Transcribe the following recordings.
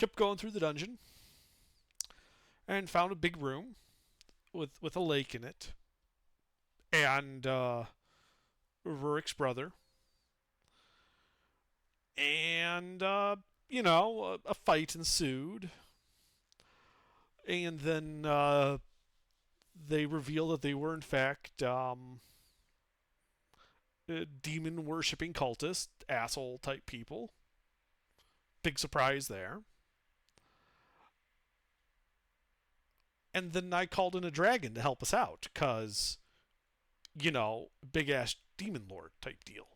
kept going through the dungeon and found a big room with a lake in it, and Rurik's brother, and a fight ensued, and then they revealed that they were in fact demon worshipping cultist asshole type people. Big surprise there. And then I called in a dragon to help us out, cause big ass demon lord type deal.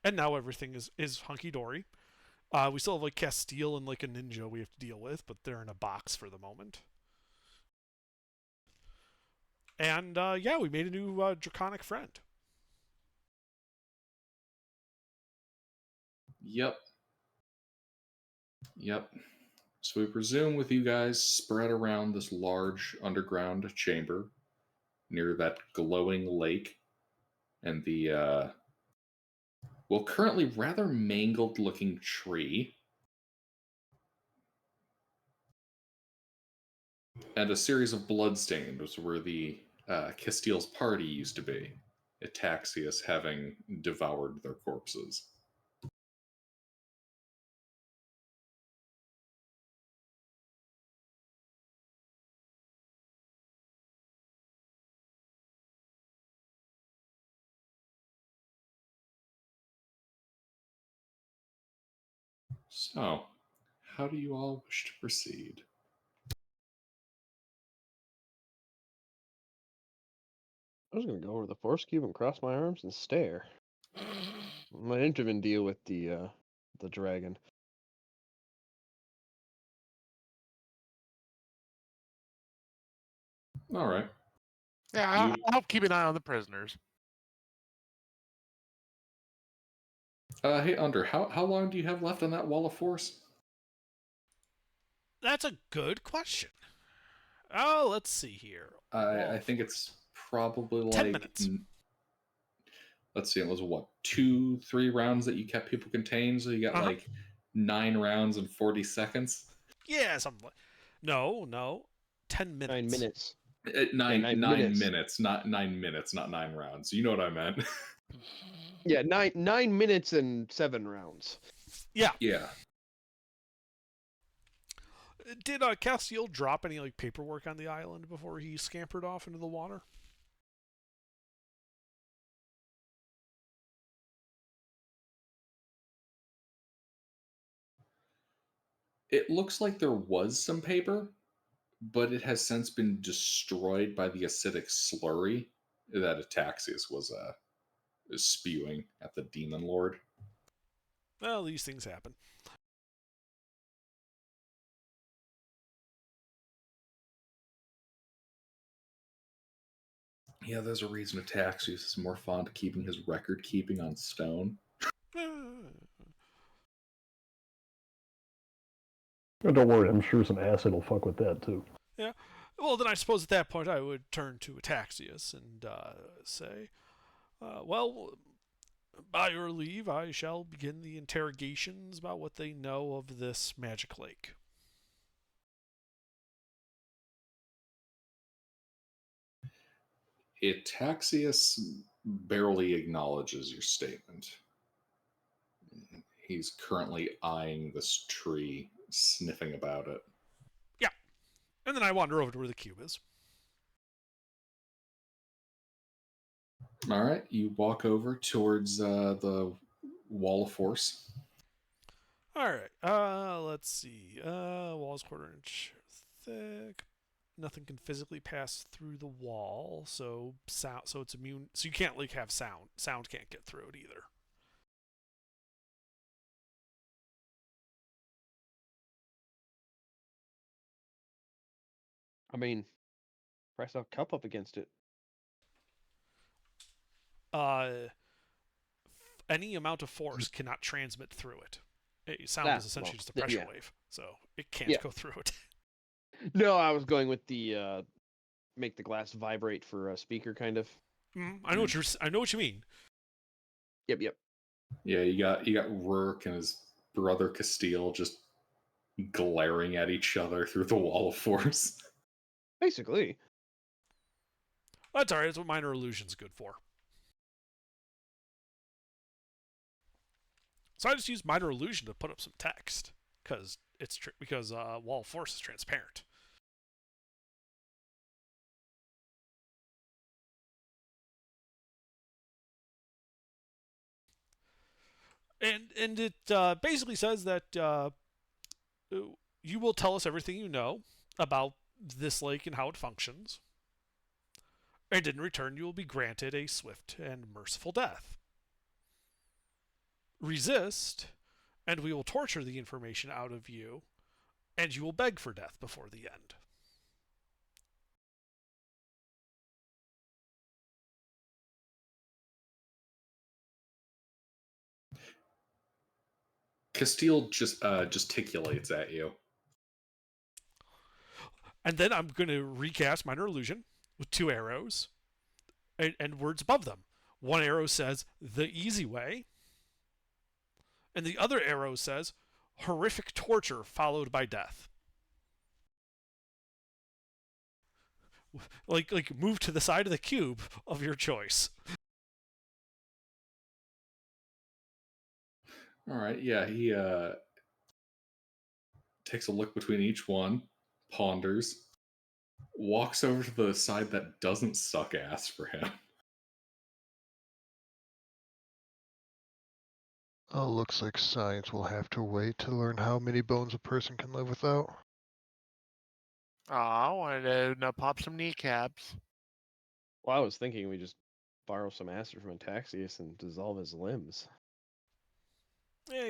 And now everything is hunky dory. We still have like Castile and like a ninja we have to deal with, but they're in a box for the moment. And yeah, we made a new draconic friend. Yep. Yep. So we presume with you guys spread around this large underground chamber near that glowing lake and the currently rather mangled looking tree and a series of bloodstains where the Castile's party used to be, Ataxius having devoured their corpses. So, how do you all wish to proceed? I was gonna go over the force cube and cross my arms and stare. I'm not interested in deal with the dragon. All right. Yeah, I'll help keep an eye on the prisoners. Hey, Under, how long do you have left on that wall of force? That's a good question. Oh, let's see here. I think it's probably like 10 minutes. Let's see, it was what, 2-3 rounds that you kept people contained, so you got like 9 rounds in 40 seconds. Yeah, something like. No, 10 minutes. 9 minutes. Nine minutes, not 9 minutes, not 9 rounds. You know what I meant. Yeah, 9 minutes and 7 rounds. Yeah. Yeah. Did Castiel drop any like paperwork on the island before he scampered off into the water? It looks like there was some paper, but it has since been destroyed by the acidic slurry that Ataxius was spewing at the Demon Lord. Well, these things happen. Yeah, there's a reason Ataxius is more fond of keeping his record keeping on stone. Oh, don't worry, I'm sure some acid will fuck with that too. Yeah. Well, then I suppose at that point I would turn to Ataxius and say, well, by your leave, I shall begin the interrogations about what they know of this magic lake. Ataxius barely acknowledges your statement. He's currently eyeing this tree, sniffing about it. Yeah. And then I wander over to where the cube is. All right, you walk over towards the wall of force. All right. Let's see. Wall's quarter-inch thick. Nothing can physically pass through the wall, so sound. So it's immune. So you can't like have sound. Sound can't get through it either. I mean, press a cup up against it. Any amount of force cannot transmit through it. Sound is essentially just a pressure wave, so it can't go through it. No, I was going with the make the glass vibrate for a speaker kind of. I know what you mean. Yep. Yeah, you got Rourke and his Brother Castile just glaring at each other through the wall of force. Basically. That's alright. That's what minor illusion's good for. So I just use minor illusion to put up some text because wall of force is transparent. And it basically says that you will tell us everything you know about this lake and how it functions. And in return, you will be granted a swift and merciful death. Resist, and we will torture the information out of you, and you will beg for death before the end. Castile just gesticulates at you. And then I'm going to recast minor illusion with 2 arrows and words above them. One arrow says the easy way, and the other arrow says horrific torture followed by death. Like move to the side of the cube of your choice. All right, yeah, he takes a look between each one, ponders, walks over to the side that doesn't suck ass for him. Oh, looks like science will have to wait to learn how many bones a person can live without. I wanted to pop some kneecaps. Well, I was thinking we just borrow some acid from Ataxius and dissolve his limbs.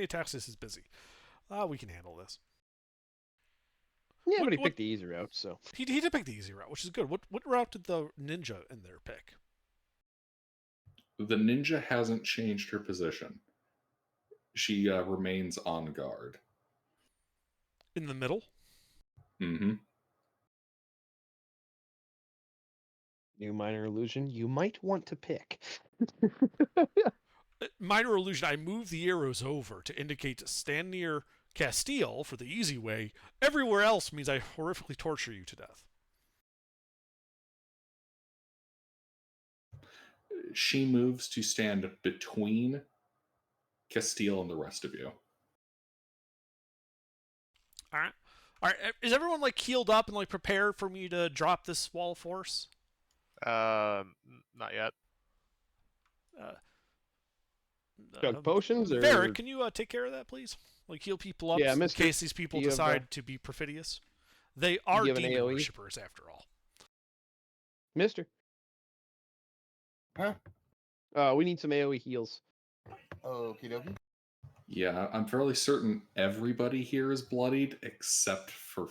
Taxis is busy. We can handle this. Yeah, but he picked the easy route, so. He did pick the easy route, which is good. What route did the ninja in there pick? The ninja hasn't changed her position. She remains on guard. In the middle? Mm-hmm. New minor illusion you might want to pick. Minor illusion, I move the arrows over to indicate to stand near Castile for the easy way. Everywhere else means I horrifically torture you to death. She moves to stand between Castile and the rest of you. Alright. Alright, is everyone like healed up and like prepared for me to drop this wall of force? Not yet. Drug potions or Varric, can you take care of that, please? Like heal people up in case these people decide to be perfidious. They are demon worshippers, after all. Mister. Huh? We need some AoE heals. Okie dokie. Yeah, I'm fairly certain everybody here is bloodied except for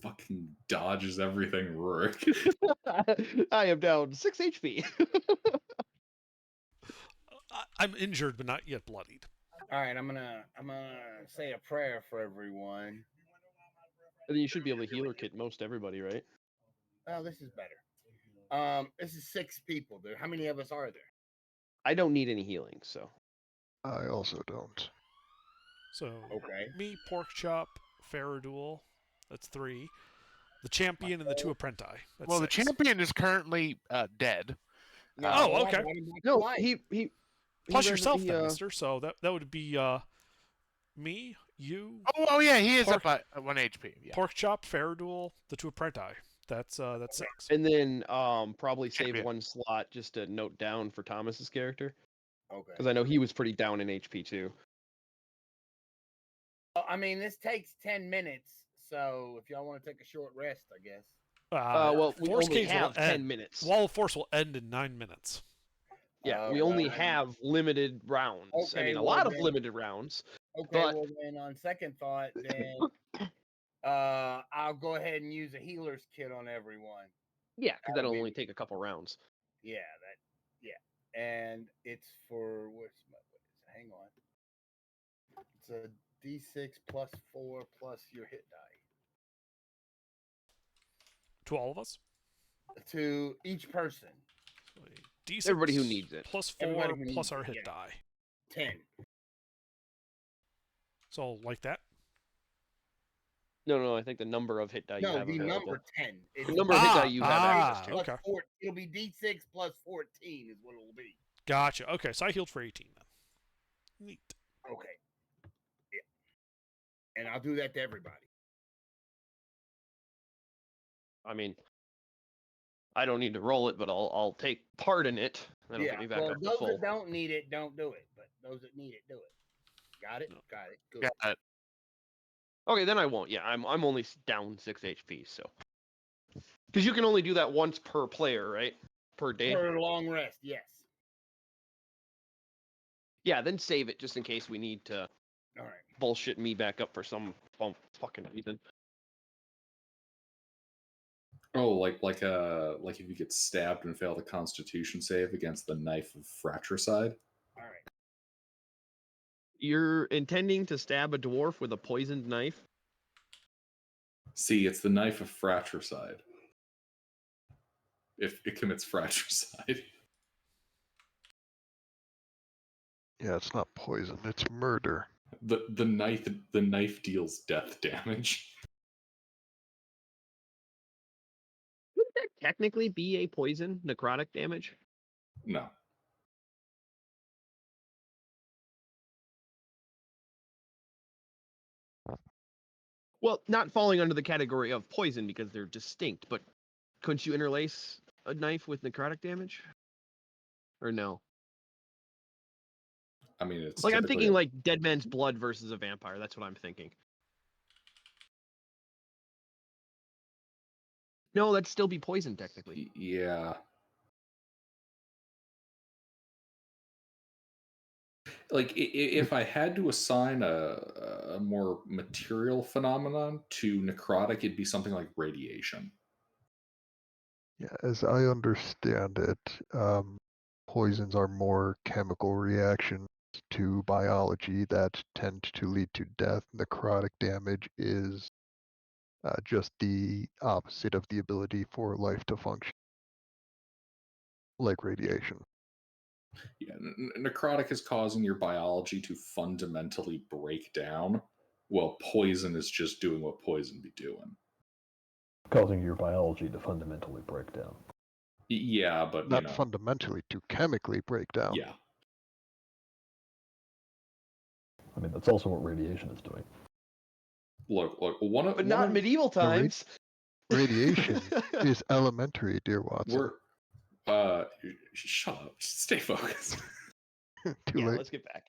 fucking dodges everything Rourke. I am down 6 HP. I'm injured but not yet bloodied. All right, I'm gonna say a prayer for everyone. And then you should be able to healer kit most everybody, right? Oh, this is better. This is 6 people. There. How many of us are there? I don't need any healing, so. I also don't. So Okay. me, Porkchop, Faradul, that's 3. The champion and the 2 apprenti. That's Well, 6. the champion is currently dead. Oh, okay. No, he plus yourself, then, mister. So that would be me, you. Oh yeah, he is up at 1 HP. Yeah. Porkchop, Faradul, the 2 apprenti. That's 6. And then probably save 1 slot just to note down for Thomas's character. Okay. Because I know he was pretty down in HP too. I mean, this takes 10 minutes, so if y'all want to take a short rest, I guess. Well, we Force only Cage have will 10 minutes. Wall of Force will end in 9 minutes. Yeah, we only have limited rounds. Okay, I mean, a well lot of then- limited rounds. Okay, But- well then, on second thought, then I'll go ahead and use a healer's kit on everyone. Yeah, because that'll only take a couple rounds. Yeah, and it's for what is it? Hang on. It's a D6 plus 4 plus your hit die. To all of us? To each person. So D6 Everybody who needs it. plus 4 Everybody who plus needs our it, hit yeah. die. 10. So like that. No, I think the number of hit die you No, have the available. number 10. The number of hit die you have access to. Plus Okay. 4, it'll be D6 plus 14 is what it'll be. Gotcha. Okay, so I healed for 18 then. Neat. Okay. Yeah. And I'll do that to everybody. I mean, I don't need to roll it, but I'll take part in it. That'll get me back up to those full. that don't need it, don't do it. But those that need it, do it. Got it? No. Got it. Good. Got it. Okay, then I won't. Yeah, I'm only down 6 HP, so. Because you can only do that once per player, right? Per day. For a long rest, yes. Yeah, then save it just in case we need to All right. bullshit me back up for some fucking reason. Oh, like if you get stabbed and fail the Constitution save against the knife of fratricide. All right. You're intending to stab a dwarf with a poisoned knife? See, it's the knife of fratricide. If it commits fratricide. Yeah, it's not poison, it's murder. The knife deals death damage. Wouldn't that technically be a poison necrotic damage? No. Well, not falling under the category of poison because they're distinct, but couldn't you interlace a knife with necrotic damage? Or no? I mean, it's Like, I'm typically thinking like dead man's blood versus a vampire. That's what I'm thinking. No, that'd still be poison technically. Yeah. Like if I had to assign a more material phenomenon to necrotic, it'd be something like radiation. Yeah, as I understand it, poisons are more chemical reactions to biology that tend to lead to death. Necrotic damage is just the opposite of the ability for life to function, like radiation. Yeah, necrotic is causing your biology to fundamentally break down, while poison is just doing what poison be doing. Causing your biology to fundamentally break down. Yeah, but Not fundamentally, to chemically break down. Yeah. I mean, that's also what radiation is doing. Look. But not in medieval times. Radiation is elementary, dear Watson. We're shut up. Stay focused. Too Yeah, late. let's get back.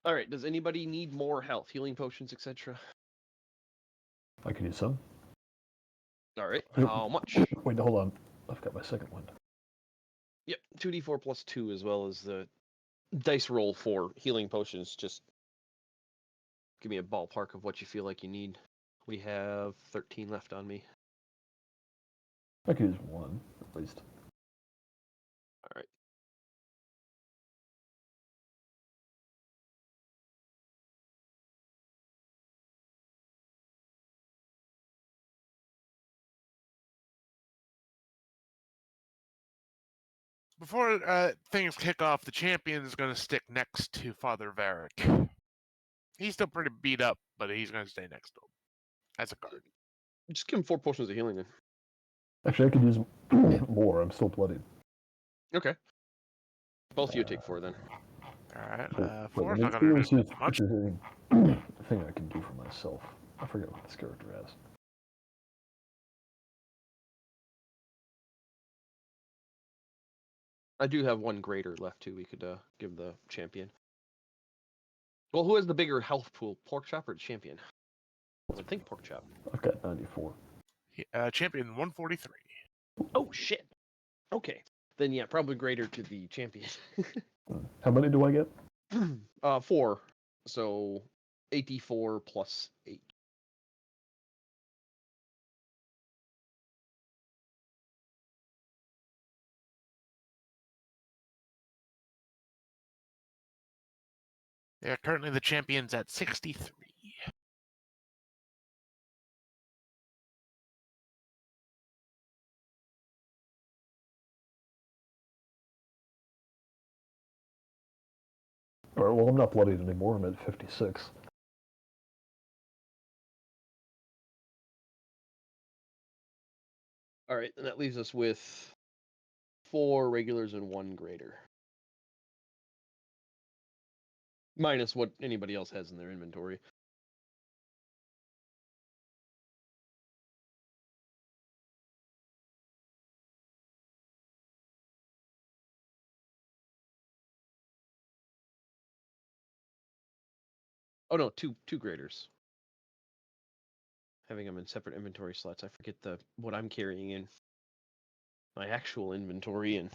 All right. Does anybody need more health, healing potions, etc.? I could use some. All right. Yep. How much? Wait, hold on. I've got my second one. Yep, 2d4 plus 2 as well as the dice roll for healing potions. Just give me a ballpark of what you feel like you need. We have 13 left on me. I could use one, at least. All right. Before things kick off, the champion is going to stick next to Father Varric. He's still pretty beat up, but he's going to stay next to him as a guard. Just give him 4 potions of healing then. Actually, I could use more. I'm still bloodied. Okay. Both of you take 4 then. All right. Wait, 4 is let not me going to see do if much. there's anything thing I can do for myself. I forget what this character has. I do have 1 greater left too. We could give the champion. Well, who has the bigger health pool, pork chop or the champion? I think pork chop. I've got 94. Champion 143. Oh shit. Okay. Then yeah, probably greater to the champion. How many do I get? 4. So 84 plus 8. Yeah, currently the champion's at 63. well, I'm not bloodied anymore. I'm at 56. All right, and that leaves us with 4 regulars and 1 greater. Minus what anybody else has in their inventory. Oh no, two graders. Having them in separate inventory slots. I forget what I'm carrying in my actual inventory and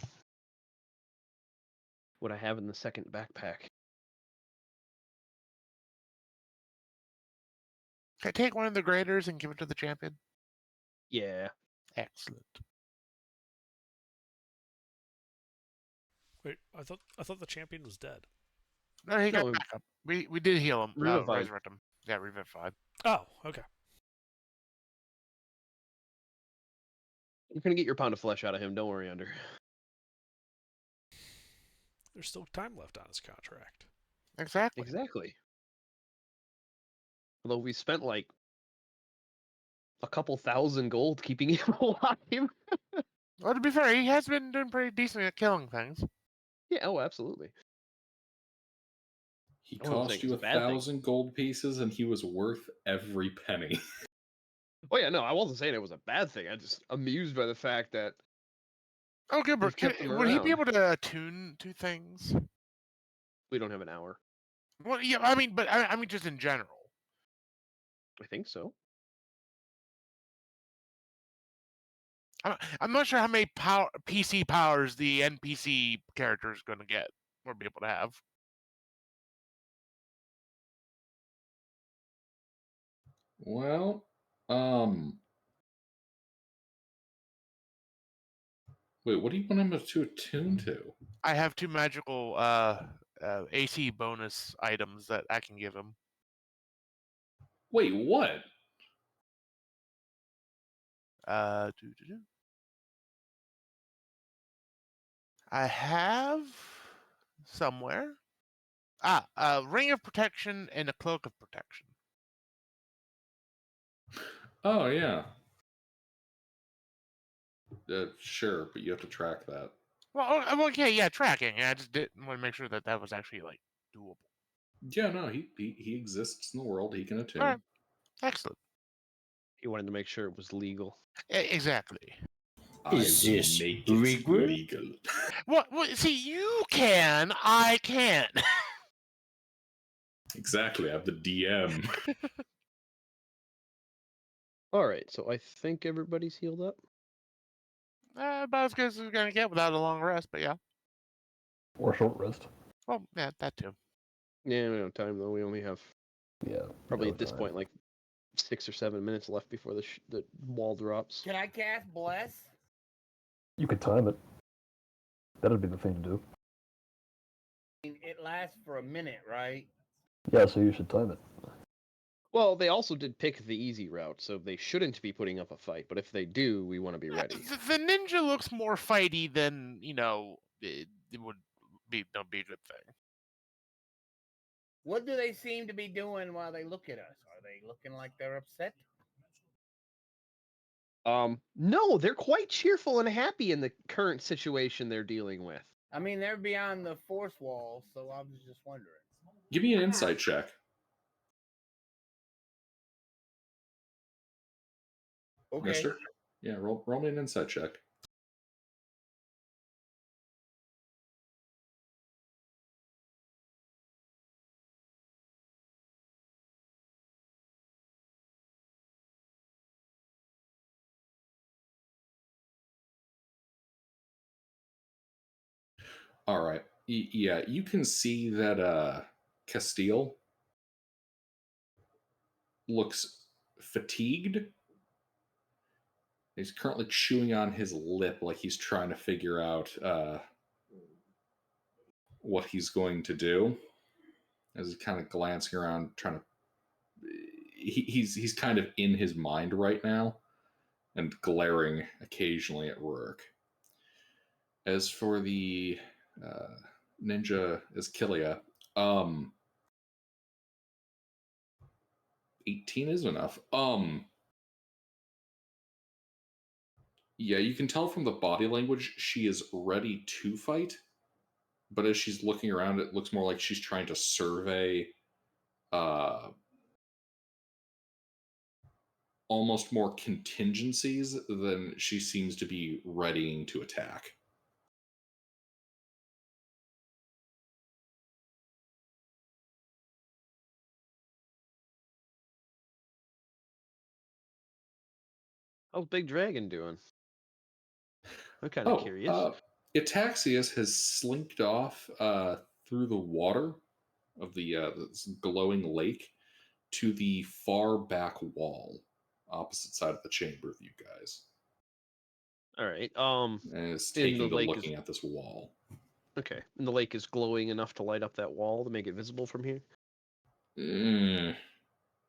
what I have in the second backpack. Can I take one of the graders and give it to the champion? Yeah. Excellent. Wait, I thought the champion was dead. No, he got No, back up. We did heal him. Revivified. Resurrect him. Yeah, revivified. Oh, okay. You're gonna get your pound of flesh out of him. Don't worry, Under. There's still time left on his contract. Exactly. Exactly. Although we spent like a couple thousand gold keeping him alive. Well, to be fair, he has been doing pretty decent at killing things. Yeah. Oh, absolutely. He I wouldn't say cost it's you a bad thing. 1,000 gold pieces, and he was worth every penny. Oh yeah, no, I wasn't saying it was a bad thing. I'm just amused by the fact that Oh, Gilbert, We've kept him would he be around. able to attune to things? we don't have an hour. Well, yeah, I mean, but I mean, just in general. I think so. I'm not sure how many PC powers the NPC character is going to get or be able to have. Well, wait, what do you want him to attune to? I have 2 magical AC bonus items that I can give him. Wait, what? Doo-doo-doo. I have somewhere. A ring of protection and a cloak of protection. Oh, yeah. Sure, but you have to track that. Well, okay, yeah, tracking. I just didn't want to make sure that that was actually like doable. Yeah, no, he exists in the world. He can attune. All right, excellent. He wanted to make sure it was legal. Exactly. Is I will this make it legal? legal. Well, see, you can, I can. Exactly, I'm the DM. All right, so I think everybody's healed up. About as good as we're gonna get without a long rest, but yeah. Or short rest. Well, yeah, that too. Yeah, we don't have time though. We only have Yeah. probably no at this time. point like 6 or 7 minutes left before the wall drops. Can I cast Bless? You could time it. That'd be the thing to do. It lasts for a minute, right? Yeah, so you should time it. Well, they also did pick the easy route, so they shouldn't be putting up a fight. But if they do, we want to be ready. The ninja looks more fighty than it would be. Don't be a good thing. What do they seem to be doing while they look at us? Are they looking like they're upset? No, they're quite cheerful and happy in the current situation they're dealing with. I mean, they're beyond the force wall, so I was just wondering. Give me an insight check. Okay. Mister? Yeah, roll me an insight check. All right. Yeah, you can see that Castile looks fatigued. He's currently chewing on his lip like he's trying to figure out what he's going to do. As he's kind of glancing around, trying to. He's kind of in his mind right now, and glaring occasionally at Rourke. As for the ninja Iskilia, Um, 18 is enough. Yeah, you can tell from the body language she is ready to fight, but as she's looking around, it looks more like she's trying to survey uh, almost more contingencies than she seems to be readying to attack. How's Big Dragon doing? I'm kind of Oh, curious. Ataxius has slinked off through the water of this glowing lake to the far back wall, opposite side of the chamber of you guys, All right. and is And the taking to lake is looking at this wall. okay. And the lake is glowing enough to light up that wall to make it visible from here.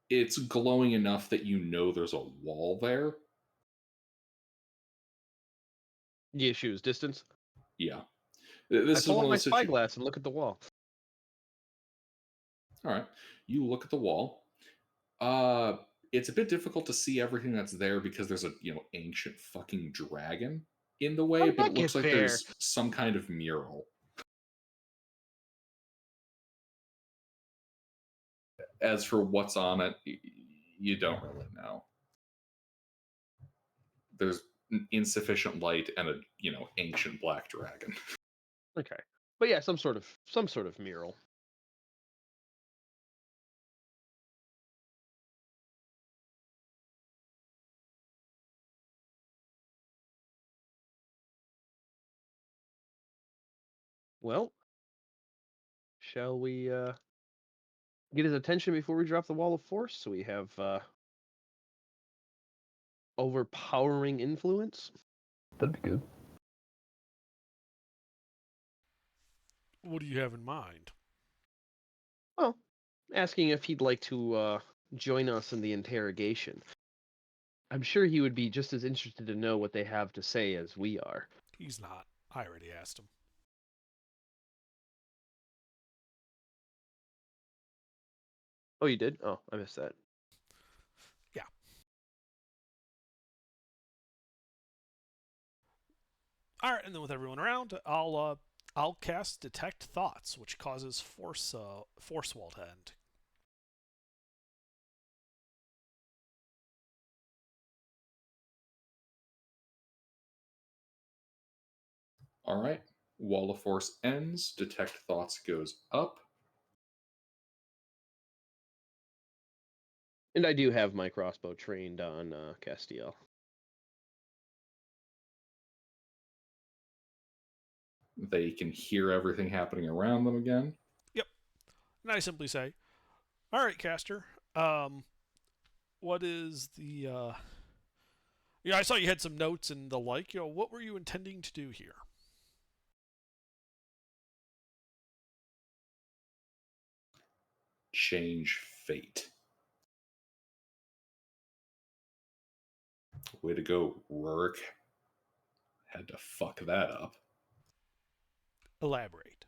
It's glowing enough that you know there's a wall there. The issue is distance. Yeah. I This is pull one out of my those situations. spyglass and look at the wall. All right. You look at the wall. It's a bit difficult to see everything that's there because there's a ancient fucking dragon in the How way, did but that it looks get like there? there's some kind of mural. As for what's on it, you don't really know. There's insufficient light and a ancient black dragon. Okay. But yeah, some sort of mural. Well, shall we get his attention before we drop the wall of force so we have overpowering influence? That'd be good. What do you have in mind? Well, asking if he'd like to join us in the interrogation. I'm sure he would be just as interested to know what they have to say as we are. He's not. I already asked him. Oh, you did? Oh, I missed that. Yeah. All right, and then with everyone around, I'll cast Detect Thoughts, which causes force wall to end. All right. Wall of Force ends. Detect Thoughts goes up. And I do have my crossbow trained on Castiel. They can hear everything happening around them again. Yep. And I simply say, "All right, caster. What is the? Yeah, I saw you had some notes and the like. What were you intending to do here?" Change fate. Way to go, Rurik. Had to fuck that up. Elaborate.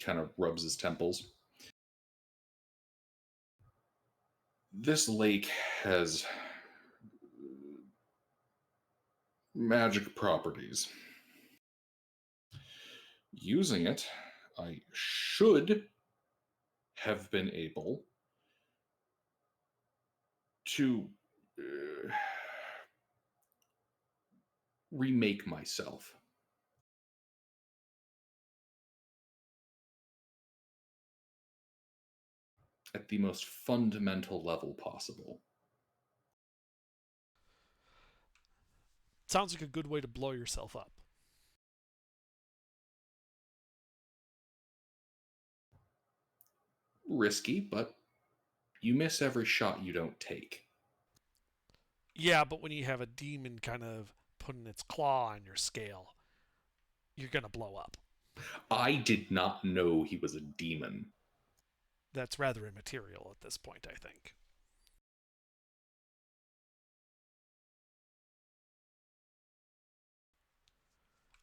Kind of rubs his temples. This lake has magic properties. Using it, I should have been able to remake myself. At the most fundamental level possible. Sounds like a good way to blow yourself up. Risky, but you miss every shot you don't take. Yeah, but when you have a demon kind of putting its claw on your scale, you're gonna blow up. I did not know he was a demon. That's rather immaterial at this point, I think.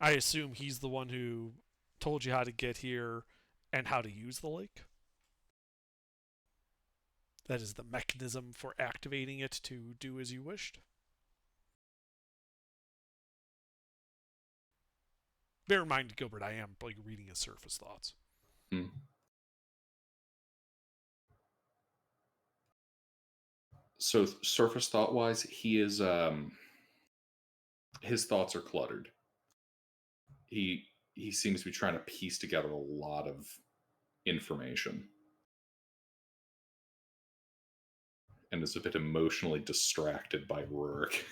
I assume he's the one who told you how to get here and how to use the lake. That is the mechanism for activating it to do as you wished. Bear in mind, Gilbert, I am like reading his surface thoughts. Hmm. So surface thought wise, he is his thoughts are cluttered. He seems to be trying to piece together a lot of information and is a bit emotionally distracted by Rurik.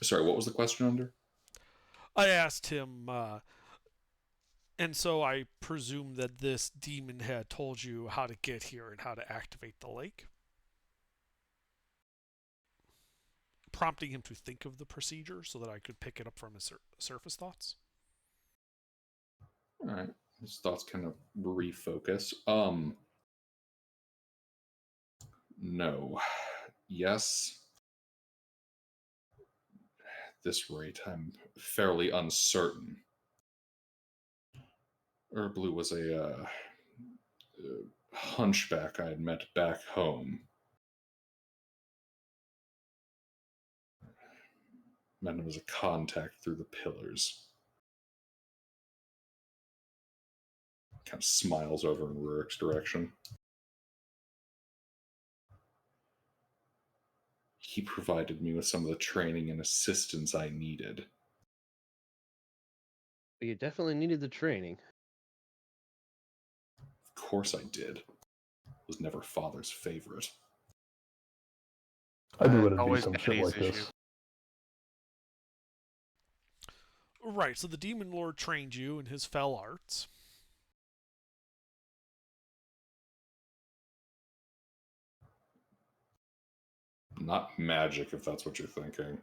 Sorry, what was the question under? I asked him, and so I presume that this demon had told you how to get here and how to activate the lake, prompting him to think of the procedure so that I could pick it up from his surface thoughts. All right, his thoughts kind of refocus. No, yes. At this rate, I'm fairly uncertain. Blue was a hunchback I had met back home. Met him as a contact through the pillars. Kind of smiles over in Rurik's direction. He provided me with some of the training and assistance I needed. You definitely needed the training. Of course I did. Was never father's favorite. I knew it'd be Always some shit daddy's like issue. this. Right, so the Demon Lord trained you in his fell arts. Not magic, if that's what you're thinking.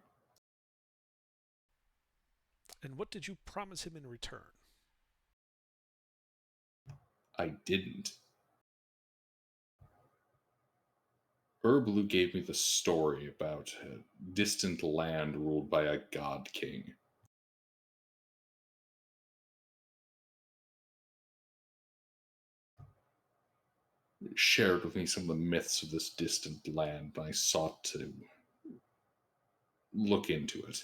And what did you promise him in return? I didn't. Blue gave me the story about a distant land ruled by a god king. It shared with me some of the myths of this distant land, and I sought to look into it.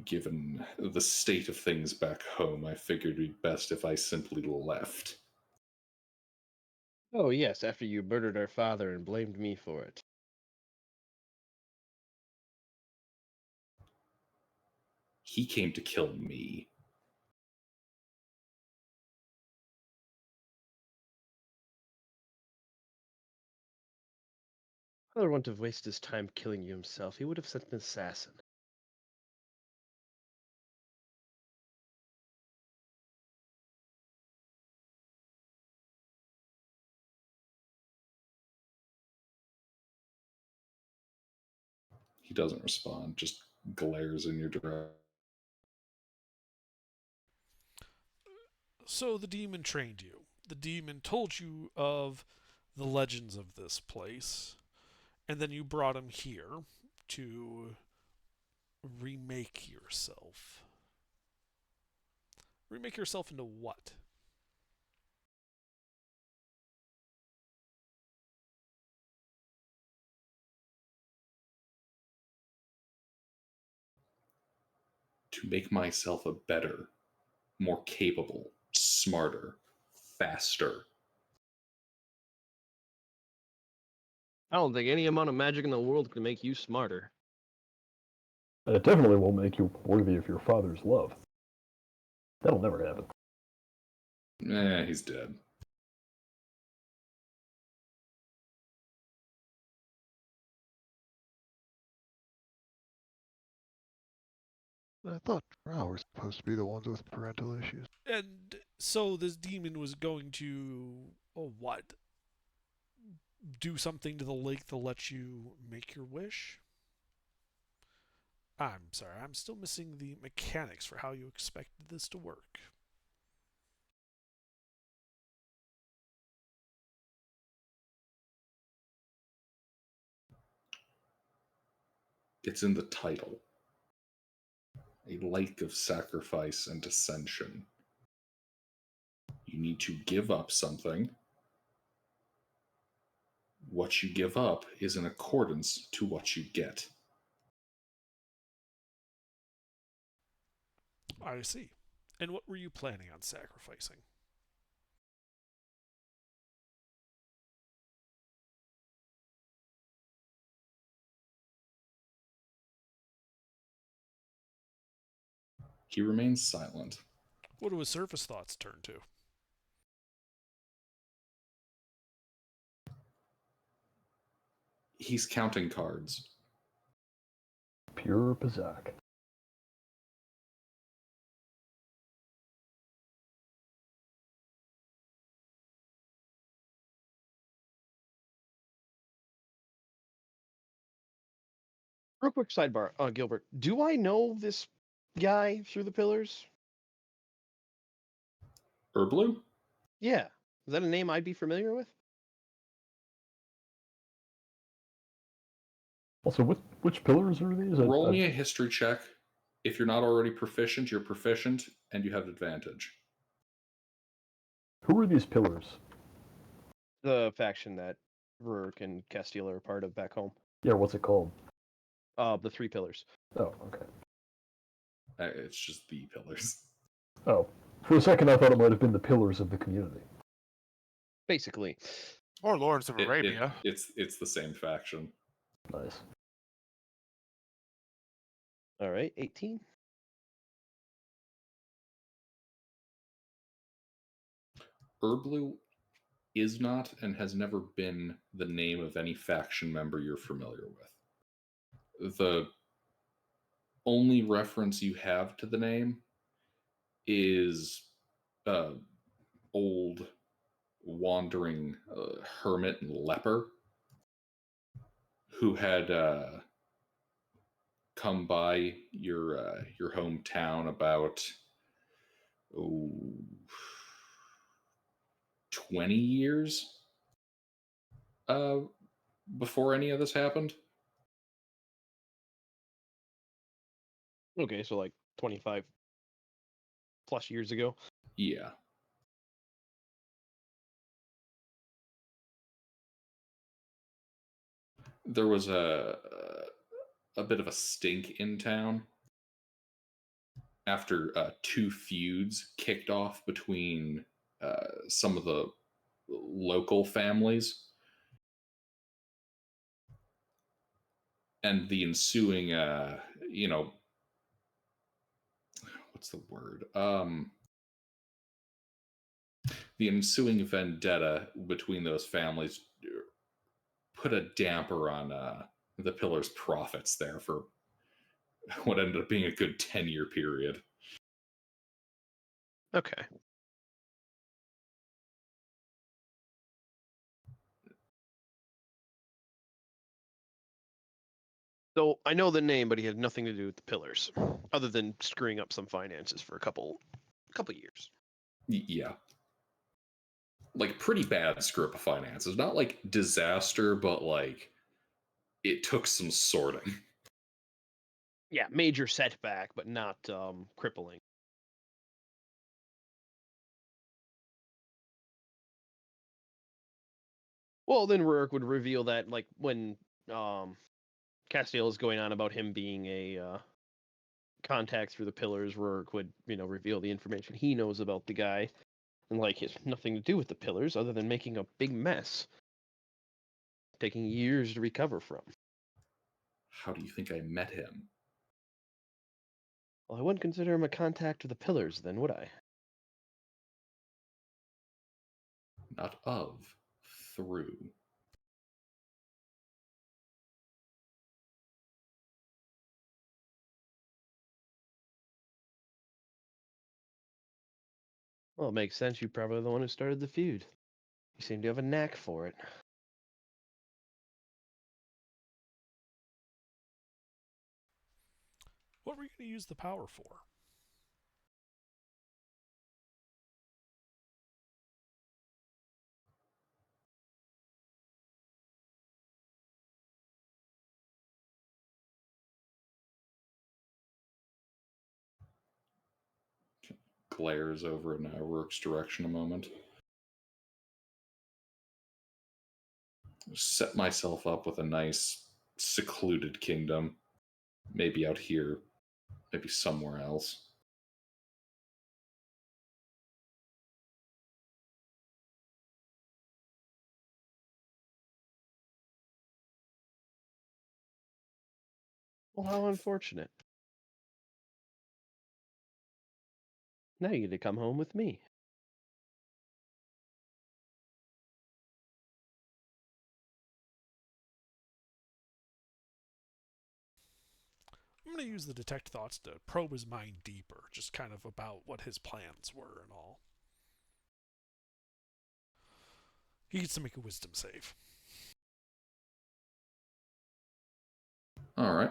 Given the state of things back home, I figured it'd be best if I simply left. Oh, yes, after you murdered our father and blamed me for it. He came to kill me. Father wouldn't have wasted his time killing you himself. He would have sent an assassin. He doesn't respond, just glares in your direction. So the demon trained you. The demon told you of the legends of this place, and then you brought him here to remake yourself. Remake yourself into what? To make myself a better, more capable, smarter, faster. I don't think any amount of magic in the world can make you smarter. And it definitely won't make you worthy of your father's love. That'll never happen. He's dead. I thought Drow were supposed to be the ones with parental issues. And so this demon was going to, what? Do something to the lake to let you make your wish? I'm sorry, I'm still missing the mechanics for how you expected this to work. It's in the title. A lake of sacrifice and ascension. You need to give up something. What you give up is in accordance to what you get. I see. And what were you planning on sacrificing? He remains silent. What do his surface thoughts turn to? He's counting cards. Pure Pizak. Real quick sidebar, Gilbert. Do I know this guy through the pillars? Herblu? Yeah. Is that a name I'd be familiar with? Also, which pillars are these? Roll me a history check. If you're not already proficient, you're proficient, and you have advantage. Who are these pillars? The faction that Rurik and Castile are part of back home. Yeah, what's it called? The Three Pillars. Oh, okay. It's just the pillars. Oh, for a second I thought it might have been the pillars of the community. Basically. Or Lawrence of It- Arabia. it's the same faction. Nice. All right, 18. Herblu is not and has never been the name of any faction member you're familiar with. The only reference you have to the name is old wandering hermit and leper who had come by your hometown about 20 years uh, before any of this happened. Okay, so like 25 plus years ago. Yeah. There was a bit of a stink in town after two feuds kicked off between some of the local families, and the ensuing what's the word, the ensuing vendetta between those families put a damper on the Pillar's profits there for what ended up being a good 10-year period. Okay. So I know the name, but he had nothing to do with the pillars, other than screwing up some finances for a couple years. Yeah. Like pretty bad screw up of finances. Not like disaster, but like it took some sorting. Yeah, major setback, but not crippling. Well, then Rurik would reveal that, like, when Castiel is going on about him being a contact through the pillars, Rurik would, reveal the information he knows about the guy, and like it's nothing to do with the pillars other than making a big mess, taking years to recover from. How do you think I met him? Well, I wouldn't consider him a contact of the pillars, then, would I? Not of, through. Well, it makes sense. You're probably the one who started the feud. You seem to have a knack for it. What were you going to use the power for? glares over in Rourke's direction a moment. Set myself up with a nice secluded kingdom. Maybe out here, maybe somewhere else. Well, how unfortunate. Now you get to come home with me. I'm going to use the detect thoughts to probe his mind deeper, just kind of about what his plans were and all. He gets to make a wisdom save. All right.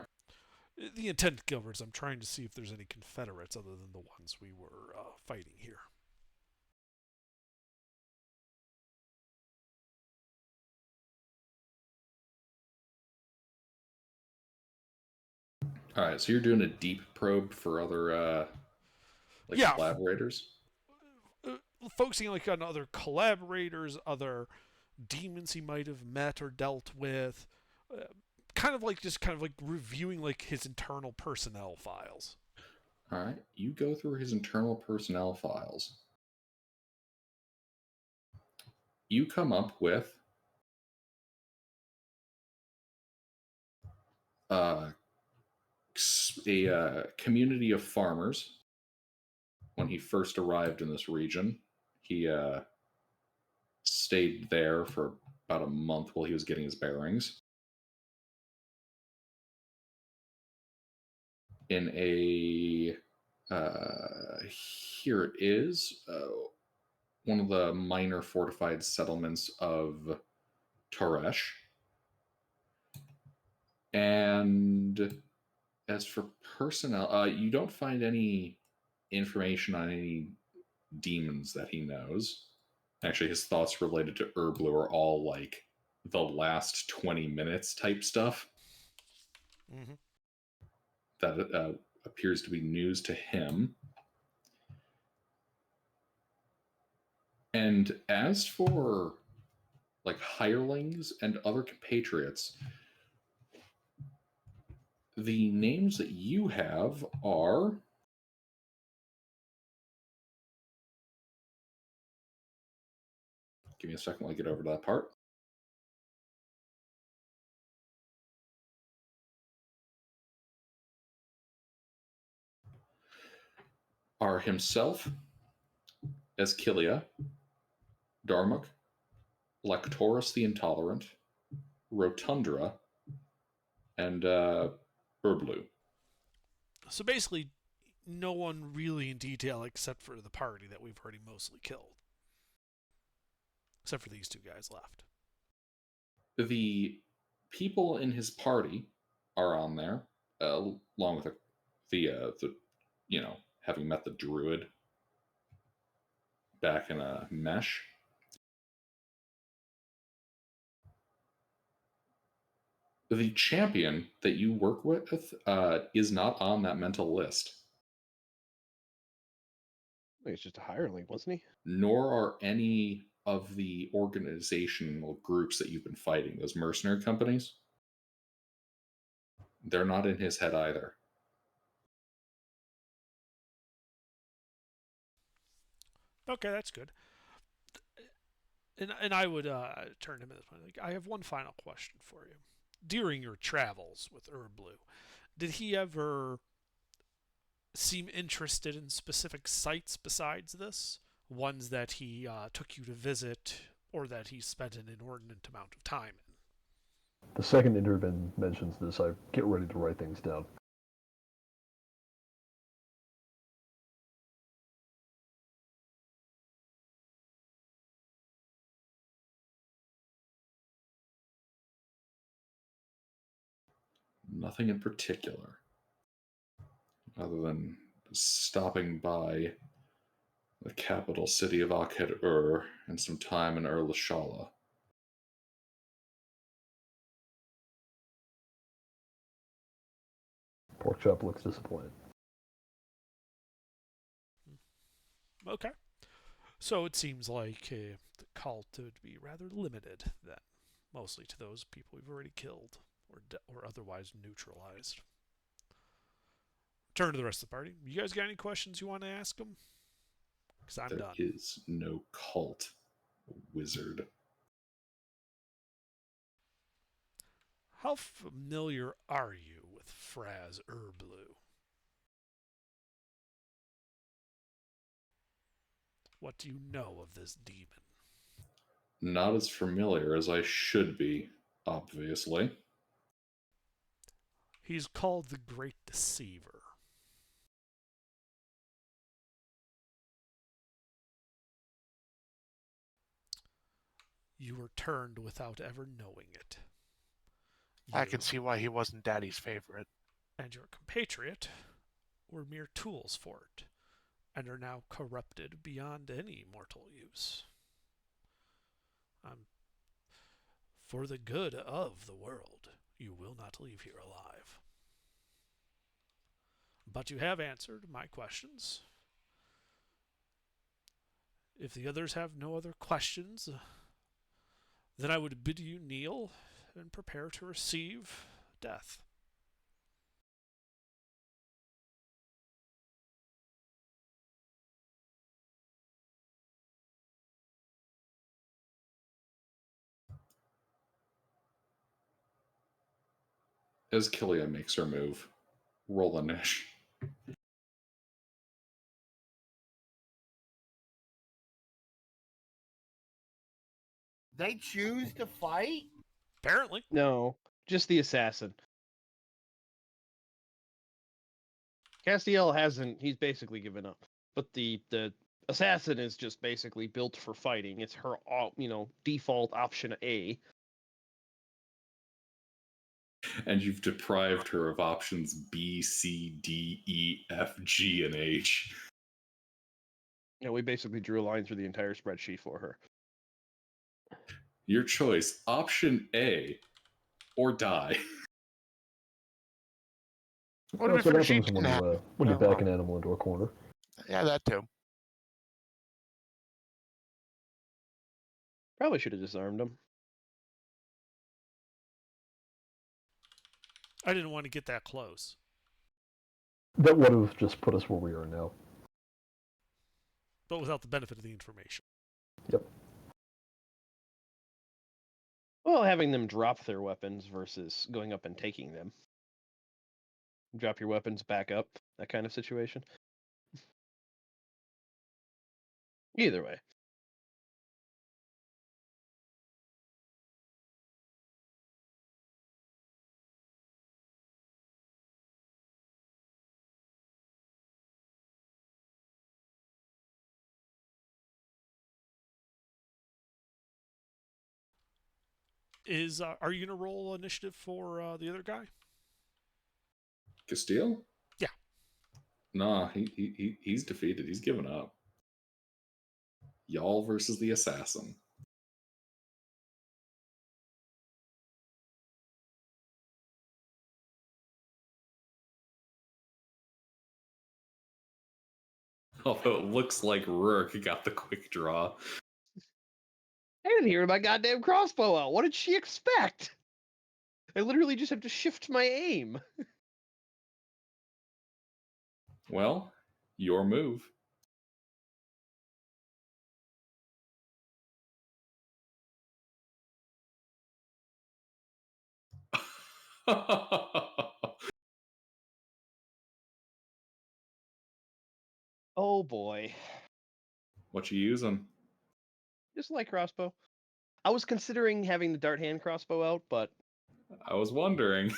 The intent governs. I'm trying to see if there's any Confederates other than the ones we were fighting here. All right, so you're doing a deep probe for other collaborators? Focusing on other collaborators, other demons he might have met or dealt with, kind of like reviewing like his internal personnel files. All right, you go through his internal personnel files. You come up with a community of farmers. When he first arrived in this region, he stayed there for about a month while he was getting his bearings. In a here it is, one of the minor fortified settlements of Taresh. And as for personnel, you don't find any information on any demons that he knows. Actually, his thoughts related to Erblu are all like the last 20 minutes type stuff. Mm-hmm. That appears to be news to him. And as for like hirelings and other compatriots, the names that you have are give me a second while I get over to that part. Are himself, Esquilia, Darmok, Lectorus the Intolerant, Rotundra, and Erblu. So basically, no one really in detail except for the party that we've already mostly killed. Except for these two guys left. The people in his party are on there, along with the having met the druid back in a mesh. The champion that you work with is not on that mental list. I think it's just a hireling, wasn't he? Nor are any of the organizational groups that you've been fighting, those mercenary companies. They're not in his head either. Okay, that's good. And I would turn him at this point. Like, I have one final question for you. During your travels with Erblu, did he ever seem interested in specific sites besides this? Ones that he took you to visit or that he spent an inordinate amount of time in? The second Intervin mentions this, I get ready to write things down. Nothing in particular, other than stopping by the capital city of Akhed-Ur and some time in Lashala. Porkchop looks disappointed. Okay. So it seems like the cult would be rather limited then, mostly to those people we've already killed or otherwise neutralized. Turn to the rest of the party. You guys got any questions you want to ask them? Because I'm There done. is no cult, wizard. How familiar are you with Fraz Urblu? What do you know of this demon? Not as familiar as I should be, obviously. He's called the Great Deceiver. You were turned without ever knowing it. I You can see why he wasn't Daddy's favorite. and your compatriot were mere tools for it, and are now corrupted beyond any mortal use. For the good of the world, you will not leave here alive. But you have answered my questions. If the others have no other questions, then I would bid you kneel and prepare to receive death. As Killia makes her move, roll a niche. They choose to fight? Apparently, No, just the assassin. Castiel hasn't. He's basically given up. But the assassin is just basically built for fighting. It's her, default option A. And you've deprived her of options B, C, D, E, F, G, and H. We basically drew a line through the entire spreadsheet for her. Your choice, option A, or die. What That's if what she happens didn't have? when you Oh, back well. an animal into a corner. Yeah, that too. Probably should have disarmed him. I didn't want to get that close. That would have just put us where we are now. But without the benefit of the information. Yep. Well, having them drop their weapons versus going up and taking them. Drop your weapons, back up, that kind of situation. Either way. Are you gonna roll initiative for the other guy? Castile? Yeah. Nah, he's defeated. He's given up. Y'all versus the assassin. Although it looks like Rourke got the quick draw. I didn't hear my goddamn crossbow out. What did she expect? I literally just have to shift my aim. Well, your move. Oh boy. What you using? Just like crossbow. I was considering having the dart hand crossbow out, but I was wondering.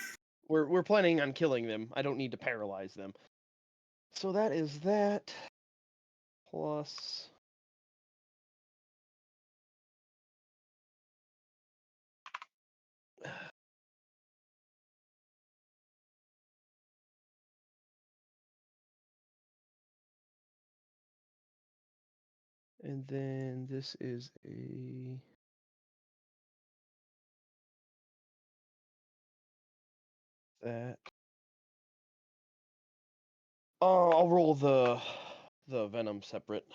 we're planning on killing them. I don't need to paralyze them. So that is that plus and then this is a that. Oh, I'll roll the venom separate.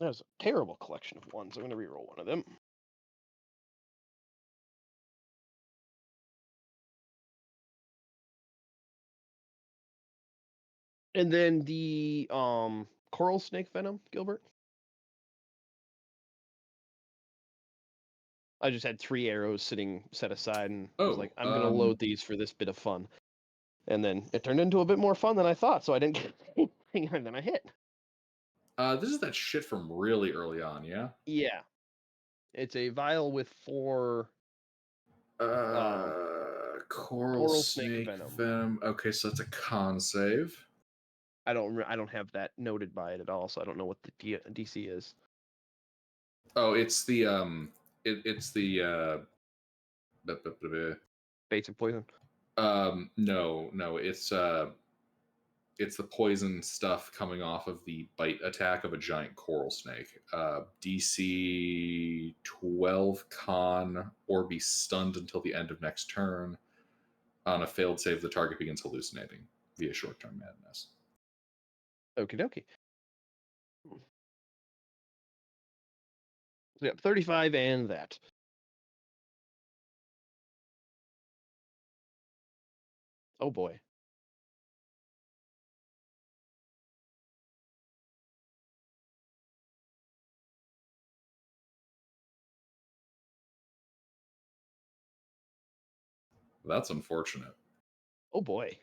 That was a terrible collection of ones. I'm going to reroll one of them. And then the coral snake venom, Gilbert. I just had 3 arrows sitting set aside, and was like, I'm going to load these for this bit of fun. And then it turned into a bit more fun than I thought, so I didn't get anything, and then I hit. This is that shit from really early on, yeah? Yeah. It's a vial with 4 Coral snake snake venom. venom. Okay, so that's a con save. I don't have that noted by it at all, so I don't know what the DC is. Oh, it's the it's the Basic poison. No, it's the poison stuff coming off of the bite attack of a giant coral snake. DC 12 con or be stunned until the end of next turn. On a failed save, the target begins hallucinating via short-term madness. Okie dokie. So yeah, 35 and that. Oh boy. That's unfortunate. Oh boy.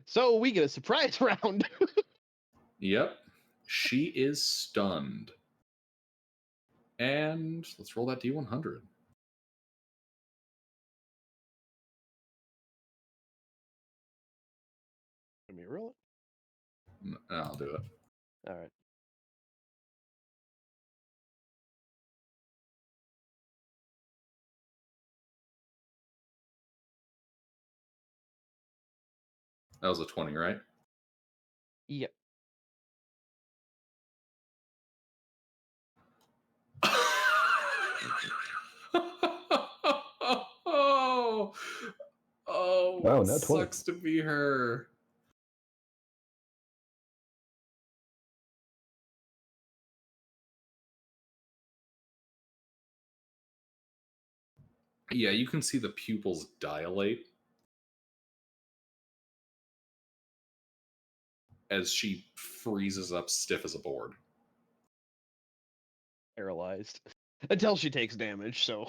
So we get a surprise round. Yep. She is stunned. And let's roll that D100. Let me roll No, I'll do it. it. All right. That was a 20, right? Yep. oh, Wow, it nat 20. sucks to be her. Yeah, you can see the pupils dilate as she freezes up stiff as a board. Paralyzed. Until she takes damage, so.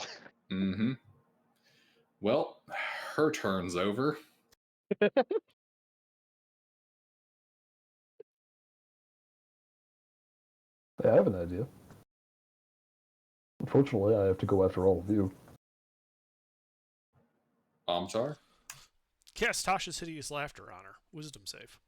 Mm-hmm. Well, her turn's over. Hey, I have an idea. Unfortunately, I have to go after all of you. Amtar? Cast Tasha's Hideous Laughter on her. Wisdom save.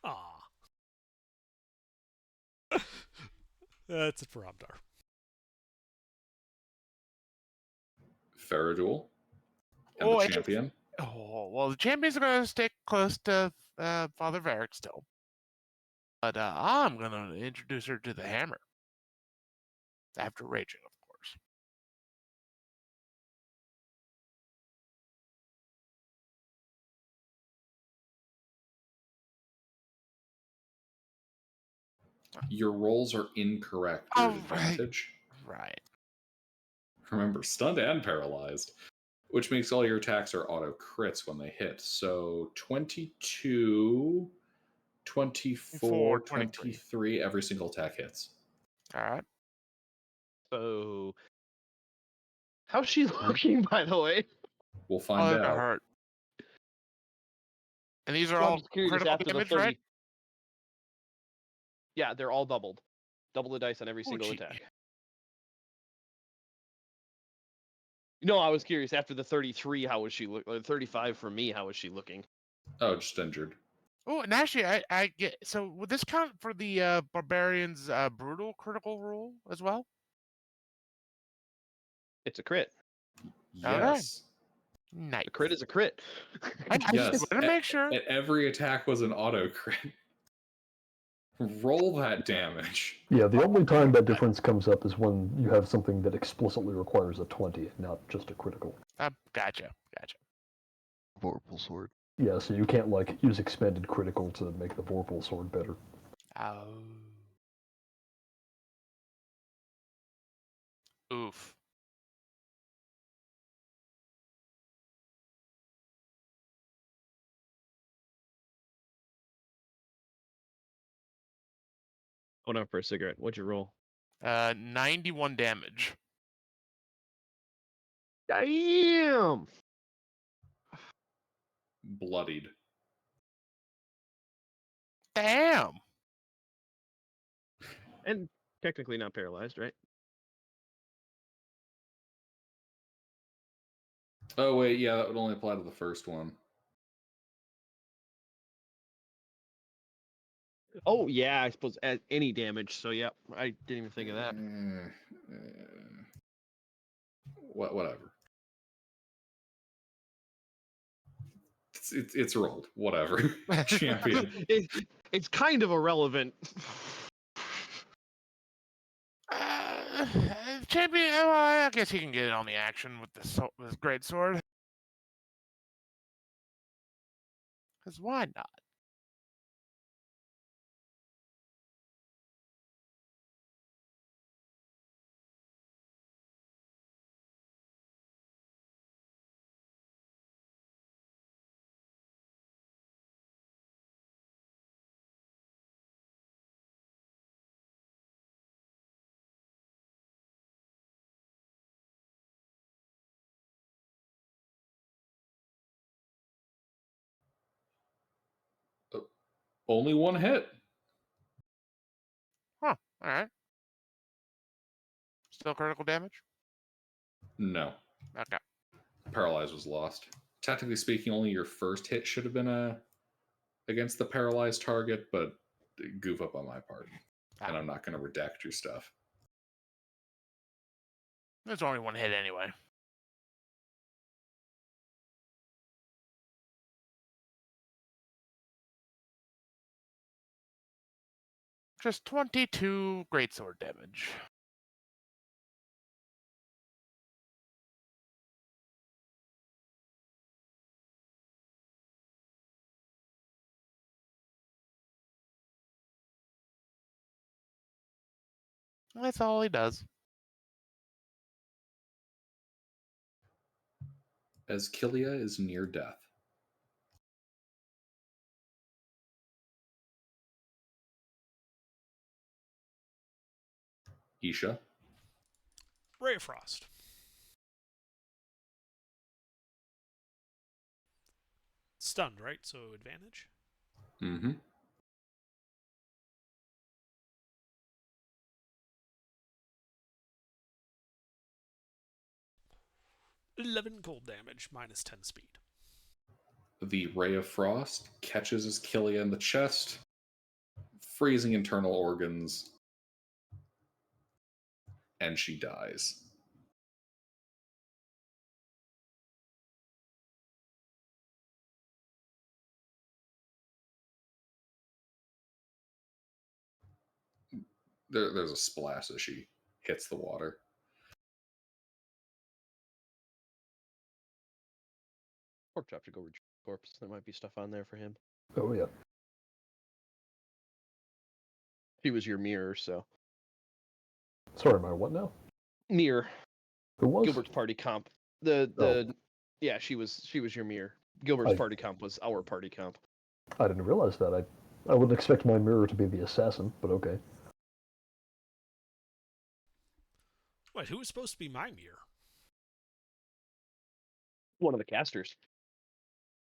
Ah. That's it for Amtar. Faradul? And Oh, the champion? Oh, well, the champion's going to stick close to Father Varric still. But I'm going to introduce her to the hammer. After raging, of course. Your rolls are incorrect. You're at advantage. Right. Remember, stunned and paralyzed, which makes all your attacks are auto crits when they hit. So 22, 24, 23, every single attack hits. All right. So. How's she looking, by the way? We'll find That out. hurt. And these are Well, I'm all just curious critical after the damage, 30. right? Yeah, they're all doubled. Double the dice on every single gee. attack. No, I was curious after the 33, how was she look? Or 35 for me, how was she looking? Oh, just injured. Oh, and actually, I get. So would this count for the barbarian's brutal critical roll as well? It's a crit. Yes. Nice. A crit is a crit. I Yes. just want to make sure. And every attack was an auto crit. Roll that damage. Yeah, the only time that difference comes up is when you have something that explicitly requires a 20, not just a critical. Gotcha. Vorpal sword. Yeah, so you can't, like, use expanded critical to make the Vorpal sword better. Oh. Oof. Hold on for a cigarette. What'd you roll? 91 damage. Damn! Bloodied. Damn. And technically not paralyzed, right? Oh, wait, yeah, that would only apply to the first one. Oh, yeah, I suppose any damage. So, yeah, I didn't even think of that. Whatever. It's rolled. Whatever. Champion. It's kind of irrelevant. Champion, well, I guess he can get in on the action with this great sword. Because why not? Only one hit. Huh, alright. Still critical damage? No. Okay. Paralyze was lost. Technically speaking, only your first hit should have been against the paralyzed target, but goof up on my part. And I'm not going to redact your stuff. There's only one hit anyway. Just 22 greatsword damage. That's all he does. As Kilia is near death. Isha. Ray of Frost. Stunned, right? So advantage. Mm-hmm. -11 cold damage, -10 speed. The Ray of Frost catches Kilia in the chest, freezing internal organs, and she dies. There's a splash as she hits the water. Pork chop to go retrieve the corpse. There might be stuff on there for him. Oh, yeah. She was your mirror, so. Sorry, my what now? Mirror. Who was? Gilbert's party comp. Yeah, she was your mirror. Gilbert's party comp was our party comp. I didn't realize that. I wouldn't expect my mirror to be the assassin, but okay. Wait, who was supposed to be my mirror? One of the casters.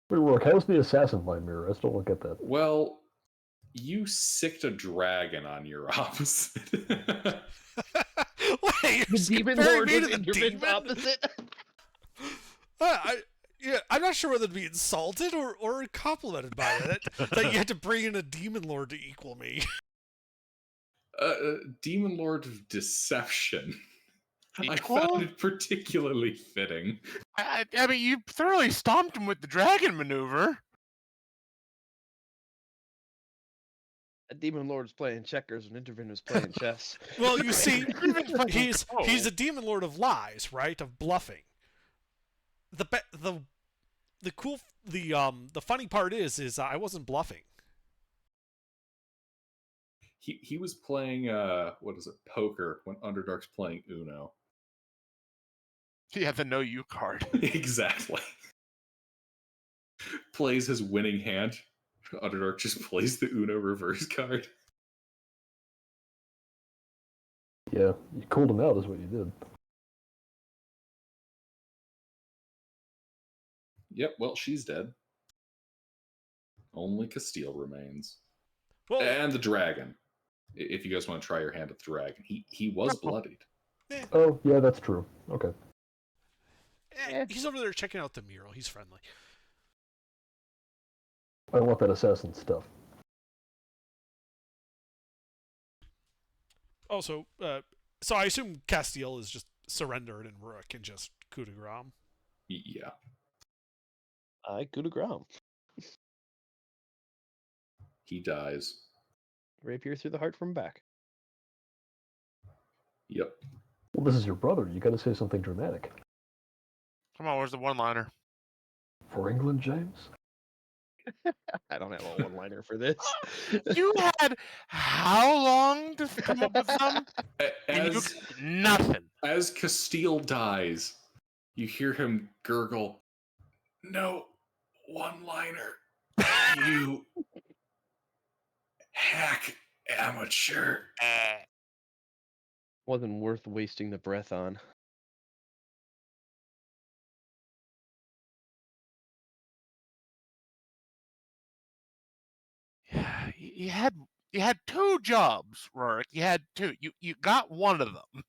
Wait, Rourke, how's the assassin my mirror? I still don't get that. Well, you sicked a dragon on your opposite. Wait, The demon lord was Indravin's opposite. I'm not sure whether to be insulted or complimented by that. That you had to bring in a demon lord to equal me. Demon Lord of Deception. I Equal? found it particularly fitting. I mean, you thoroughly stomped him with the dragon maneuver. A demon lord's playing checkers and Intervin was playing chess. Well, you see, Even fucking he's a demon lord of lies, right? Of bluffing. The funny part is I wasn't bluffing. He was playing what is it, poker, when Underdark's playing Uno. Yeah, the no you card. Exactly. Plays his winning hand. Underdark just plays the Uno reverse card. Yeah, you cooled him out is what you did. Yep, well, she's dead. Only Castile remains. Well, And the dragon. If you guys want to try your hand at the dragon. He was bloodied. Oh, yeah, that's true. Okay. he's over there checking out the mural. He's friendly. I don't want that assassin stuff. Also, so I assume Castile is just surrendered and Rook can just coup de grace. Yeah. I coup de grace. He dies. Rapier through the heart from back. Yep. Well, this is your brother. You gotta say something dramatic. Come on, where's the one-liner? For England, James? I don't have a one-liner for this. You had how long to come up with some? And you nothing. As Castile dies, you hear him gurgle, "No one-liner, you hack amateur." Wasn't worth wasting the breath on. Yeah, you had two jobs, Rorik. You had two. You got one of them.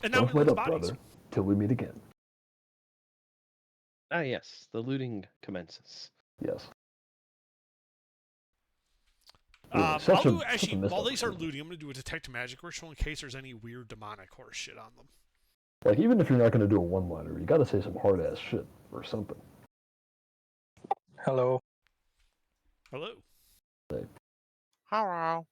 And now Don't we let loot up, bodies. brother, till we meet again. Ah, yes, the looting commences. Yes. Actually, while they start looting, I'm going to do a detect magic ritual in case there's any weird demonic horse shit on them. Like, even if you're not gonna do a one-liner, you gotta say some hard-ass shit or something. Hello. Hello. Hello.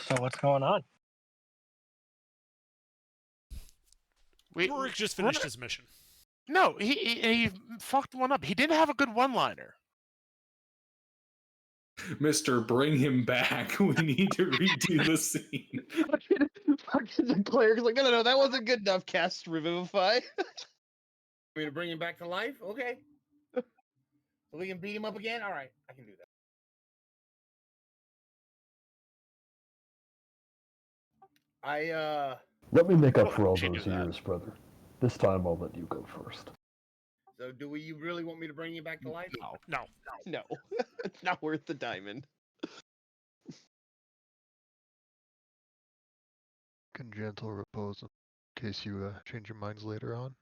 So what's going on? Rorik just finished his mission. No, he fucked one up. He didn't have a good one-liner. Mister, bring him back. We need to redo the scene. Fucking the cleric's like, no, that wasn't good enough. Cast Revivify. Me to bring him back to life? Okay. So we can beat him up again? All right, I can do that. Let me make up Well, for all she knew those that. years, brother. This time I'll let you go first. So do you really want me to bring you back to life? No. No, it's not worth the diamond. Congenital repose in case you change your minds later on.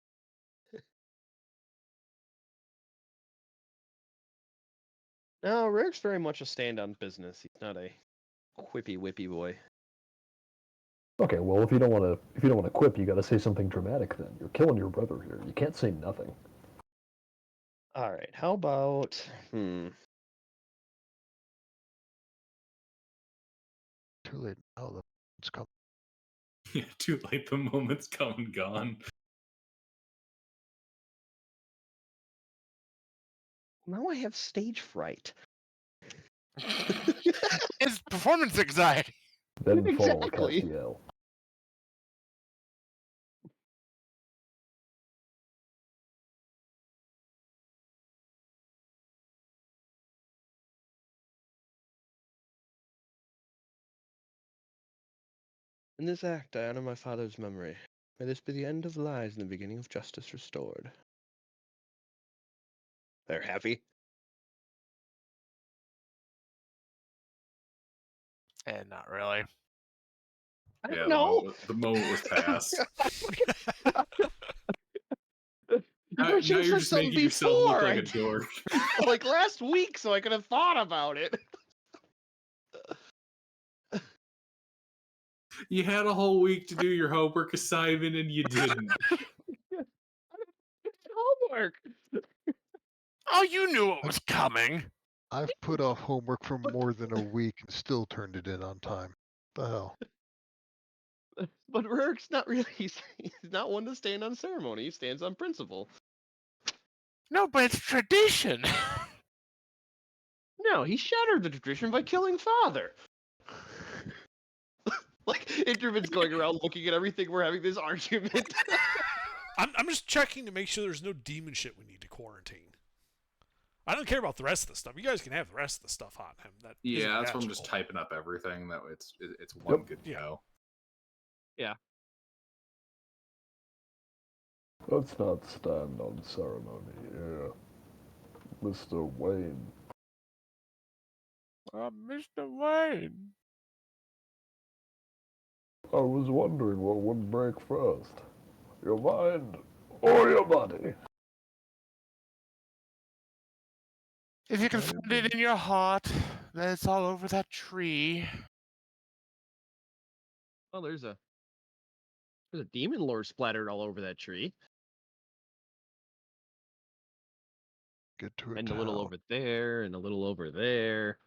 No, Rorik's very much a stand-on business. He's not a quippy whippy boy. Okay, well, if you don't want to quip, you gotta say something dramatic then. You're killing your brother here. You can't say nothing. All right, how about Too late now. It's come. Yeah, too late. The moment's come and gone. now I have stage fright. It's performance anxiety. Then fall, Exactly. Castiel. In this act, I honor my father's memory. May this be the end of lies and the beginning of justice restored. They're happy. And not really. I Yeah, don't know. the moment was past. You I should Now have you're said just something making yourself look before. like a dork. Like last week, so I could have thought about it. You had a whole week to do your homework assignment and you didn't. Homework. Oh, you knew it was coming. I've put off homework for more than a week and still turned it in on time. The hell? But Rurik's not really. He's not one to stand on ceremony. He stands on principle. No, but it's tradition. No, he shattered the tradition by killing Father. Like Interman's going around looking at everything. We're having this argument. I'm just checking to make sure there's no demon shit we need to quarantine. I don't care about the rest of the stuff. You guys can have the rest of the stuff on him. That Yeah, that's why I'm magical. just typing up everything. That way it's one Yep. good Yeah. go. Yeah. Let's not stand on ceremony here. Mr. Wayne. Mr. Wayne. I was wondering what would break first. Your mind or your body? If you can find it in your heart, then it's all over that tree. Well, there's a demon lore splattered all over that tree, Get to a and a town. little over there, and a little over there.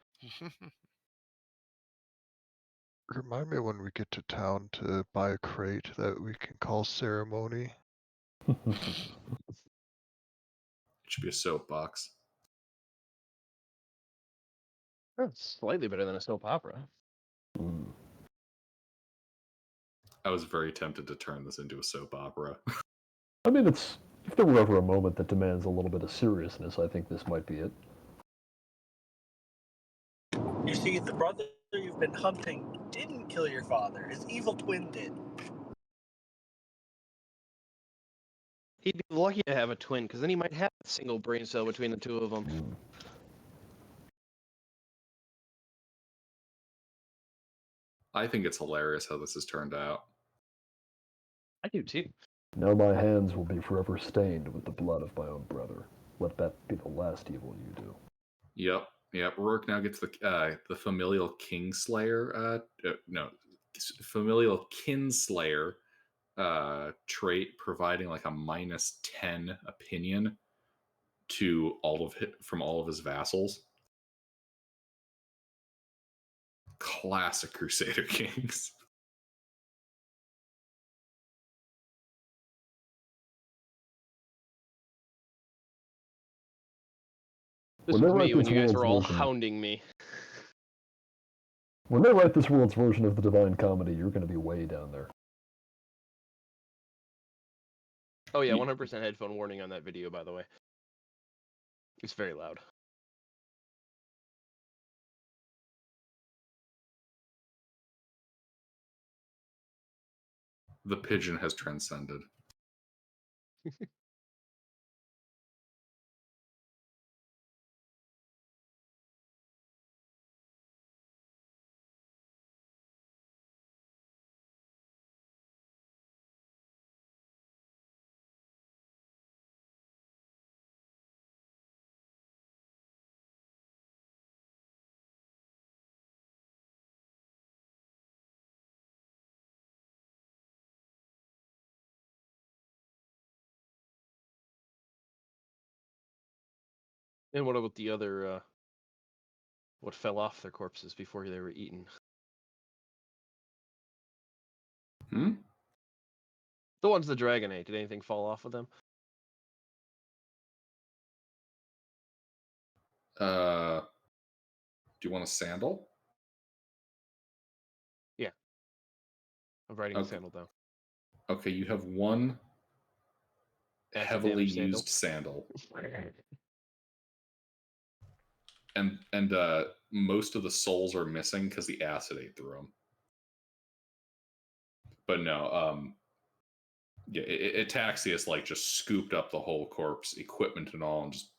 Remind me when we get to town to buy a crate that we can call ceremony. It should be a soapbox. That's slightly better than a soap opera. Hmm. I was very tempted to turn this into a soap opera. I mean, if there were ever a moment that demands a little bit of seriousness, I think this might be it. You see, the brother you've been hunting didn't kill your father. His evil twin did. He'd be lucky to have a twin, because then he might have a single brain cell between the two of them. Hmm. I think it's hilarious how this has turned out. I do too. Now my hands will be forever stained with the blood of my own brother. Let that be the last evil you do. Yep. Rourke now gets the familial Kingslayer. Familial Kinslayer trait, providing like a -10 opinion to from all of his vassals. Classic Crusader Kings. This When they was write me when this you guys were all world's version- hounding me. When they write this world's version of the Divine Comedy, you're going to be way down there. Oh yeah, Ye- 100% headphone warning on that video, by the way. It's very loud. The pigeon has transcended. And what about the other, what fell off their corpses before they were eaten? Hmm? The ones the dragon ate, did anything fall off of them? Do you want a sandal? I'm writing a Okay. sandal down. Okay, you have one Acid heavily damage sandal. used sandal. And most of the souls are missing because the acid ate through them. But no, yeah, Ataxius like just scooped up the whole corpse, equipment and all, and just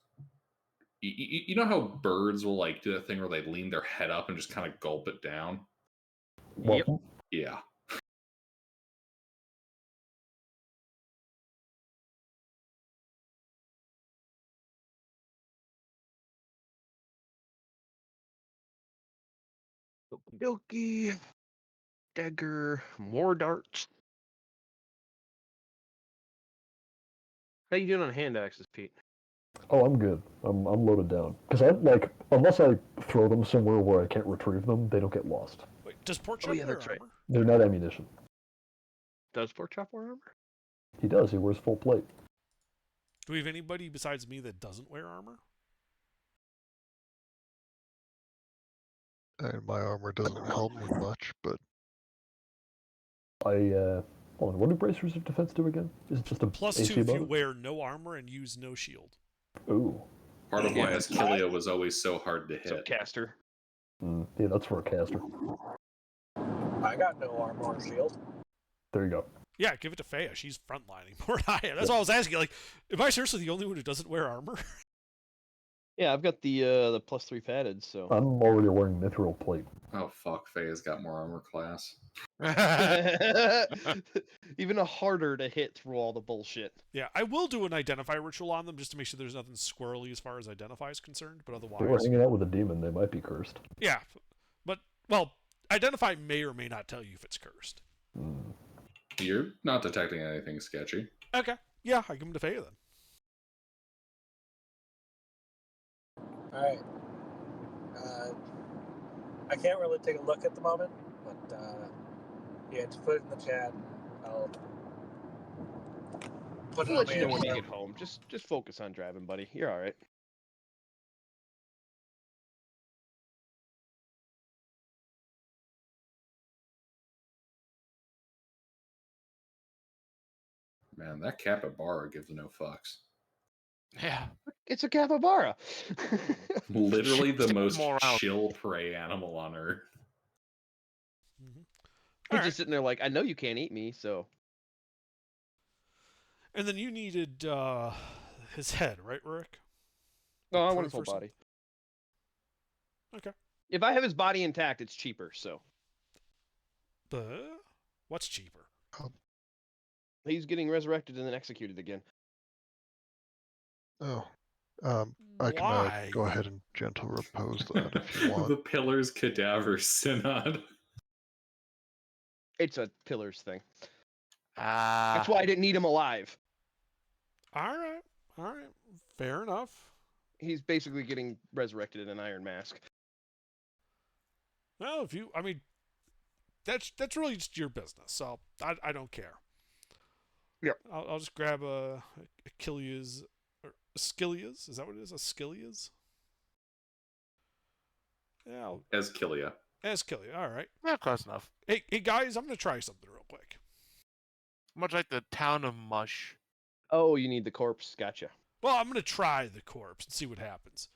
you know how birds will like do that thing where they lean their head up and just kind of gulp it down? Yep. Yeah. Okie dagger, more darts. How you doing on hand axes, Pete? Oh, I'm good. I'm loaded down. Because I, like, unless I throw them somewhere where I can't retrieve them, they don't get lost. Wait, does Pork Oh, Chop yeah, wear that's right. armor? They're not ammunition. Does Pork Chop wear armor? He does. He wears full plate. Do we have anybody besides me that doesn't wear armor? And my armor doesn't help me much, but Hold on, what do bracers of defense do again? Is it just a +2 AC if you bonus? wear no armor and use no shield. Ooh. Part of why Yeah. Askelia was always so hard to So hit. caster. Yeah, that's for a caster. I got no armor or shield. There you go. Yeah, give it to Faya. She's frontlining more than I am. That's all I was asking. Like, am I seriously the only one who doesn't wear armor? Yeah, I've got the +3 padded, so. I'm already wearing mithril plate. Oh fuck, Faye's got more armor class. Even harder to hit through all the bullshit. Yeah, I will do an identify ritual on them just to make sure there's nothing squirrely as far as identify is concerned, but If they were otherwise... hanging out with a demon, they might be cursed. Yeah, but, well, identify may or may not tell you if it's cursed. You're not detecting anything sketchy. Okay, yeah, I give them to Faya then. Alright. I can't really take a look at the moment, but yeah, just put it in the chat. I'll put it We'll on let my you know when you info. get home. Just focus on driving, buddy. You're all right. Man, that capybara gives no fucks. Yeah. It's a capybara. Literally the most More out. chill prey animal on Earth. Mm-hmm. He's Alright, just sitting there like, I know you can't eat me, so. and then you needed his head, right, Rick? No, I want his proof whole or body. Okay. If I have his body intact, it's cheaper, so. What's cheaper? He's getting resurrected and then executed again. oh, I can Why? go ahead and gentle repose that if you want. The Pillar's Cadaver Synod. It's a pillars thing. Ah. That's why I didn't need him alive. Alright, alright, fair enough. He's basically getting resurrected in an iron mask. Well, if you, I mean, that's really just your business, so I don't care. Yep. I'll just grab a Achilles, or Ascilias, is that what it is? Ascilias? Yeah, Askelia. Ascilia, alright. Yeah, close enough. Hey guys, I'm gonna try something real quick. Much like the town of Mush. Oh, you need the corpse. Gotcha. Well, I'm gonna try the corpse and see what happens.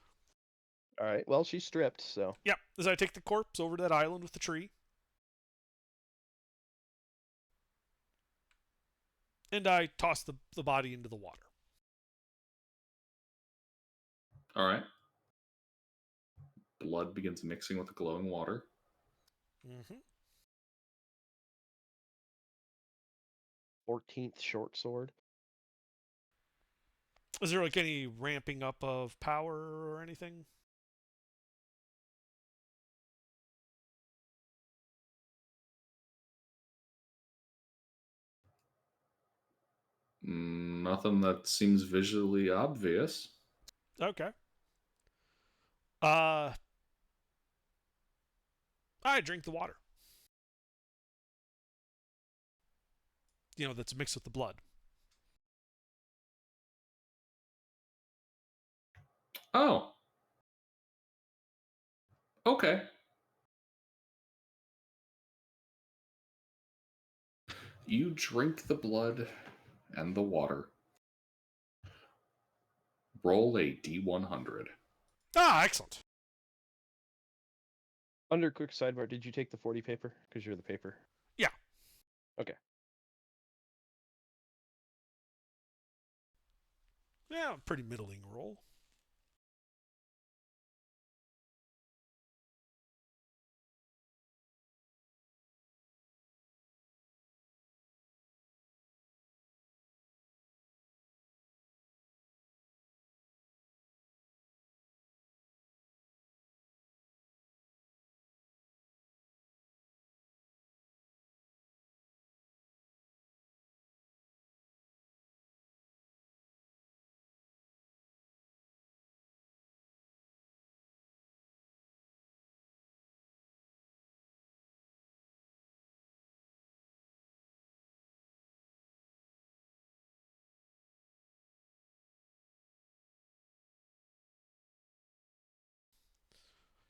All right. Well, she's stripped, so. Yep, as I take the corpse over to that island with the tree. And I toss the body into the water. Alright. Blood begins mixing with the glowing water. Mm-hmm. 14th short sword. Is there like any ramping up of power or anything? Nothing that seems visually obvious. Okay. I drink the water. You know, that's mixed with the blood. Oh. Okay. You drink the blood and the water. Roll a d100. Ah, excellent. Under quick sidebar, did you take the 40 paper? Because you're the paper. Yeah. Okay. Yeah, pretty middling roll.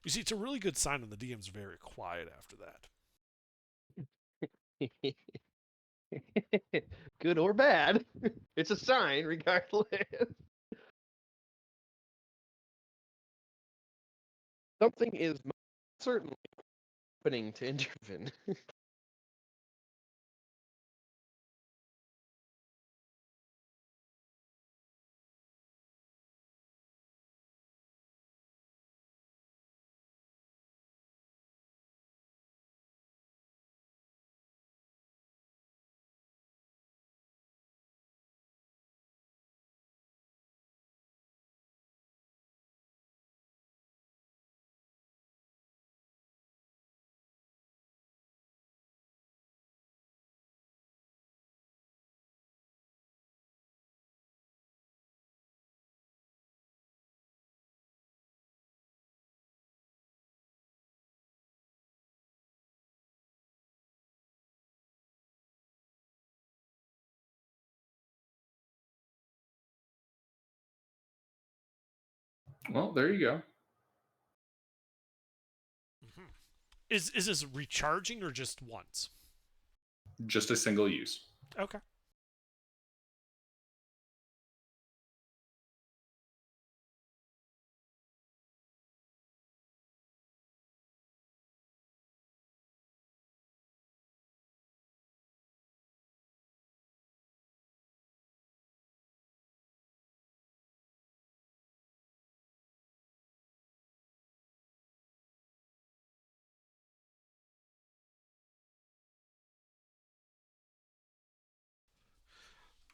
You see, it's a really good sign when the DM's very quiet after that. Good or bad, it's a sign regardless. Something is certainly happening to Intervin. Well, there you go. Mm-hmm. Is this recharging or just once? Just a single use. Okay.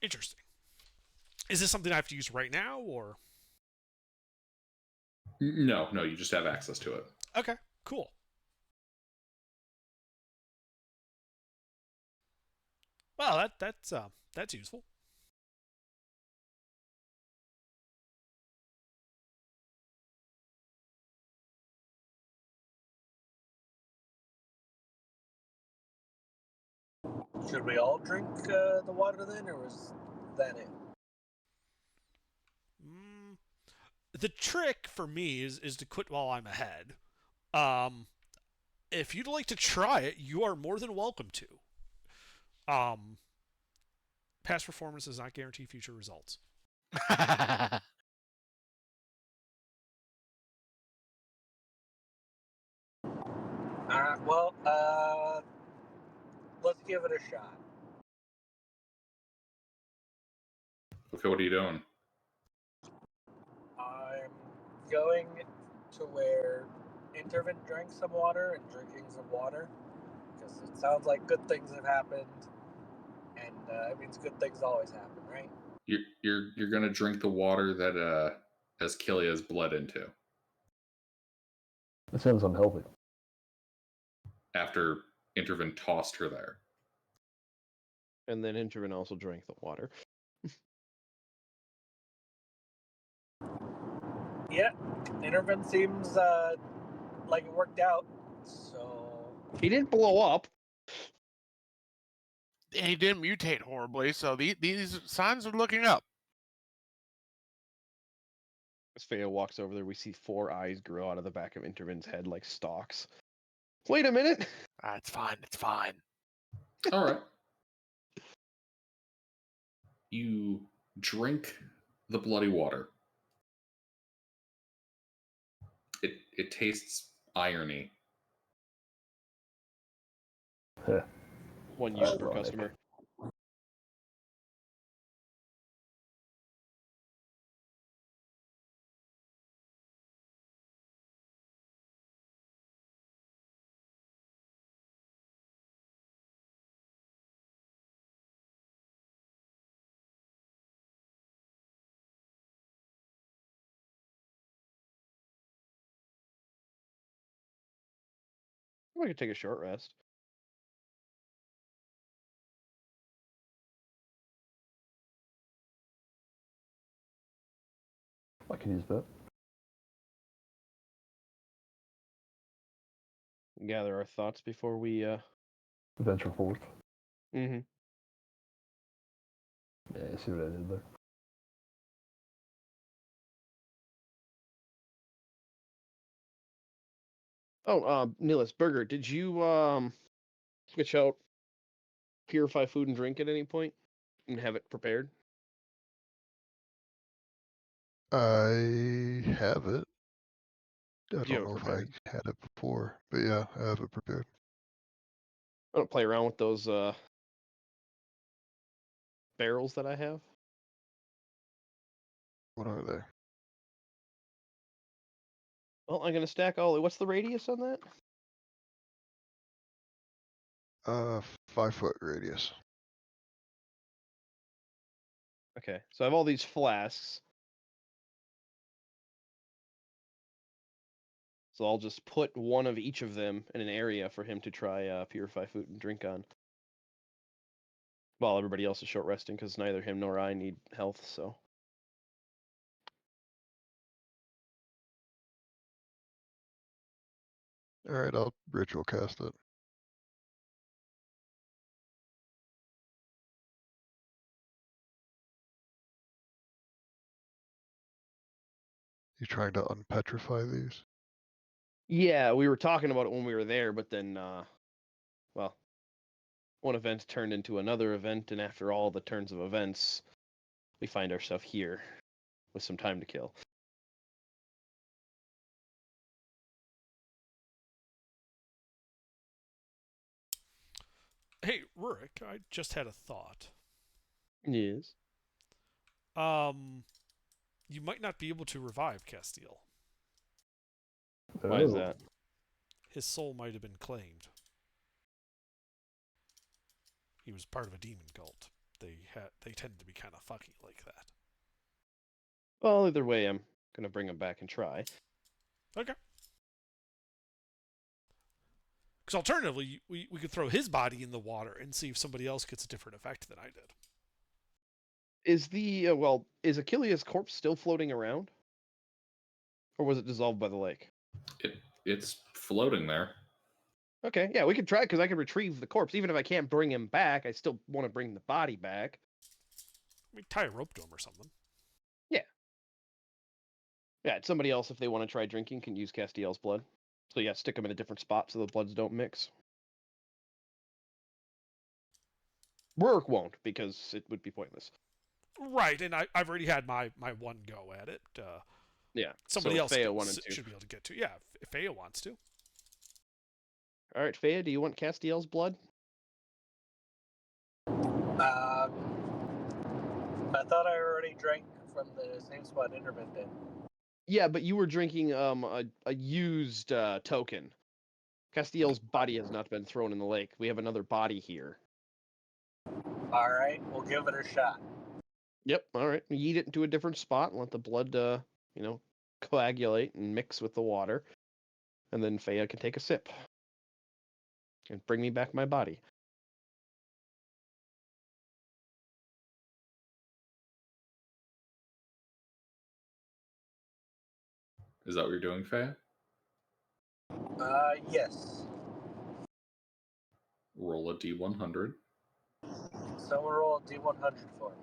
Interesting. Is this something I have to use right now, or? No, you just have access to it. Okay, cool. Well, that's useful. Should we all drink the water then, or was that it? The trick for me is to quit while I'm ahead. Um, if you'd like to try it, you are more than welcome to. Past performance does not guarantee future results. Well, let's give it a shot. Okay, what are you doing? I'm going to where Intervin drank some water and drinking some water because it sounds like good things have happened, and it means good things always happen, right? You're gonna drink the water that Ascilia's bled into It sounds unhealthy. after Intervin tossed her there. And then Intervin also drank the water. Yeah, Intervin seems like it worked out. So He didn't blow up. He didn't mutate horribly, so these signs are looking up. As Feo walks over there, we see 4 eyes grow out of the back of Intervin's head like stalks. Wait a minute! It's fine. It's fine. All right. You drink the bloody water. It tastes irony. One use per Ironic. customer. We could take a short rest. I can use that. Gather our thoughts before we Venture forth. Mm-hmm. Yeah, you see what I did there? Oh, Nilis Burger, did you switch out purify food and drink at any point and have it prepared? I have it. I Do you don't have know it if I prepared? had it before, but yeah, I have it prepared. I don't play around with those barrels that I have. What are they? Well, I'm gonna stack all. What's the radius on that? 5 foot radius. Okay, so I have all these flasks. So I'll just put one of each of them in an area for him to try purify food and drink on. While everybody else is short resting, because neither him nor I need health, so. Alright, I'll ritual cast it. You trying to unpetrify these? Yeah, we were talking about it when we were there, but then, well, one event turned into another event, and after all the turns of events, we find ourselves here with some time to kill. Hey, Rurik, I just had a thought. Yes. You might not be able to revive Castile. Why is Oh. that? His soul might have been claimed. He was part of a demon cult. They tend to be kind of fucky like that. Well, either way, I'm gonna bring him back and try. Okay. Because alternatively, we could throw his body in the water and see if somebody else gets a different effect than I did. Is the is Achilles' corpse still floating around, or was it dissolved by the lake? It's floating there. Okay, yeah, we could try because I could retrieve the corpse. Even if I can't bring him back, I still want to bring the body back. I mean, tie a rope to him or something. Yeah. Yeah, somebody else, if they want to try drinking, can use Castiel's blood. So yeah, stick them in a different spot so the bloods don't mix. Rurik won't, because it would be pointless. Right, and I've already had my one go at it. Yeah. Somebody so else Fea 1 and 2. should be able to get to. Yeah, if Fea wants to. All right, Fea, do you want Castiel's blood? I thought I already drank from the same spot Intervin did. Yeah, but you were drinking a used token. Castiel's body has not been thrown in the lake. We have another body here. All right, we'll give it a shot. Yep. All right. Yeet it into a different spot and let the blood, coagulate and mix with the water, and then Fea can take a sip and bring me back my body. Is that what you're doing, Faye? Yes. Roll a d100. Someone roll a d100 for me.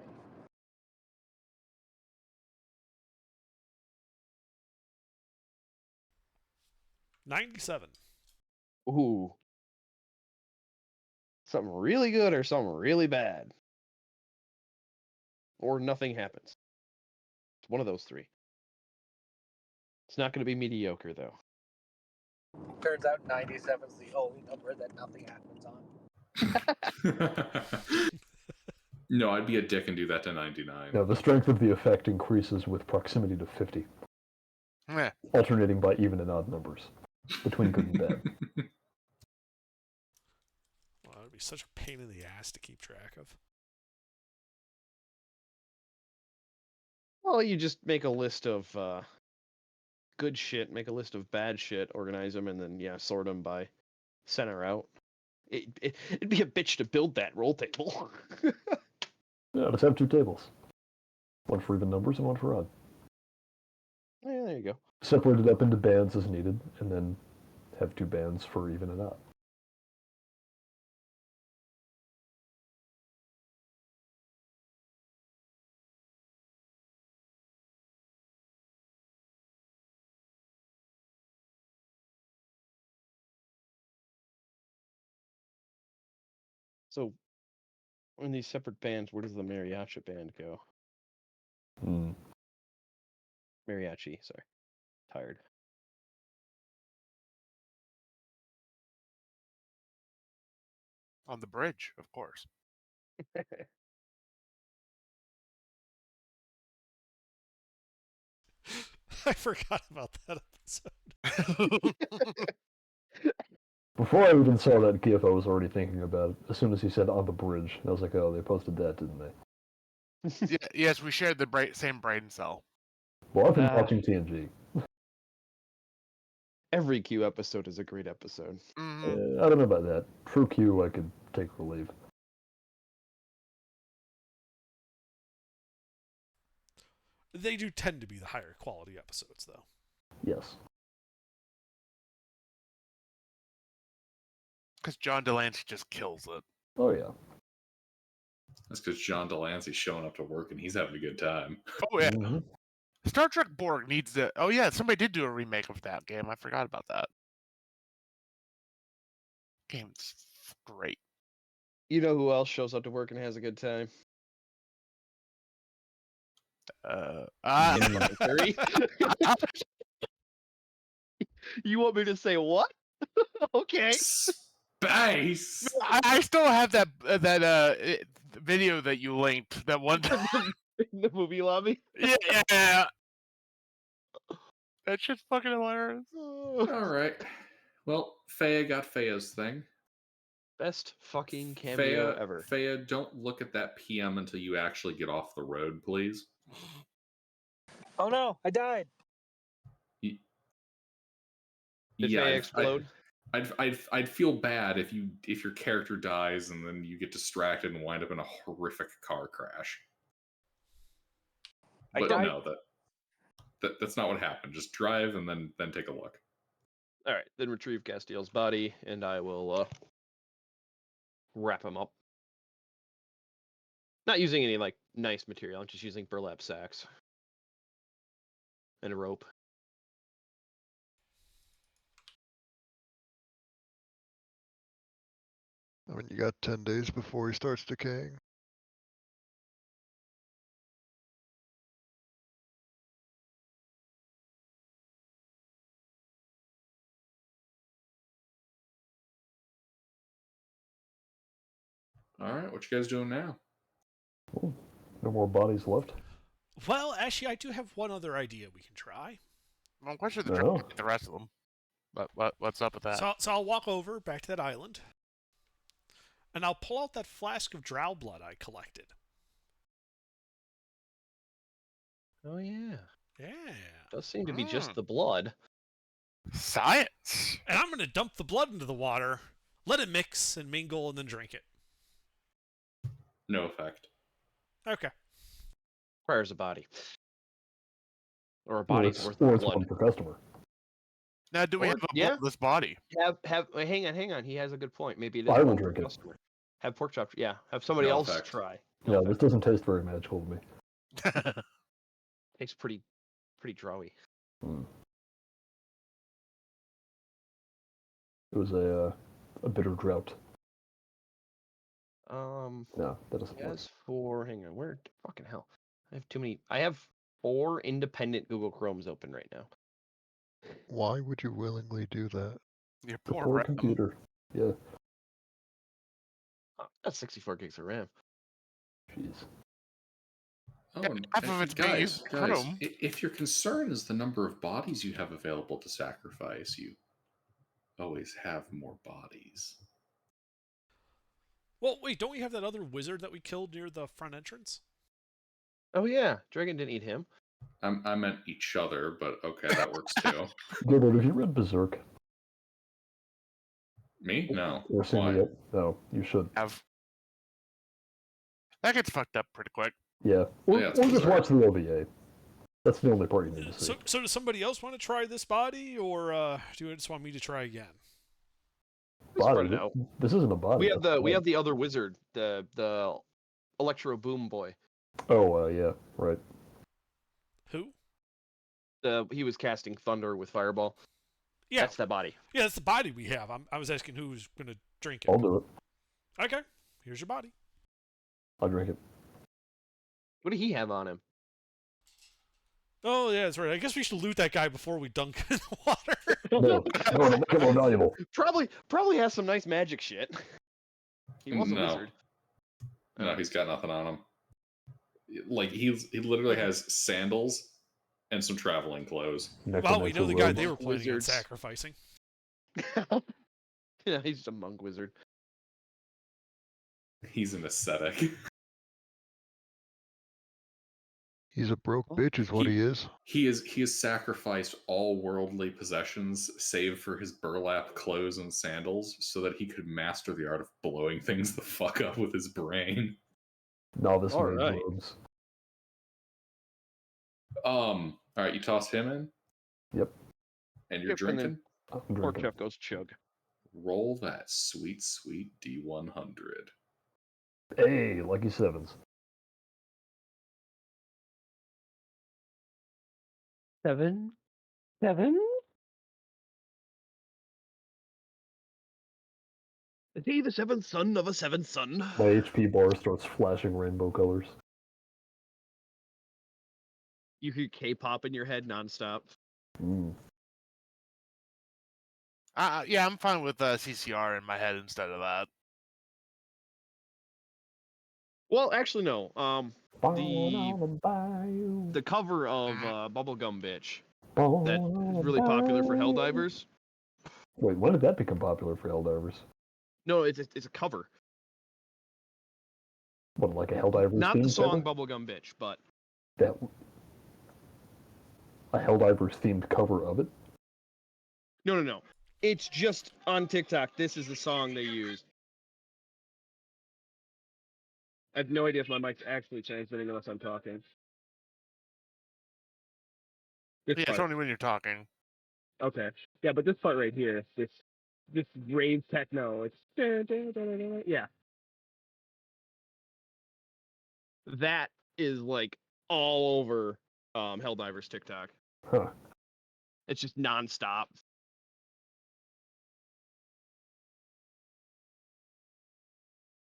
$97. Ooh. Something really good or something really bad. Or nothing happens. It's one of those three. It's not going to be mediocre, though. Turns out 97 is the only number that nothing happens on. No, I'd be a dick and do that to 99. Now, the strength of the effect increases with proximity to 50, Meh. alternating by even and odd numbers between good and bad. Well, it would be such a pain in the ass to keep track of. Well, you just make a list of good shit, make a list of bad shit, organize them, and then, sort them by center out. It'd be a bitch to build that roll table. Yeah, just have two tables. One for even numbers and one for odd. Yeah, there you go. Separate it up into bands as needed, and then have two bands for even and odd. So, in these separate bands, where does the mariachi band go? Hmm. Mariachi, sorry. Tired. On the bridge, of course. I forgot about that episode. Before I even saw that GIF, I was already thinking about it. As soon as he said on the bridge, I was like, oh, they posted that, didn't they? Yes, we shared the same brain cell. Well, I've been watching TNG. Every Q episode is a great episode. Mm-hmm. I don't know about that. True Q, I could take or leave. They do tend to be the higher quality episodes, though. Yes. Because John Delancey just kills it. Oh, yeah. That's because John Delancey's showing up to work and he's having a good time. Oh, yeah. Mm-hmm. Star Trek Borg needs to... Oh, yeah, somebody did do a remake of that game. I forgot about that. Game's great. You know who else shows up to work and has a good time? Commentary. You want me to say what? Okay. Space! I still have that video that you linked that one time. In the movie lobby. Yeah. That shit's fucking hilarious. Alright. Well, Faya got Faya's thing. Best fucking cameo ever. Faya, don't look at that PM until you actually get off the road, please. Oh no, I died. Did Yeah, Faye explode? I'd feel bad if your character dies and then you get distracted and wind up in a horrific car crash. But no, that's not what happened. Just drive and then take a look. All right, then retrieve Castiel's body, and I will wrap him up. Not using any like nice material. I'm just using burlap sacks and a rope. I mean, you got 10 days before he starts decaying. Alright, what you guys doing now? Well, no more bodies left. Well, actually, I do have one other idea we can try. I'm quite sure Oh. the rest of them. But what's up with that? So I'll walk over back to that island, and I'll pull out that flask of drow blood I collected. Oh yeah. Yeah. Does seem to be just the blood. Science. And I'm going to dump the blood into the water, let it mix and mingle, and then drink it. No effect. Okay. Requires a body. Or a Or body's it's, worth or of it's one blood. per customer. Now, do we Or- have a yeah. bloodless body? Hang on. He has a good point. Maybe it is I will one per drink it. customer. Have pork chop. Yeah. Have somebody No else effect. try. Yeah, this doesn't taste very magical to me. Tastes pretty drawy. Mm. It was a bitter drought. No, that doesn't work. As for hang on, where fucking hell? I have too many. I have 4 independent Google Chromes open right now. Why would you willingly do that? Your The poor poor RAM. computer. Yeah, That's 64 gigs of RAM. jeez. Oh, Yeah, and, half of it's being guys, used in guys, Chrome. if your concern is the number of bodies you have available to sacrifice, you always have more bodies. Well, wait, don't we have that other wizard that we killed near the front entrance? Oh yeah, Dragon didn't eat him. I meant each other, but okay, that works too. Gilbert, have you read Berserk? Me? No. Or seen Why? it yet? No, you should. That gets fucked up pretty quick. Yeah. Or, Yeah, it's or just Berserk. watch the OVA. That's the only part you need to see. So does somebody else want to try this body, or do you just want me to try again? Body. Spread it out. This isn't a body. We have that's the other wizard, the Electro Boom boy. Oh, yeah, right. Who? He was casting thunder with fireball. Yeah. That's that body. Yeah, that's the body we have. I was asking who's going to drink I'll it. do it. Okay. Here's your body. I'll drink it. What did he have on him? Oh, yeah, that's right. I guess we should loot that guy before we dunk him in the water. No, no, make it more valuable. Probably has some nice magic shit. He was a No. wizard. No, he's got nothing on him. Like he literally has sandals and some traveling clothes. Well, we know the guy they were Monk planning on wizards. sacrificing. Yeah, he's just a monk wizard. He's an ascetic. He's a broke Oh, bitch, is what he is. He has sacrificed all worldly possessions save for his burlap clothes and sandals so that he could master the art of blowing things the fuck up with his brain. Novice All mage right. robes. All right, you toss him in? Yep. And you're Yep, and then- drinking? I'm Pork drinking. chef goes chug. Roll that sweet, sweet D100. Hey, lucky sevens. 7. Is he the seventh son of a seventh son? My HP bar starts flashing rainbow colors. You hear K-pop in your head nonstop. Mm. Yeah, I'm fine with CCR in my head instead of that. Well, actually, no. Born on the bayou. The cover of Bubblegum Bitch Born that on is the really popular for bayou. Helldivers. Wait, when did that become popular for Helldivers? No, it's a cover. What, like a Helldivers Not theme? the song Bubblegum Bitch, but That a Helldivers themed cover of it? no. It's just on TikTok. This is the song they use. I have no idea if my mic's actually transmitting unless I'm talking. This Yeah, it's part. only when you're talking. Okay. Yeah, but this part right here, this rave techno, it's yeah. That is like all over Helldivers TikTok. Huh. It's just nonstop.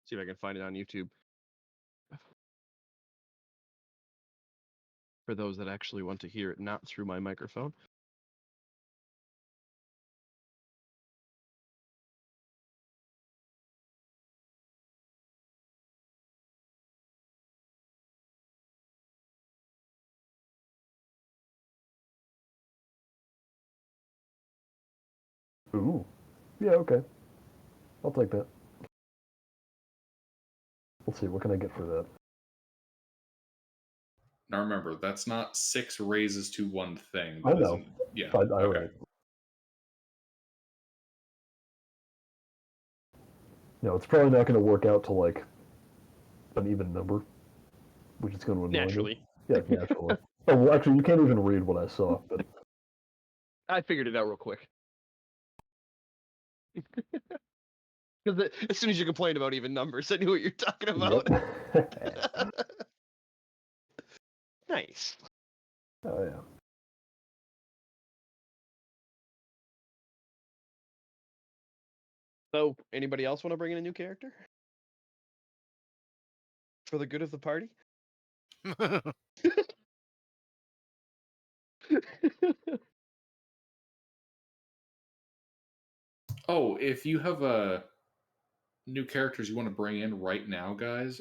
See if I can find it on YouTube. For those that actually want to hear it, not through my microphone. Ooh. Yeah, okay. I'll take that. Let's see, what can I get for that? Now remember, that's not 6 raises to one thing. I That know. isn't. Yeah. I Okay. right. No, it's probably not going to work out to like an even number, which is going to annoy Naturally. me. Yeah, naturally. Oh, well, actually, you can't even read what I saw. But I figured it out real quick. Because as soon as you complained about even numbers, I knew what you're talking about. Yep. Nice. Oh yeah. So, anybody else want to bring in a new character? For the good of the party? Oh, if you have new characters you want to bring in right now, guys,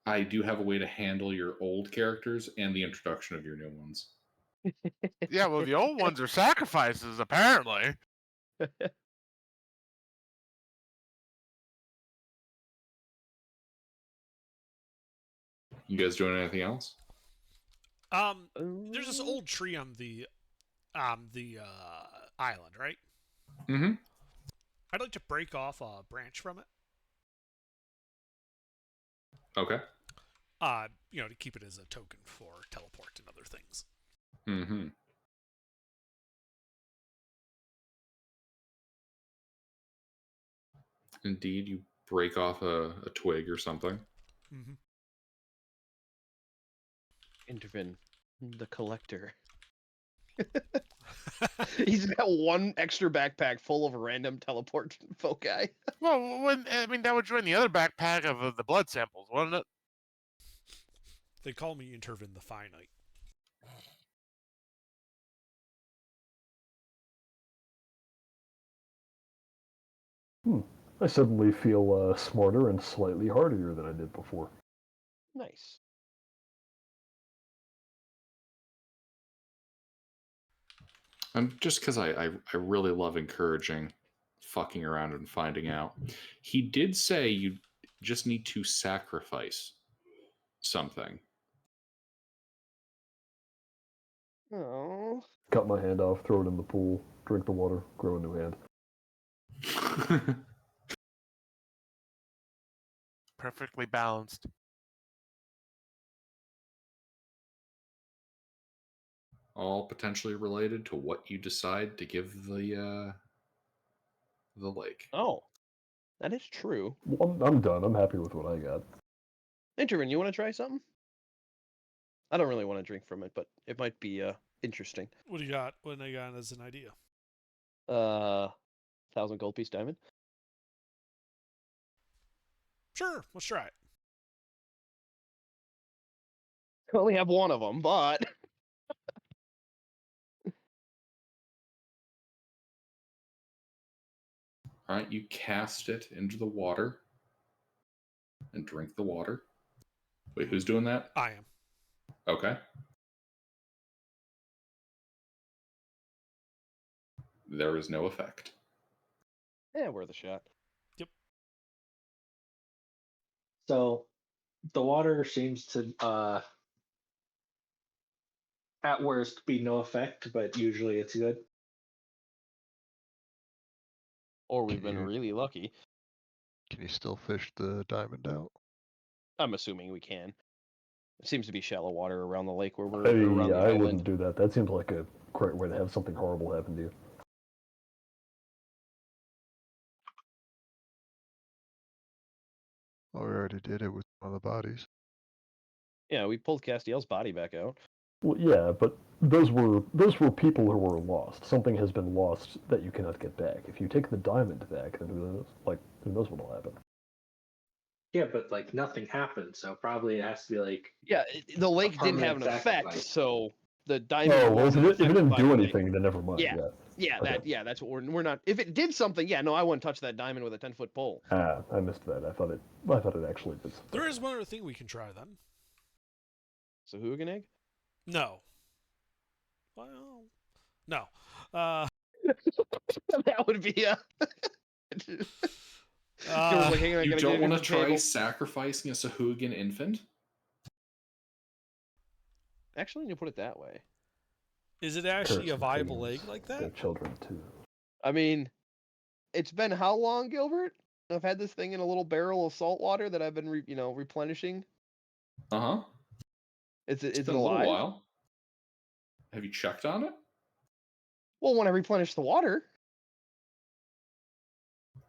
I do have a way to handle your old characters and the introduction of your new ones. Yeah, well, the old ones are sacrifices, apparently. You guys doing anything else? There's this old tree on the island, right? Mm-hmm. I'd like to break off a branch from it. Okay. To keep it as a token for teleport and other things. Mm-hmm. Indeed, you break off a twig or something. Mm-hmm. Intervin, the collector. He's got one extra backpack full of random teleport foci. Well, that would join the other backpack of the blood samples, wouldn't it? They call me Intervin the Finite. I suddenly feel smarter and slightly hardier than I did before. Nice. And just because I really love encouraging fucking around and finding out, he did say you just need to sacrifice something. Oh. Cut my hand off, throw it in the pool, drink the water, grow a new hand. Perfectly balanced. All potentially related to what you decide to give the lake. Oh, that is true. Well, I'm done. I'm happy with what I got. Intervin, you want to try something? I don't really want to drink from it, but it might be interesting. What do you got? What do you got as an idea? 1,000 gold piece diamond. Sure, let's try it. I only have one of them, but All right, you cast it into the water and drink the water. Wait, who's doing that? I am. Okay. There is no effect. yeah, worth a shot. So the water seems to at worst be no effect, but usually it's good. Or we've been Can you- really lucky. Can you still fish the diamond out? I'm assuming we can. It seems to be shallow water around the lake where we're around the I island. wouldn't do that. That seems like a great way to have something horrible happen to you. Oh, we already did it with one of the bodies. Yeah, we pulled Castiel's body back out. Well, yeah, but those were people who were lost. Something has been lost that you cannot get back. If you take the diamond back, then who knows what will happen? Yeah, but like nothing happened, so probably it has to be like Yeah, the lake didn't have an permanent effect, sacrifice. so the diamond. Oh, well, if wasn't it didn't affected by do the anything, lake. then never mind. Yeah. Yeah. Okay. That's what we're not. If it did something, yeah, no, I wouldn't touch that diamond with a 10-foot pole. Ah, I missed that. I thought it actually did something. There is one other thing we can try then. So hooligan egg? No. Well, no. That would be a. You don't want to try sacrificing a Sahuagin infant? Actually, you put it that way. Is it actually a Curse viable continues. egg like They're that? children too. I mean, it's been how long, Gilbert? I've had this thing in a little barrel of salt water that I've been, replenishing. Uh-huh. Is It's it been a little alive? while. Have you checked on it? Well, when I replenish the water.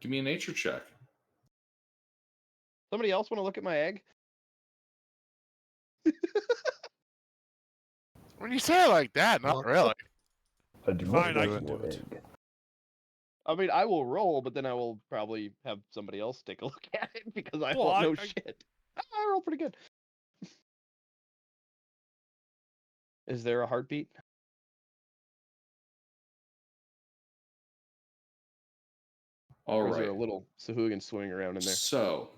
Give me a nature check. Somebody else want to look at my egg? When you say it like that, not Well- really. I do Fine, not I want can do your it. egg. I mean, I will roll, but then I will probably have somebody else take a look at it because I Well, won't know I- shit. I roll pretty good. Is there a heartbeat? All Or is there right. a little Sahuagin swimming around in there? So,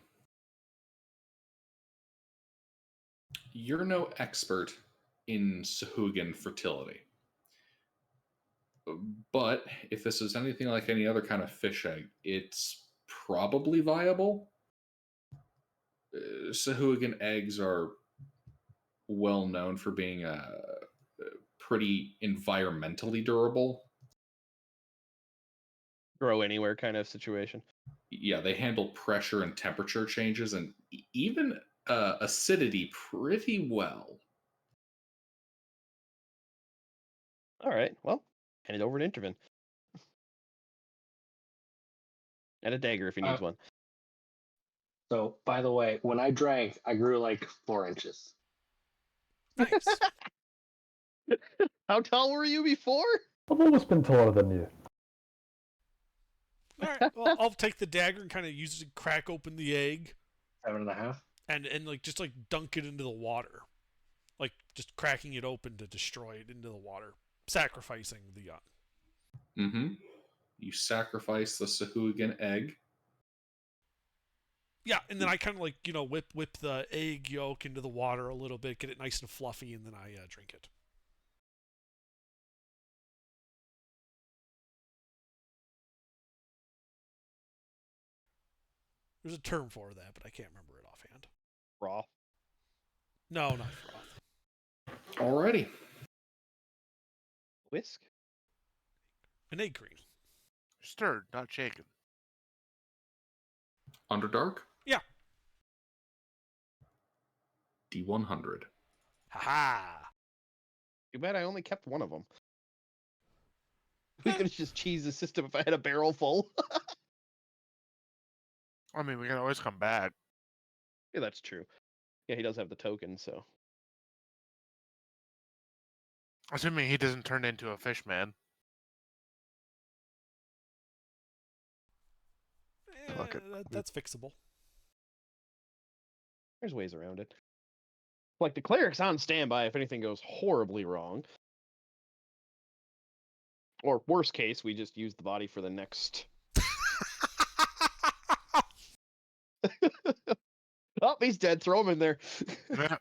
you're no expert in Sahuagin fertility. But if this is anything like any other kind of fish egg, it's probably viable. Sahuagin eggs are well known for being pretty environmentally durable. Grow anywhere kind of situation. Yeah, they handle pressure and temperature changes and even acidity pretty well. All right, well, hand it over to Intervin. And a dagger if he needs one. So, by the way, when I drank, I grew like 4 inches. Nice. How tall were you before? I've always been taller than you. All right. Well, I'll take the dagger and kind of use it to crack open the egg, 7.5. and like just like dunk it into the water, like just cracking it open to destroy it into the water, sacrificing the young. Mm-hmm. You sacrifice the Sahuagin egg. Yeah, and then I kind of like whip the egg yolk into the water a little bit, get it nice and fluffy, and then I drink it. There's a term for that, but I can't remember it offhand. Raw. No, not froth. Alrighty. Whisk. An egg cream. Stirred, not shaken. Underdark. Yeah. D100. Ha-ha. Too bad I only kept one of them. We could have just cheesed the system if I had a barrel full. I mean, we can always come back. Yeah, that's true. Yeah, he does have the token, so. Assuming he doesn't turn into a fish man. Fuck it. That's fixable. There's ways around it. Like, the cleric's on standby if anything goes horribly wrong. Or, worst case, we just use the body for the next... Oh, he's dead. Throw him in there. Yeah.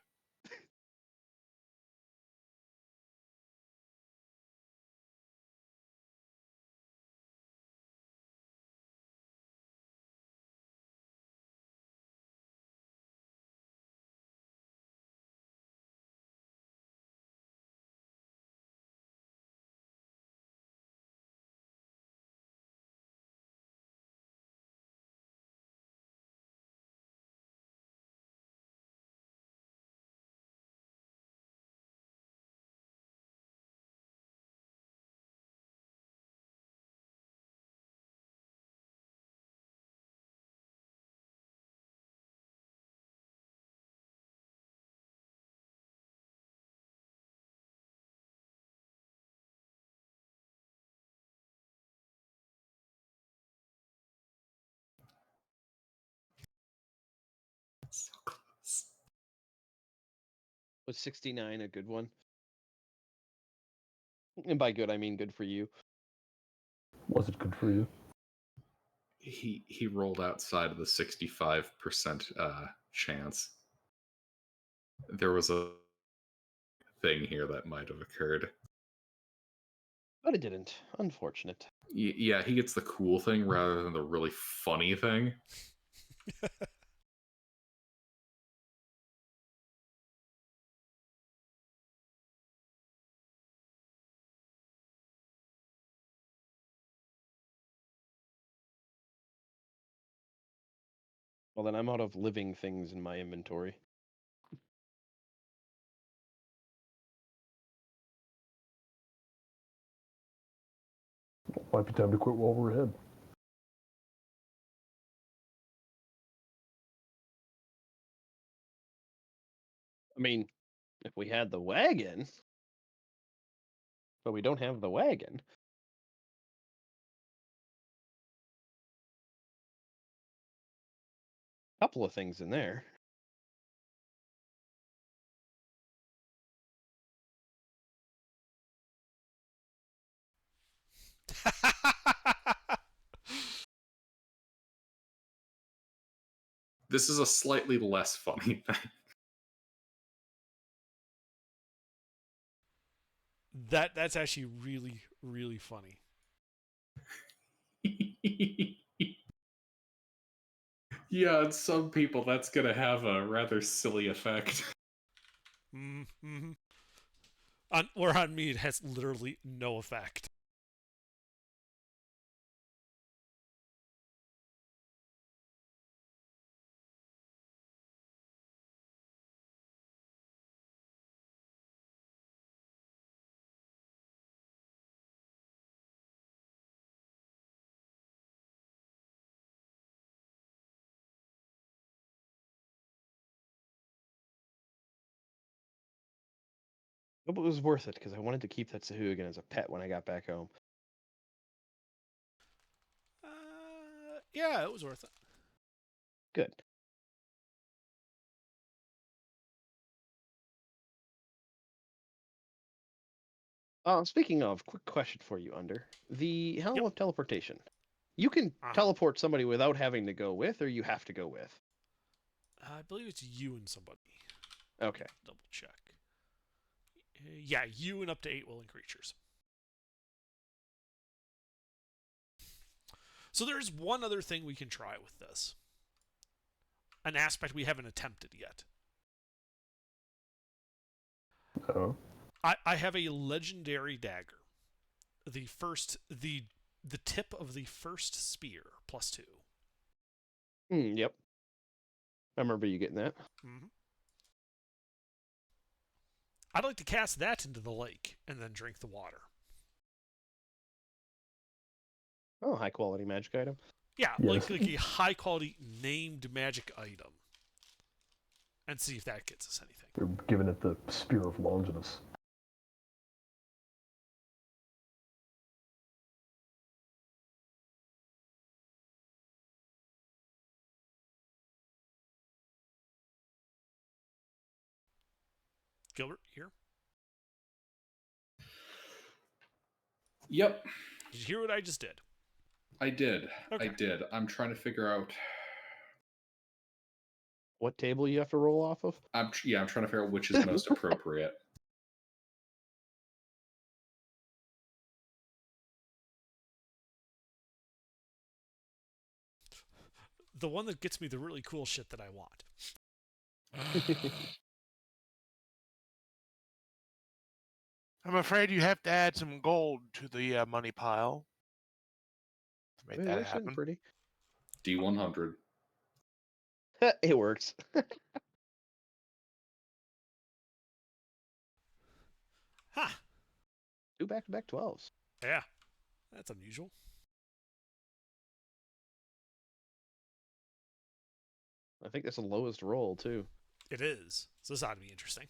So close. Was 69 a good one? And by good, I mean good for you. Was it good for you? He rolled outside of the 65% chance. There was a thing here that might have occurred. But it didn't. Unfortunate. Yeah, he gets the cool thing rather than the really funny thing. Well, then I'm out of living things in my inventory. Might be time to quit while we're ahead. I mean, if we had the wagon, but we don't have the wagon. Couple of things in there. This is a slightly less funny That's actually really, really funny. thing. Yeah, on some people that's gonna have a rather silly effect. Mm-hmm. On me, it has literally no effect. Hope it was worth it because I wanted to keep that Sahuagin as a pet when I got back home. Yeah, it was worth it. Good. Speaking of, quick question for you, Under. The Helm of Teleportation. You can teleport somebody without having to go with, or you have to go with? I believe it's you and somebody. Okay. Double check. Yeah, you and up to 8 willing creatures. So there's one other thing we can try with this. An aspect we haven't attempted yet. Oh. I have a legendary dagger. The tip of the first spear, +2. Yep. I remember you getting that. Mm-hmm. I'd like to cast that into the lake and then drink the water. Oh, high quality magic item. Yeah, Yes. like a high quality named magic item. And see if that gets us anything. They're giving it the Spear of Longinus. Gilbert, here? Yep, Did you hear what I just did? I did. Okay. I did. I'm trying to figure out. What table you have to roll off of? I'm trying to figure out which is most appropriate. The one that gets me the really cool shit that I want. I'm afraid you have to add some gold to the money pile to make that They're sitting happen. pretty. D100. It works. Ha! 2 back-to-back 12s. Yeah, that's unusual. I think that's the lowest roll, too. It is. So this ought to be interesting.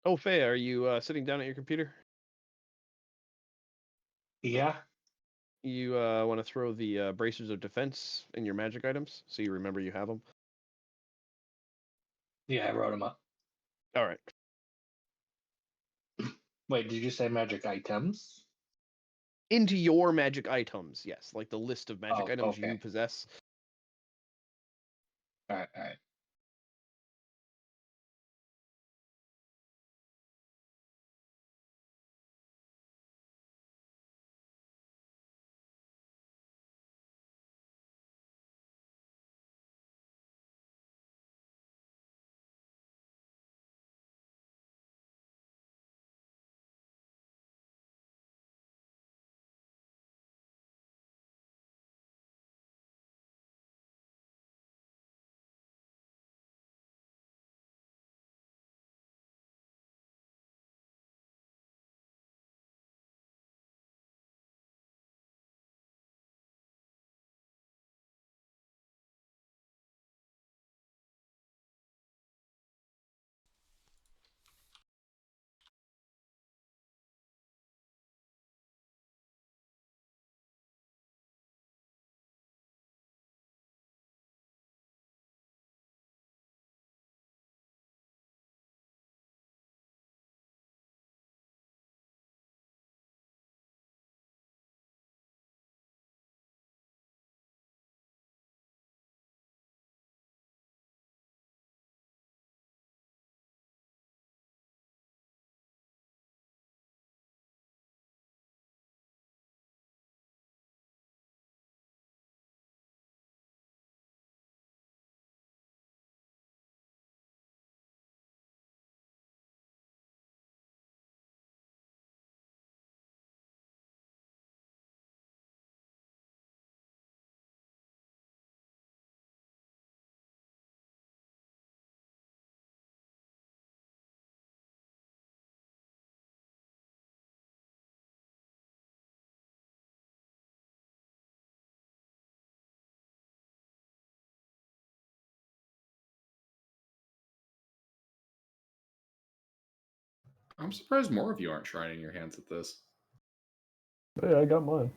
Oh, Faye, are you sitting down at your computer? Yeah. You want to throw the bracers of defense in your magic items so you remember you have them? Yeah, I wrote them up. All right. Wait, did you say magic items? Into your magic items, yes. Like the list of magic Oh, items okay. you possess. All right, all right. I'm surprised more of you aren't trying your hands at this. Hey, I got mine.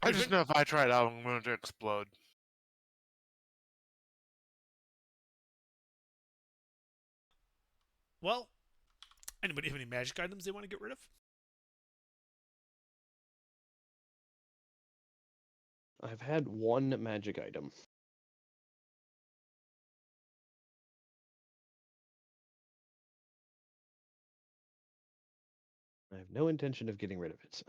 I just know if I try it out, I'm going to explode. Well, anybody have any magic items they want to get rid of? I've had one magic item. I have no intention of getting rid of it.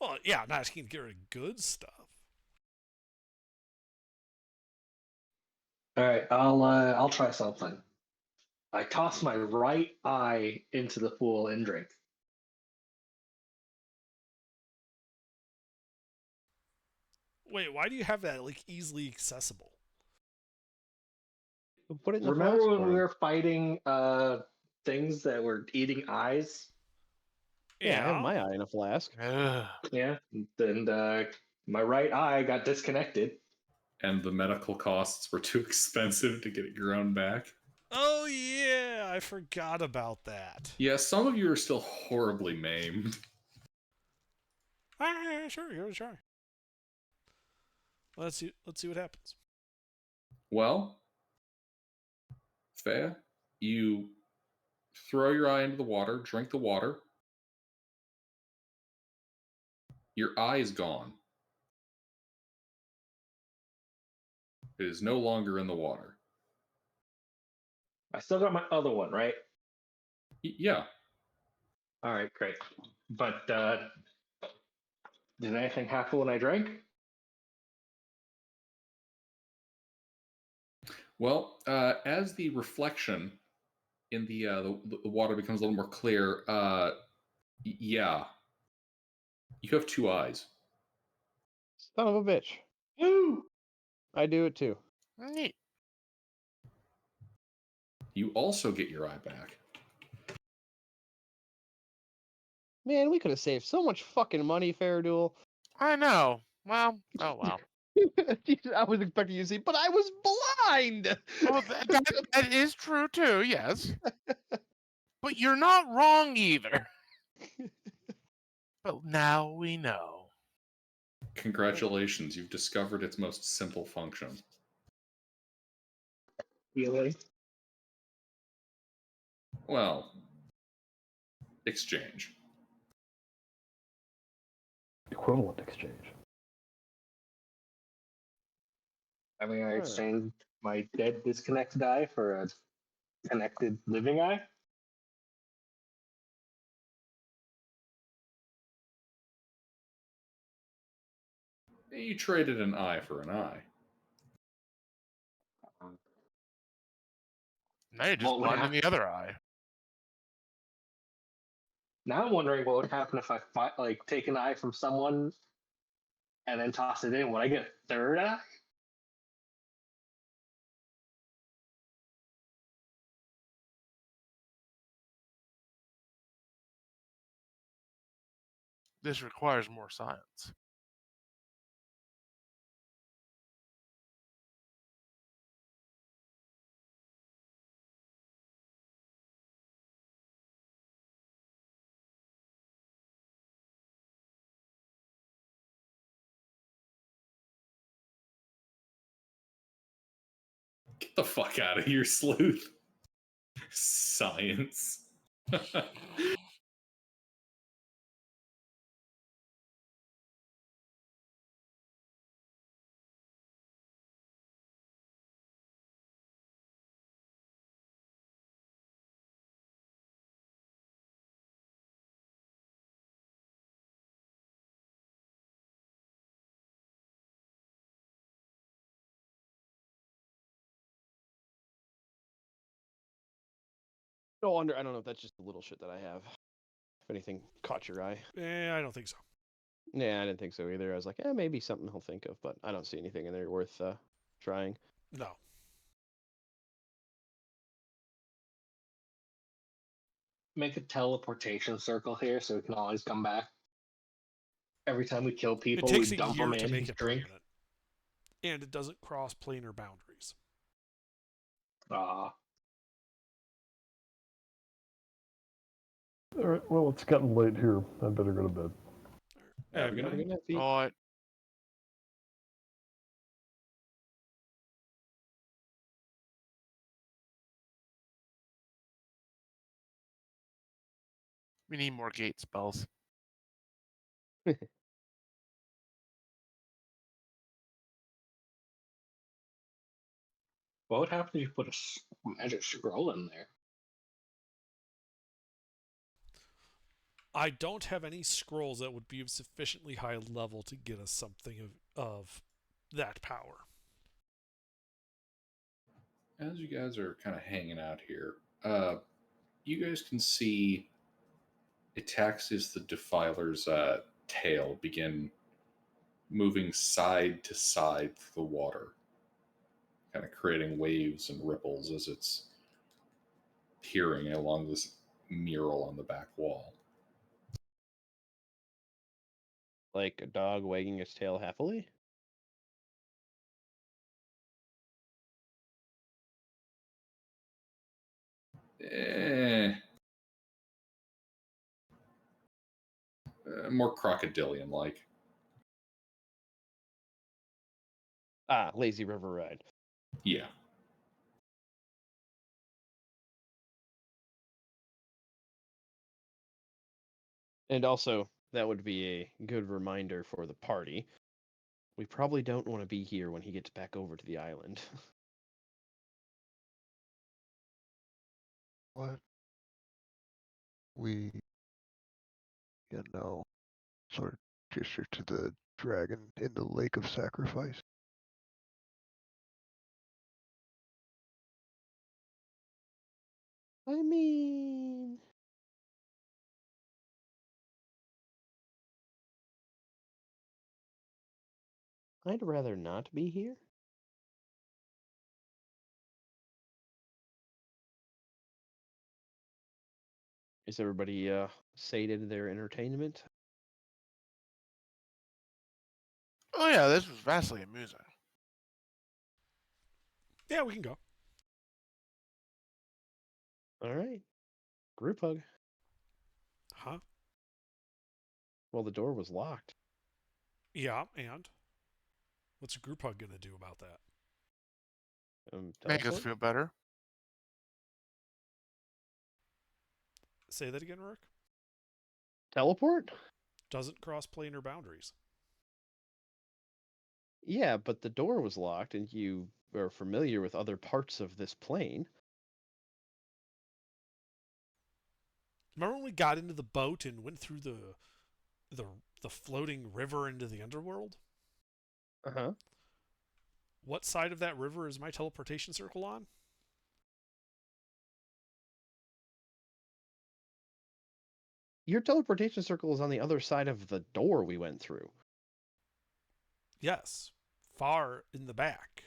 Well, yeah, I'm not asking to get rid of good stuff. All right, I'll try something. I toss my right eye into the pool and drink. Wait, why do you have that like easily accessible? Put it in the Remember flask when for we him. were fighting things that were eating eyes? Yeah, I have my eye in a flask. Ugh. Yeah, and my right eye got disconnected. And the medical costs were too expensive to get it grown back. Oh yeah, I forgot about that. Yeah, some of you are still horribly maimed. Alright, sure, give it a try. Let's see what happens. Well, Thea, you throw your eye into the water, drink the water. Your eye is gone. It is no longer in the water. I still got my other one, right? Yeah. All right, great. But did anything happen when I drank? Well, as the reflection in the water becomes a little more clear, yeah, you have two eyes. Son of a bitch. Woo! I do it too. Neat. You also get your eye back. Man, we could have saved so much fucking money, Fairduel. I know. Well, oh well. Jesus, I was expecting you to say, but I was blind. Well, that is true too, yes. But you're not wrong either. But now we know. Congratulations, you've discovered its most simple function. Really? Well, exchange. Equivalent exchange. I mean, I Alright. exchanged my dead, disconnected eye for a connected, living eye. You traded an eye for an eye. Now you're just What would blind in happen? the other eye. Now I'm wondering what would happen if I take an eye from someone and then toss it in. Would I get a third eye? This requires more science. Get the fuck out of here, sleuth. Science. No wonder. I don't know if that's just the little shit that I have. If anything caught your eye. I don't think so. Yeah, I didn't think so either. I was like, maybe something he'll think of, but I don't see anything in there worth trying. No. Make a teleportation circle here so we can always come back. Every time we kill It people, takes we a dump year them to in, make it drink. permanent. And it doesn't cross planar boundaries. Ah, All right. Well, it's getting late here. I better go to bed. Have a good Have a night. good night, Pete. Oh, we need more gate spells. What would happen if you put a magic scroll in there? I don't have any scrolls that would be of sufficiently high level to get us something of that power. As you guys are kind of hanging out here, you guys can see Ataxis the Defiler's tail begin moving side to side through the water, kind of creating waves and ripples as it's peering along this mural on the back wall. Like a dog wagging its tail happily? Eh, more crocodilian like. Ah, lazy river ride. Yeah. And also, that would be a good reminder for the party. We probably don't want to be here when he gets back over to the island. What? We, sort of gesture to the dragon in the lake of sacrifice. I mean, I'd rather not be here. Is everybody sated their entertainment? Oh yeah, this was vastly amusing. Yeah, we can go. All right. Group hug. Huh? Well, the door was locked. Yeah, and what's a group hug gonna do about that? Make us Teleport? feel better. Say that again, Rourke. Teleport? Doesn't cross planar boundaries. Yeah, but the door was locked and you are familiar with other parts of this plane. Remember when we got into the boat and went through the the floating river into the underworld? Uh-huh. What side of that river is my teleportation circle on? Your teleportation circle is on the other side of the door we went through. Yes, far in the back.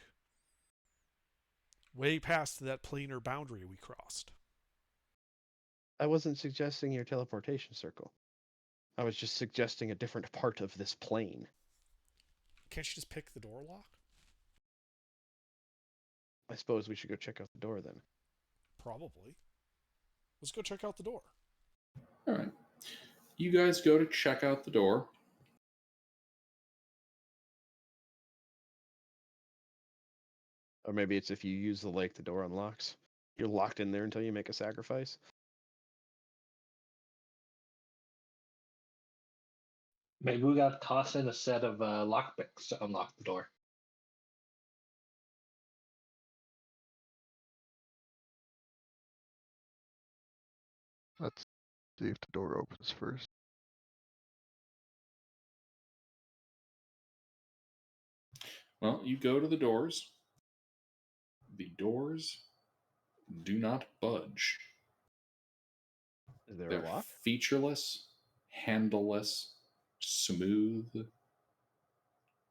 Way past that planar boundary we crossed. I wasn't suggesting your teleportation circle. I was just suggesting a different part of this plane. Can't you just pick the door lock? I suppose we should go check out the door then. Probably. Let's go check out the door. All right. You guys go to check out the door. Or maybe it's if you use the lake, the door unlocks. You're locked in there until you make a sacrifice. Maybe we got to toss in a set of lockpicks to unlock the door. Let's see if the door opens first. Well, you go to the doors. The doors do not budge. Is there They're a lock? featureless, handleless, smooth,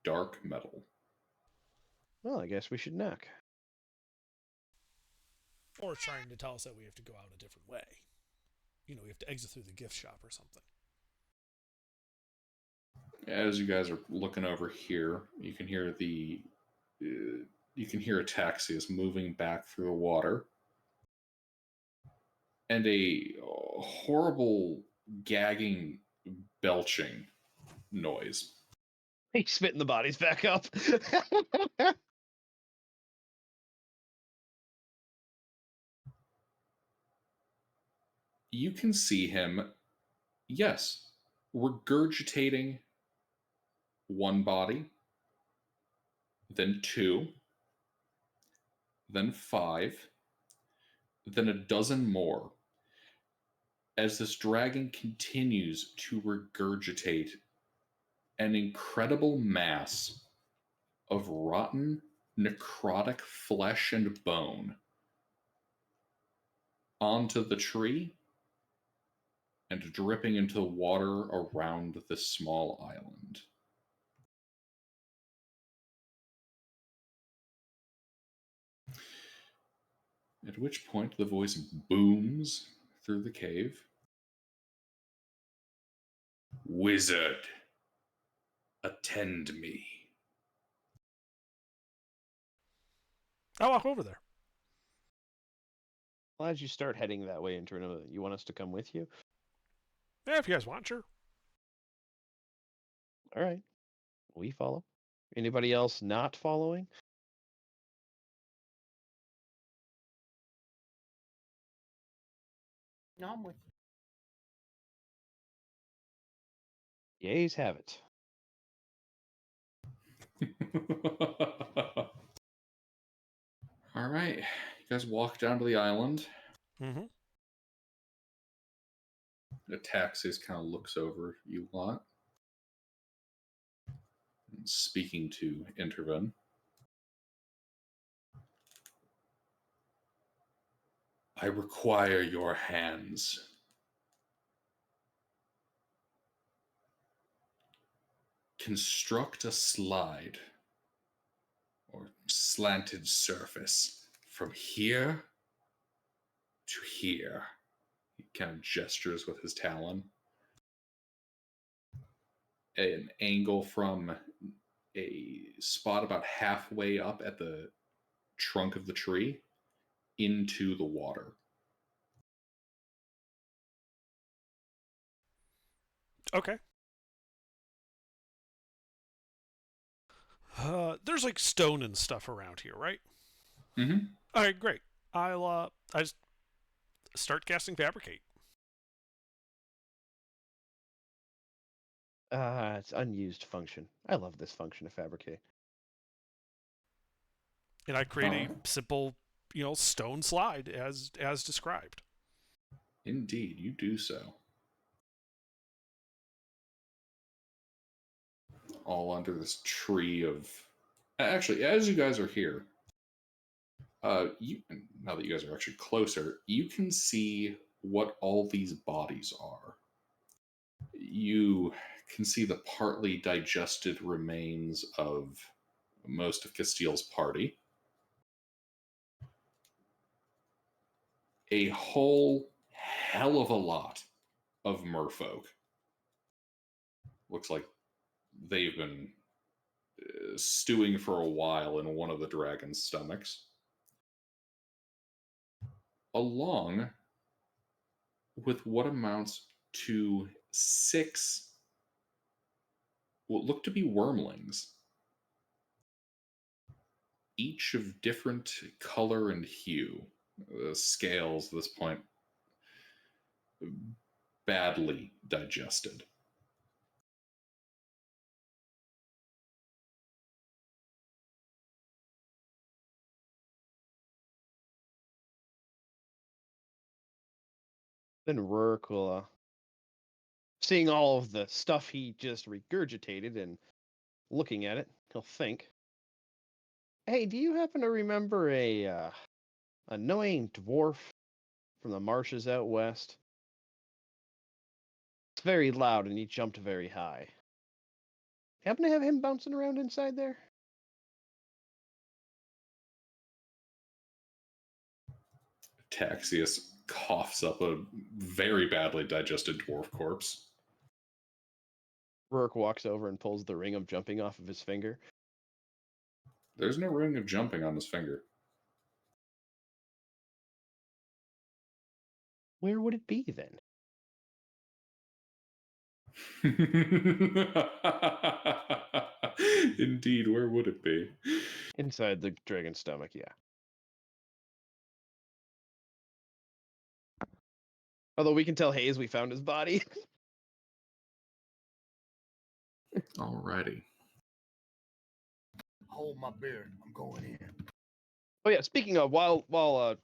dark metal. Well, I guess we should knock. Or trying to tell us that we have to go out a different way. You know, we have to exit through the gift shop or something. As you guys are looking over here, you can hear Ataxius moving back through the water. and a horrible gagging, belching noise. He's spitting the bodies back up. You can see him, yes, regurgitating one body, then two, then five, then a dozen more, as this dragon continues to regurgitate an incredible mass of rotten, necrotic flesh and bone onto the tree and dripping into the water around this small island. At which point the voice booms through the cave. Wizard, attend me. I'll walk over there. Well, as you start heading that way, Interna, you want us to come with you? Yeah, if you guys want, sure. All right. We follow. Anybody else not following? No, I'm with you. Yeas have it. All right. You guys walk down to the island. Mm-hmm. Ataxius kind of looks over you lot. Speaking to Interven. I require your hands. Construct a slide or slanted surface from here to here. He kind of gestures with his talon. An angle from a spot about halfway up at the trunk of the tree into the water. Okay. There's like stone and stuff around here, right? Mm-hmm. All right, great. I just start casting fabricate. It's unused function. I love this function of fabricate. And I create Alright. a simple, stone slide as described. Indeed, you do so. All under this tree of... Actually, as you guys are here, now that you guys are actually closer, you can see what all these bodies are. You can see the partly digested remains of most of Castile's party. A whole hell of a lot of merfolk. Looks like they've been stewing for a while in one of the dragon's stomachs. Along with what amounts to 6 what look to be wormlings, each of different color and hue. The scales at this point badly digested. Then Rurk will, seeing all of the stuff he just regurgitated and looking at it, he'll think, "Hey, do you happen to remember a annoying dwarf from the marshes out west? It's very loud and he jumped very high. Happen to have him bouncing around inside there?" Taxius coughs up a very badly digested dwarf corpse. Rurk walks over and pulls the ring of jumping off of his finger. There's no ring of jumping on his finger. Where would it be then? Indeed, where would it be? Inside the dragon's stomach, yeah. Although we can tell Hayes we found his body. Alrighty. Hold my beer. I'm going in. Oh yeah, speaking of, while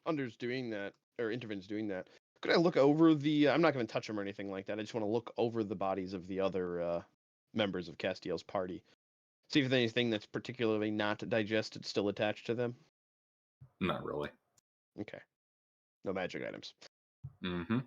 Under's doing that, or Interven's doing that, could I look over the? I'm not going to touch them or anything like that. I just want to look over the bodies of the other members of Castiel's party. See if there's anything that's particularly not digested still attached to them. Not really. Okay. No magic items. Mm-hmm.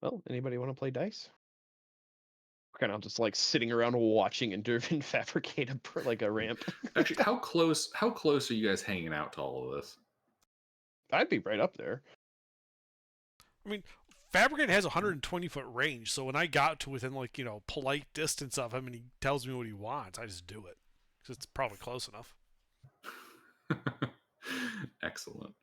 Well, anybody want to play dice? We're kind of just like sitting around watching Interven fabricate a ramp. Actually, how close are you guys hanging out to all of this? I'd be right up there. I mean, Fabricate has a 120-foot range, so when I got to within, like, polite distance of him and he tells me what he wants, I just do it. Because it's probably close enough. Excellent.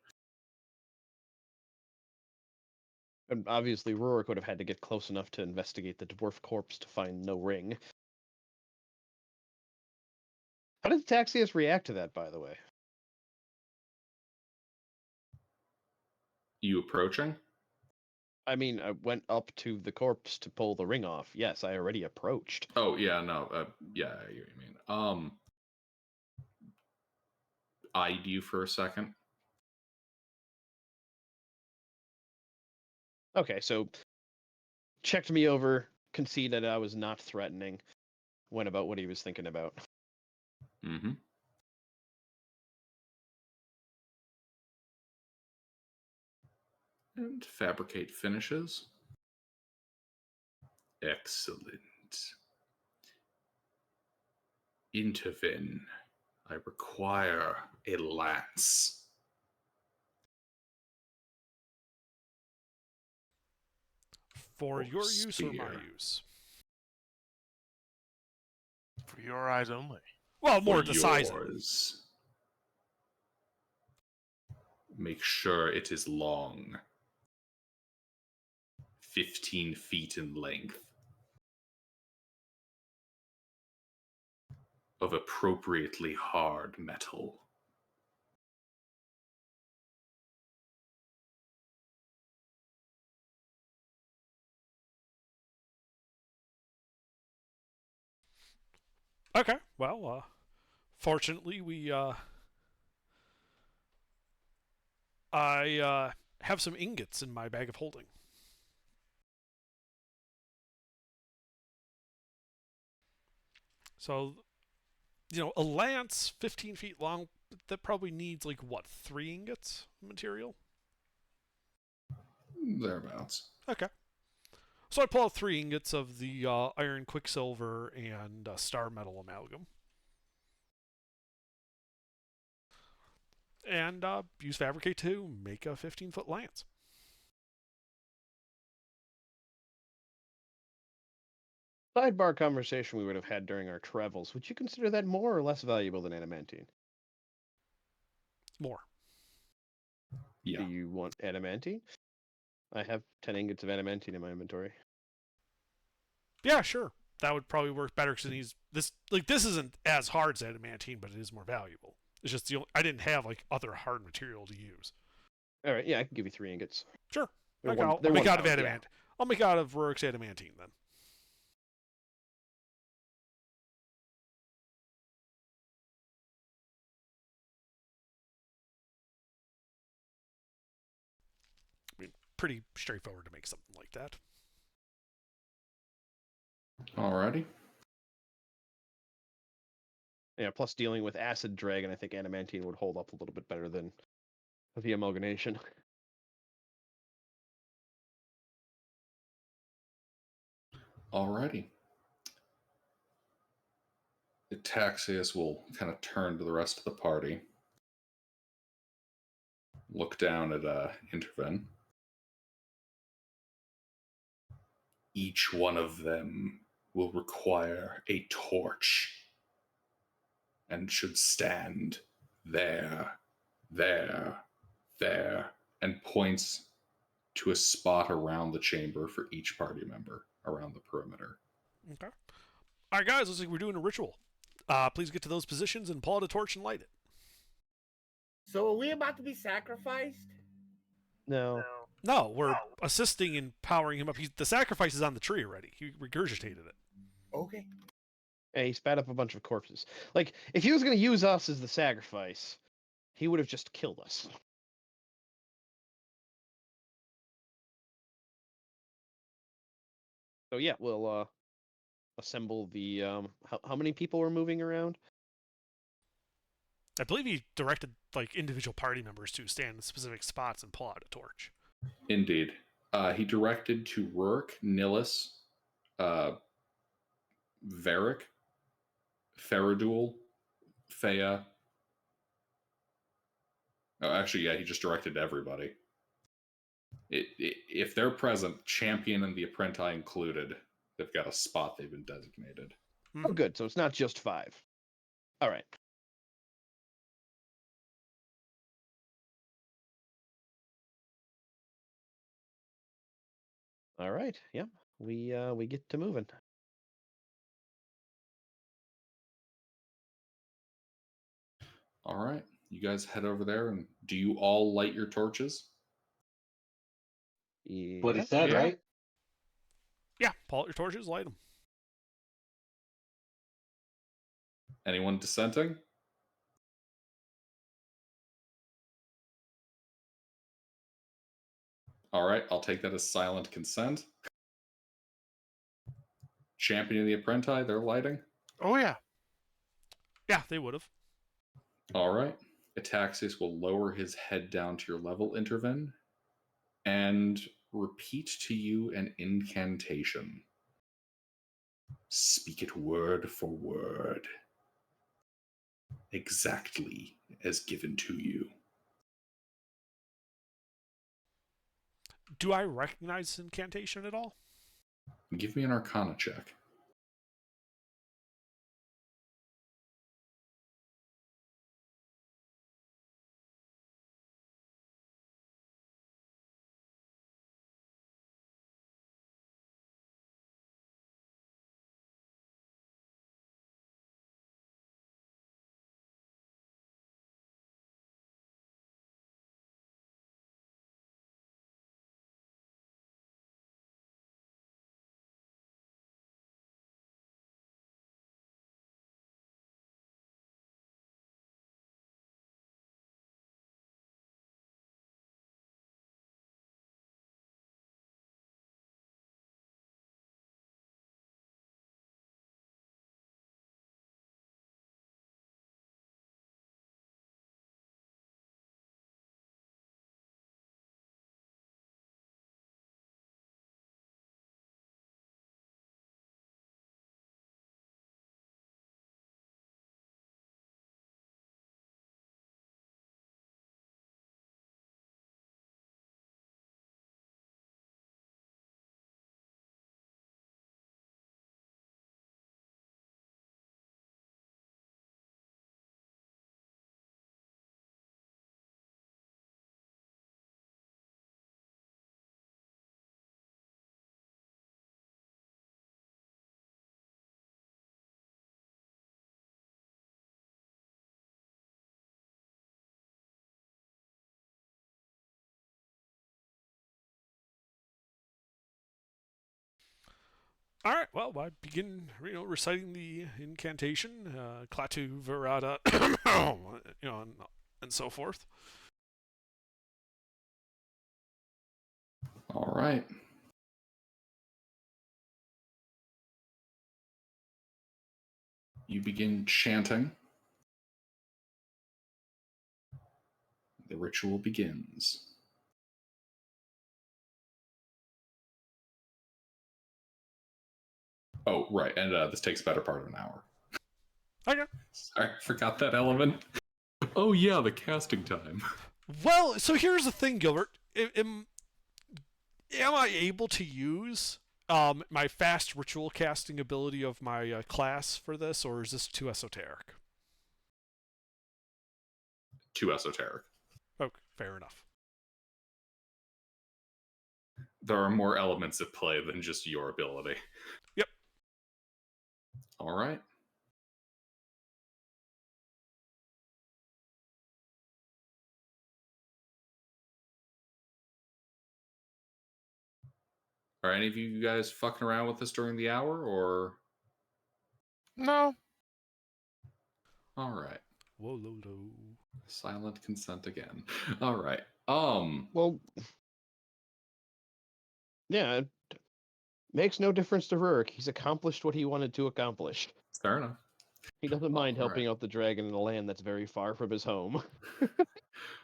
And obviously, Rurik would have had to get close enough to investigate the dwarf corpse to find no ring. How did Taxius react to that, by the way? You approaching? I mean, I went up to the corpse to pull the ring off. Yes, I already approached. Oh yeah, no, yeah, I hear what you mean. Eyed you for a second. Okay, so checked me over, conceded I was not threatening, went about what he was thinking about. Mm-hmm. And Fabricate finishes. Excellent. Intervene. I require a lance. For Or your use or my spear. use? For your eyes only. Well, more For to size it. yours. Make sure it is long. 15 feet in length. Of appropriately hard metal. Okay, well, fortunately, I have some ingots in my bag of holding. So, a lance 15 feet long, that probably needs, like, what, 3 ingots of material? Thereabouts. Okay. So I pull out 3 ingots of the iron quicksilver and star metal amalgam. And use Fabricate to make a 15-foot lance. Sidebar conversation we would have had during our travels. Would you consider that more or less valuable than adamantine? More. Yeah. Do you want adamantine? I have 10 ingots of adamantine in my inventory. Yeah, sure. That would probably work better because this isn't as hard as adamantine, but it is more valuable. It's just I didn't have like other hard material to use. All right, yeah, I can give you 3 ingots. Sure. I'll make out of adamant. Yeah. I'll make out of Rurik's adamantine then. I mean, pretty straightforward to make something like that. Alrighty. Yeah, plus dealing with acid dragon, I think adamantine would hold up a little bit better than the amalgamation. Alrighty. Taxius will kind of turn to the rest of the party. Look down at Interven. Each one of them will require a torch and should stand there, there, there, and points to a spot around the chamber for each party member around the perimeter. Okay. All right, guys, looks like we're doing a ritual. Please get to those positions and pull out a torch and light it. So are we about to be sacrificed? No. No, we're assisting in powering him up. The sacrifice is on the tree already. He regurgitated it. Okay. Yeah, he spat up a bunch of corpses. Like, if he was going to use us as the sacrifice, he would have just killed us. So yeah, we'll assemble the how many people are moving around? I believe he directed like individual party members to stand in specific spots and pull out a torch. Indeed. He directed to Rurik, Nillis, Varric, Faradul, Thea. Oh, actually, yeah, he just directed to everybody. If they're present, Champion and the Apprentice included, they've got a spot they've been designated. Oh, good. So it's not just 5. All right. All right. Yeah. We get to moving. All right. You guys head over there, and do you all light your torches? What he Yeah. said, Yeah. right? Yeah, pull out your torches, light them. Anyone dissenting? All right, I'll take that as silent consent. Champion and the Apprentice, they're lighting. Oh yeah. Yeah, they would have. All right. Ataxius will lower his head down to your level, Interven, and repeat to you an incantation. Speak it word for word, exactly as given to you. Do I recognize this incantation at all? Give me an Arcana check. All right. Well, I begin, reciting the incantation, Klaatu Verada, and so forth. All right. You begin chanting. The ritual begins. Oh, right. And this takes a better part of an hour. Okay. Sorry, forgot that element. Oh, yeah, the casting time. Well, so here's the thing, Gilbert. Am I able to use My fast ritual casting ability of my class for this, or is this too esoteric? Too esoteric. Okay, fair enough. There are more elements at play than just your ability. Yep. All right. Are any of you guys fucking around with this during the hour, or? No. All right. Whoa, low, low. Silent consent again. All right. Well, yeah, it makes no difference to Rurik. He's accomplished what he wanted to accomplish. Fair enough. He doesn't mind All helping right. out the dragon in a land that's very far from his home.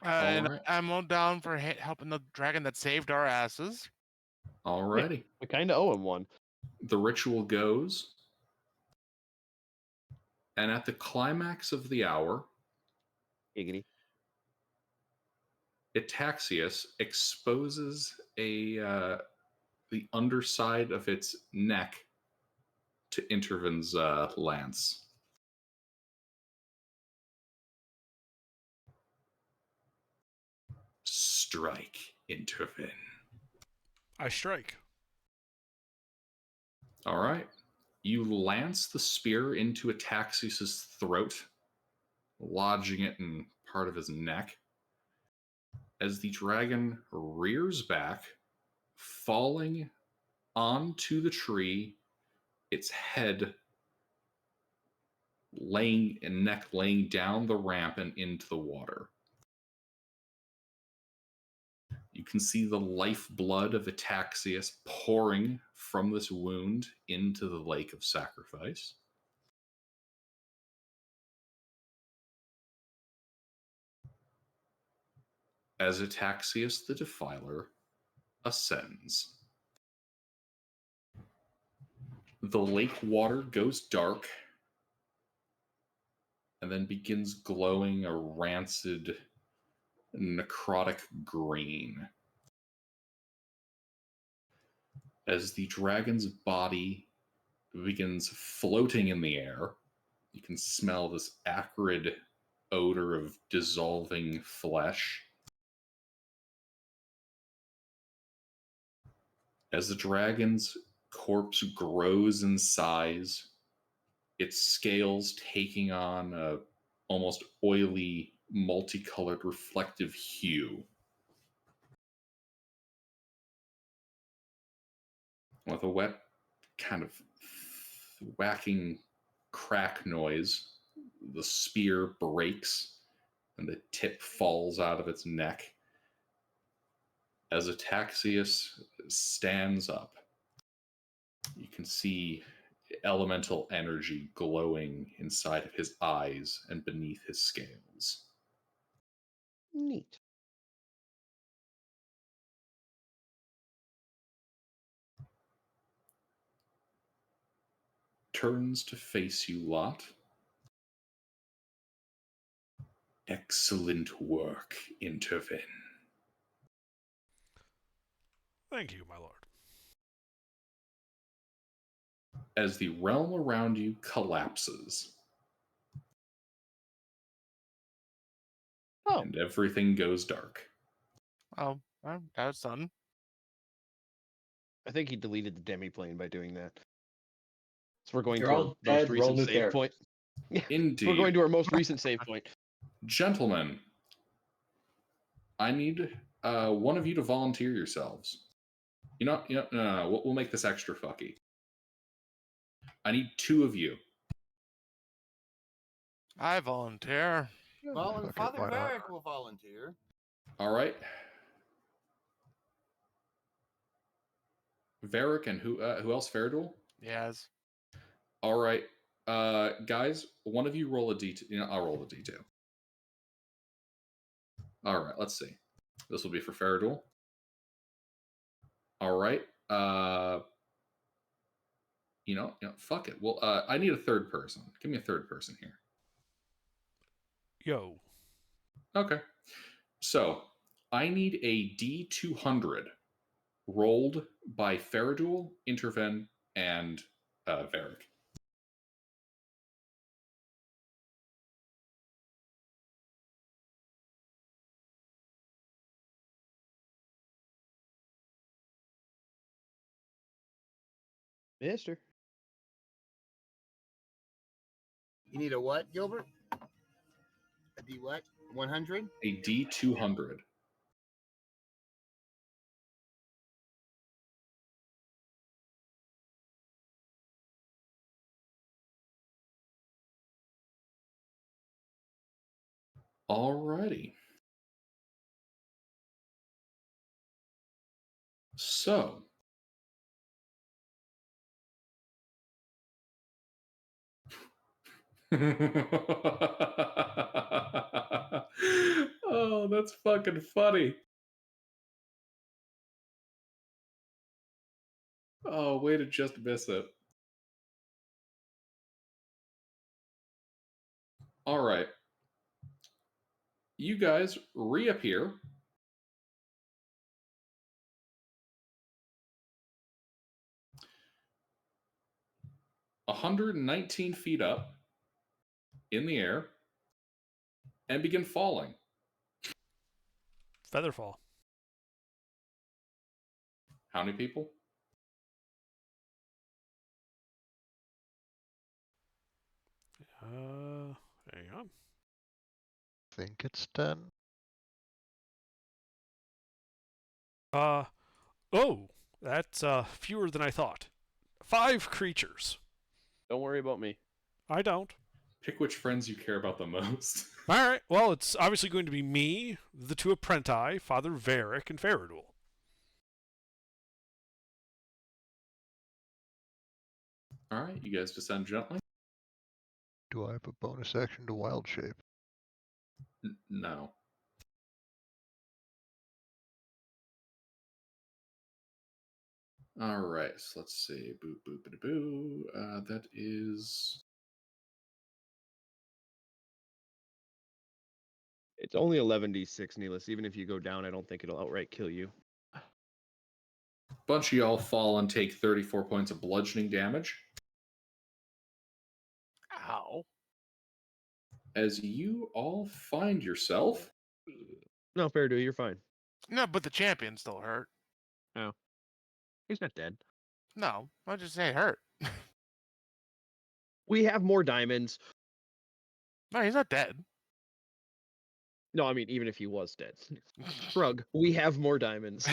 And right. I'm all down for helping the dragon that saved our asses. Alrighty. We kind of owe him one. The ritual goes, and at the climax of the hour, Giggity. Itaxius exposes the underside of its neck to Interven's lance. Strike, Interven. I strike. All right. You lance the spear into Itaxius's throat, lodging it in part of his neck. As the dragon rears back, falling onto the tree, its head laying and neck laying down the ramp and into the water. You can see the lifeblood of Itaxius pouring from this wound into the lake of sacrifice. As Itaxius the Defiler ascends. The lake water goes dark and then begins glowing a rancid, necrotic green. As the dragon's body begins floating in the air, you can smell this acrid odor of dissolving flesh. As the dragon's corpse grows in size, its scales taking on a almost oily, multicolored, reflective hue. With a wet, kind of whacking crack noise, the spear breaks and the tip falls out of its neck. As Itaxius stands up, you can see elemental energy glowing inside of his eyes and beneath his scales. Neat. Turns to face you lot. Excellent work, Interven. Thank you, my lord. As the realm around you collapses. Oh. And everything goes dark. Oh, that was fun. I think he deleted the demiplane by doing that. So we're going You're to our all most dead, roll recent new save character. point. Yeah, Indeed. we're going to our most recent save point. Gentlemen, I need one of you to volunteer yourselves. No, we'll make this extra fucky. I need two of you. I volunteer. Well, and Okay, Father why not? Varric will volunteer. All right. Varric and who else? Faradul? Yes. All right. Guys, one of you roll a D2. I'll roll the D2. All right, let's see. This will be for Faradul. All right. Fuck it. Well, I need a third person. Give me a third person here. Yo. Okay. So I need a D200 rolled by Faradul, Interven, and Varric. Mister. You need a what, Gilbert? A D what? 100? A D200. Alrighty. So, oh, that's fucking funny. Oh, way to just miss it. All right. You guys reappear. $119 up in the air and begin falling. Featherfall. How many people? Hang on. Think it's 10. Oh, that's fewer than I thought. 5 creatures. Don't worry about me. I don't. Pick which friends you care about the most. All right. Well, it's obviously going to be me, the 2 apprenti, Father Varric, and Faradul. All right, you guys descend gently. Do I have a bonus action to wild shape? No. All right, so let's see. Boop, boop, boo, boo. That is. It's only 11d6, Neelis. Even if you go down, I don't think it'll outright kill you. Bunch of y'all fall and take 34 points of bludgeoning damage. Ow. As you all find yourself. No, fair do. You're fine. No, but the champion still hurt. Oh. He's not dead. No, I just say hurt. We have more diamonds. No, he's not dead. No, I mean, even if he was dead. Shrug. We have more diamonds. I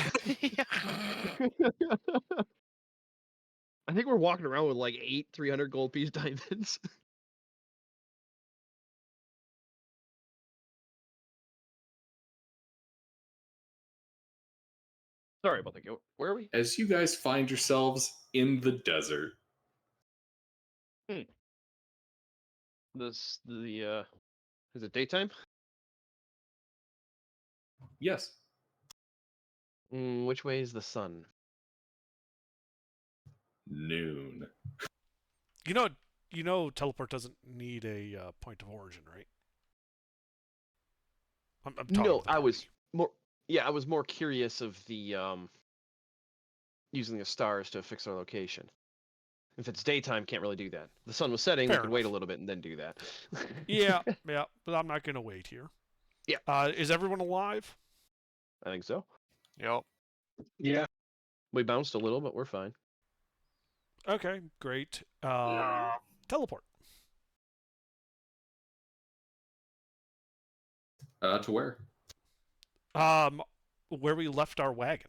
think we're walking around with like 8 300 gold piece diamonds. Sorry about that. Where are we? As you guys find yourselves in the desert. Is it daytime? Yes. Which way is the sun? Noon. You know, teleport doesn't need a point of origin, right? I'm talking No, to the I party. was more. Yeah, I was more curious of the using the stars to fix our location. If it's daytime, can't really do that. If the sun was setting, Fair we could wait a enough. little bit and then do that. Yeah, but I'm not going to wait here. Yeah. Is everyone alive? I think so. Yep. Yeah. We bounced a little, but we're fine. Okay, great. Teleport. To where? Where we left our wagon.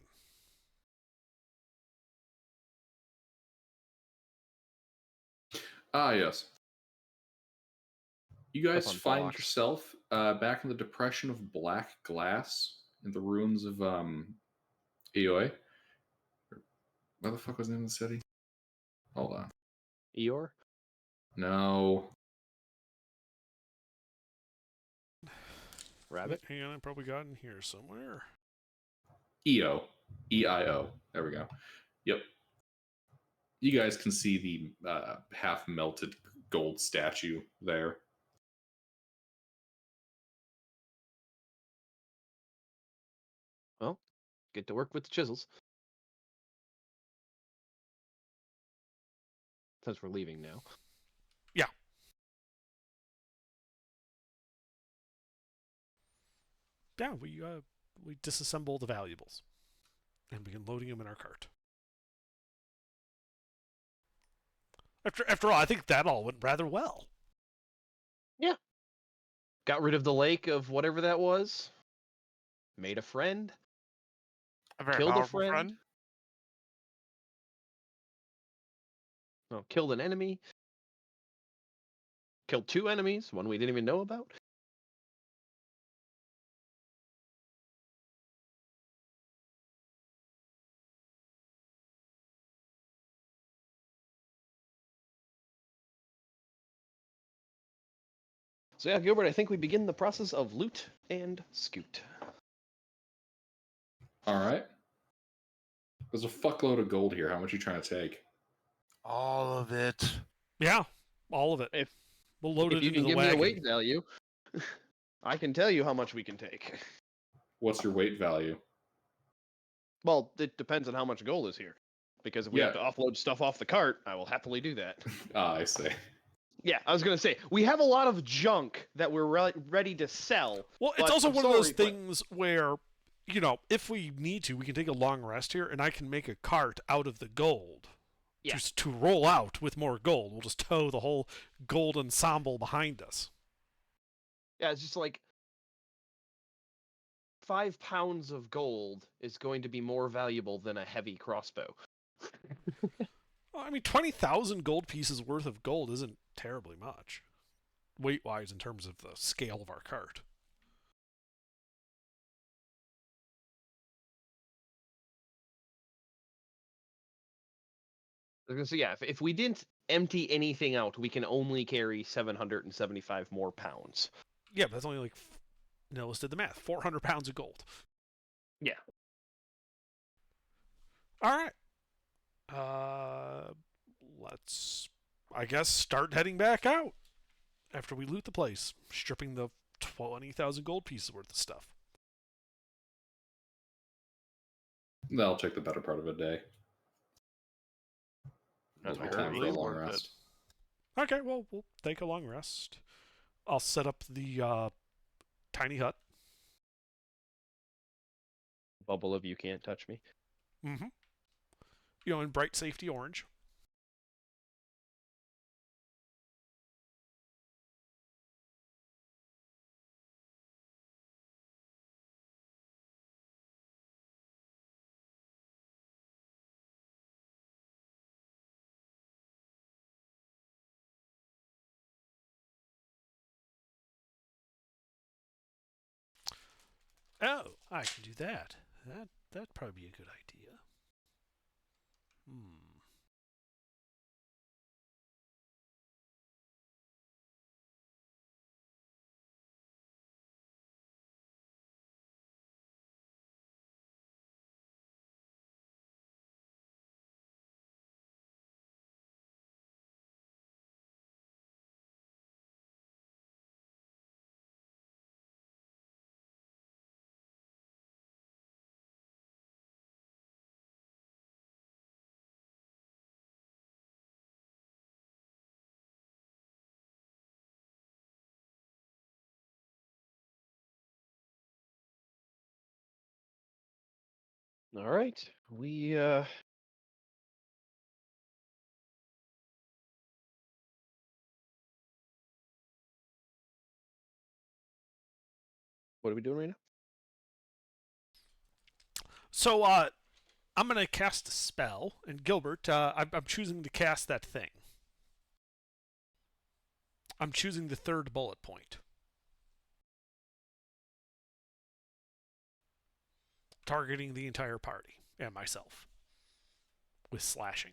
Ah, yes. You guys Up on find blocks. yourself back in the depression of black glass in the ruins of Eoi. What the fuck was the name of the city? Hold on. Eeyore? No. Rabbit? Hang on, I probably got in here somewhere. EO. EIO. There we go. Yep. You guys can see the half melted gold statue there. Well, get to work with the chisels. since we're leaving now. Yeah, we disassemble the valuables and begin loading them in our cart. After all, I think that all went rather well. Yeah. Got rid of the lake of whatever that was. Made a friend. A very Killed a powerful friend. friend. No, killed an enemy. Killed 2 enemies, one we didn't even know about. So yeah, Gilbert, I think we begin the process of loot and scoot. All right. There's a fuckload of gold here. How much are you trying to take? All of it. Yeah, all of it. If We'll load if it you into can the give me a wagon. weight value, I can tell you how much we can take. What's your weight value? Well, it depends on how much gold is here. Because if we have to offload stuff off the cart, I will happily do that. Ah, I see. Yeah, I was going to say, we have a lot of junk that we're ready to sell. Well, it's but also I'm one of those sorry, but- things where, you know, if we need to, we can take a long rest here, and I can make a cart out of the gold. Yeah. Just to roll out with more gold. We'll just tow the whole gold ensemble behind us. Yeah, it's just like 5 pounds of gold is going to be more valuable than a heavy crossbow. Well, I mean, 20,000 gold pieces worth of gold isn't terribly much, weight-wise, in terms of the scale of our cart. I was gonna say, yeah, if we didn't empty anything out, we can only carry 775 more pounds. Yeah, but that's only like, let's do the math. 400 pounds of gold. Yeah. All right. Let's, I guess, start heading back out after we loot the place, stripping the 20,000 gold pieces worth of stuff. That'll take the better part of a day. That's Will be time for a really long worth it. rest. Okay, well, we'll take a long rest. I'll set up the tiny hut. Bubble of you can't touch me. Mm-hmm. In bright safety orange. Oh, I can do that. That'd probably be a good idea. All right, we what are we doing right now? So, I'm going to cast a spell, and Gilbert, I'm choosing to cast that thing. I'm choosing the 3rd bullet point. Targeting the entire party and myself with slashing.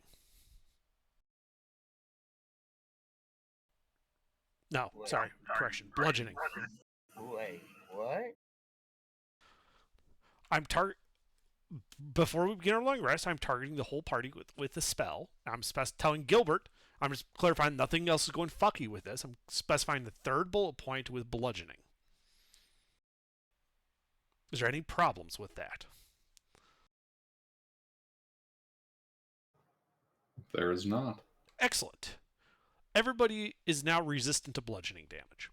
No, sorry, correction. Bludgeoning. Wait, what? Before we begin our long rest, I'm targeting the whole party with the spell. I'm telling Gilbert, I'm just clarifying nothing else is going fucky with this. I'm specifying the 3rd bullet point with bludgeoning. Is there any problems with that? There is not. Excellent. Everybody is now resistant to bludgeoning damage.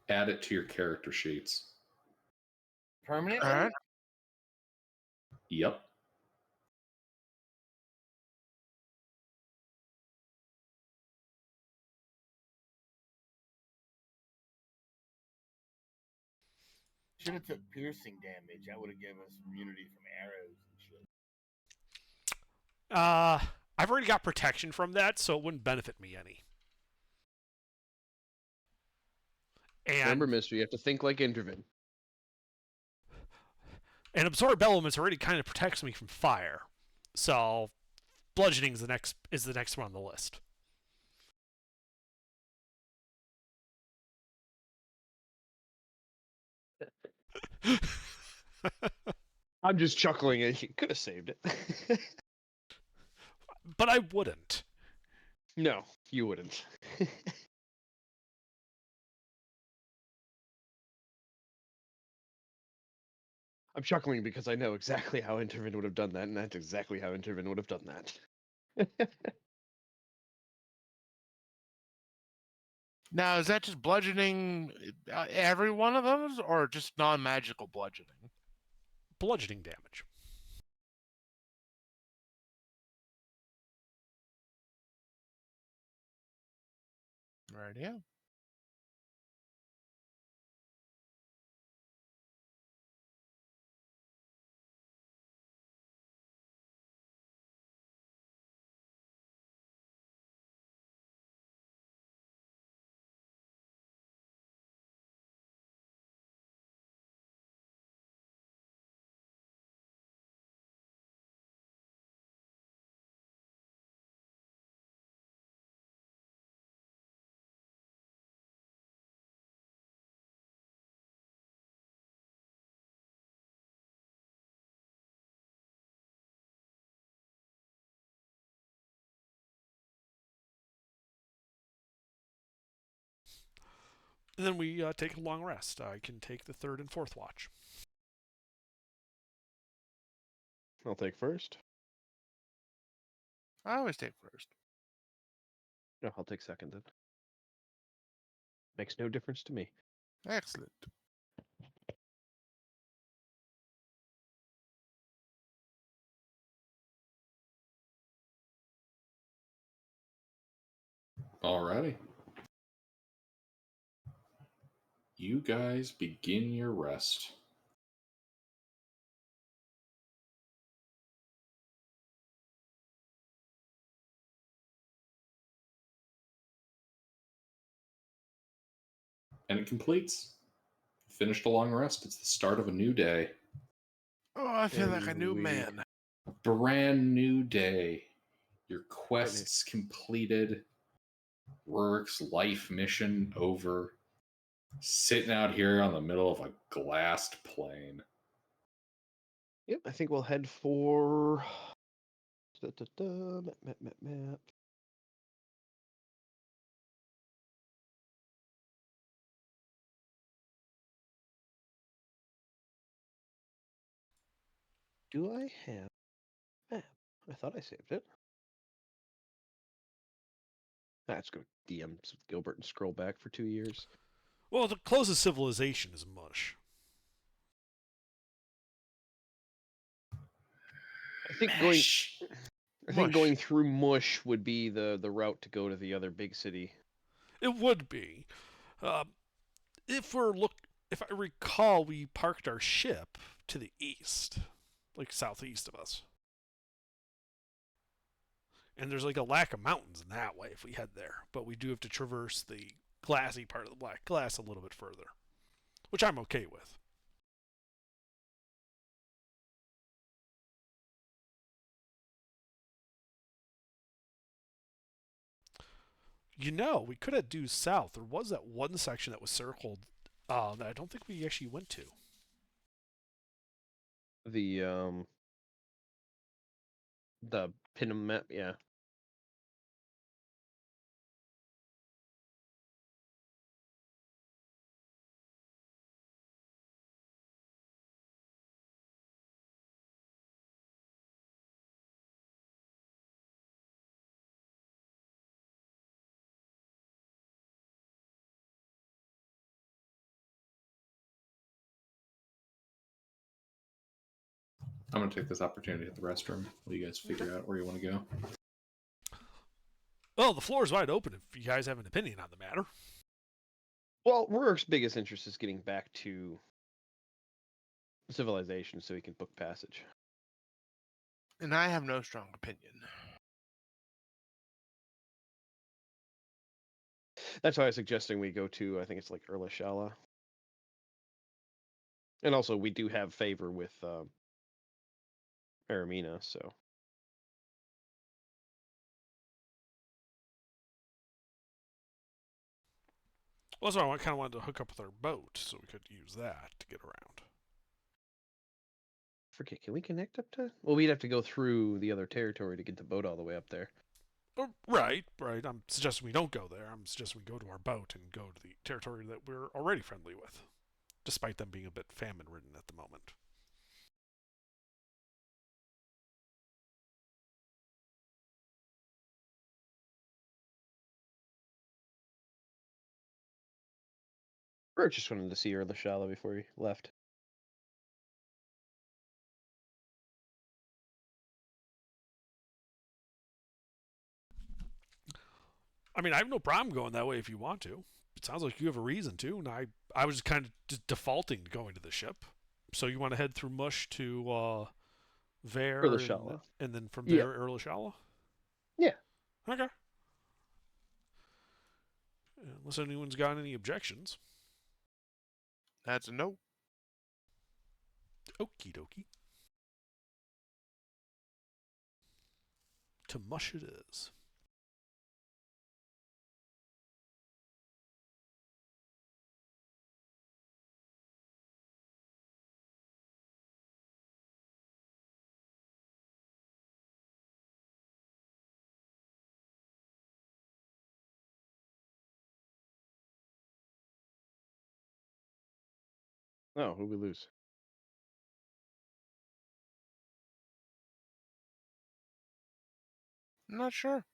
Add it to your character sheets. Permanently? Alright. Yep. Should have took piercing damage. That would have given us immunity from arrows and shit. I've already got protection from that, so it wouldn't benefit me any. Remember, And Mister, you have to think like Intervin. absorb elements already kind of protects me from fire, so bludgeoning is the next one on the list. I'm just chuckling. You could have saved it. But I wouldn't. No, you wouldn't. I'm chuckling because I know exactly how Intervin would have done that, and that's exactly how Intervin would have done that. Now, is that just bludgeoning every one of those, or just non-magical bludgeoning? Bludgeoning damage. Right, yeah. And then we take a long rest. I can take the third and fourth watch. I'll take first. I always take first. No, I'll take second then. Makes no difference to me. Excellent. Alrighty. You guys begin your rest. And it completes. Finished a long rest. It's the start of a new day. Oh, I feel like a And new we- man. Brand new day. Your quests completed. Rurik's life mission over. Sitting out here on the middle of a glassed plain. Yep, I think we'll head for. Map. Do I have map? I thought I saved it. Let's go DMs with Gilbert and scroll back for 2 years. Well, the closest civilization is mush. I think Mesh. going through Mush would be the route to go to the other big city. It would be. If I recall, we parked our ship to the east, like southeast of us. And there's like a lack of mountains in that way if we head there. But we do have to traverse the glassy part of the black glass a little bit further, which I'm okay with. You know, we could have due south. There was that one section that was circled that I don't think we actually went to. The pin map, yeah. I'm gonna take this opportunity to hit the restroom while you guys figure out where you want to go. Well, the floor is wide open if you guys have an opinion on the matter. Well, Rurik's biggest interest is getting back to civilization so he can book passage. And I have no strong opinion. That's why I was suggesting we go to, I think it's like Erlishala. And also, we do have favor with Aramina, so. Well, that's why I kind of wanted to hook up with our boat so we could use that to get around. Forget, can we connect up to? Well, we'd have to go through the other territory to get the boat all the way up there. Right. I'm suggesting we don't go there. I'm suggesting we go to our boat and go to the territory that we're already friendly with, despite them being a bit famine-ridden at the moment. Rurik just wanted to see Erlishala before he left. I mean, I have no problem going that way if you want to. It sounds like you have a reason to, and I was kind of just defaulting to going to the ship. So you want to head through Mush to Ver, Erlishala. and then from Yeah. there, Erlishala? Yeah. Okay. Unless anyone's got any objections. That's a no. Okie dokie. To Mush it is. Oh, who we lose? I'm not sure.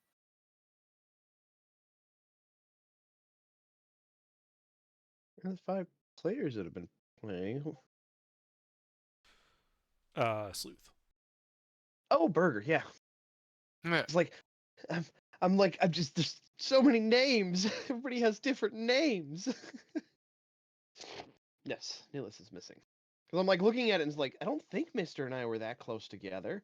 There's 5 players that have been playing. Sleuth. Oh, Burger, yeah. Yeah. It's like, I'm just, there's so many names. Everybody has different names. Yes, Nilus is missing. Because I'm like looking at it and it's like, I don't think Mister and I were that close together.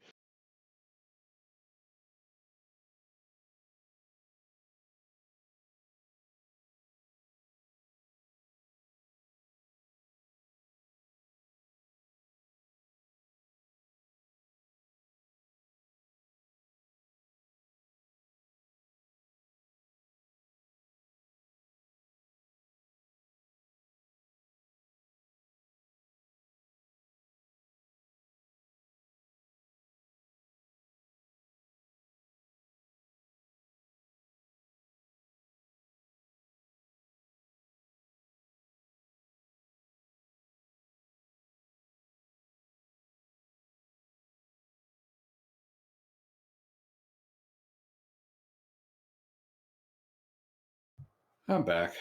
I'm back.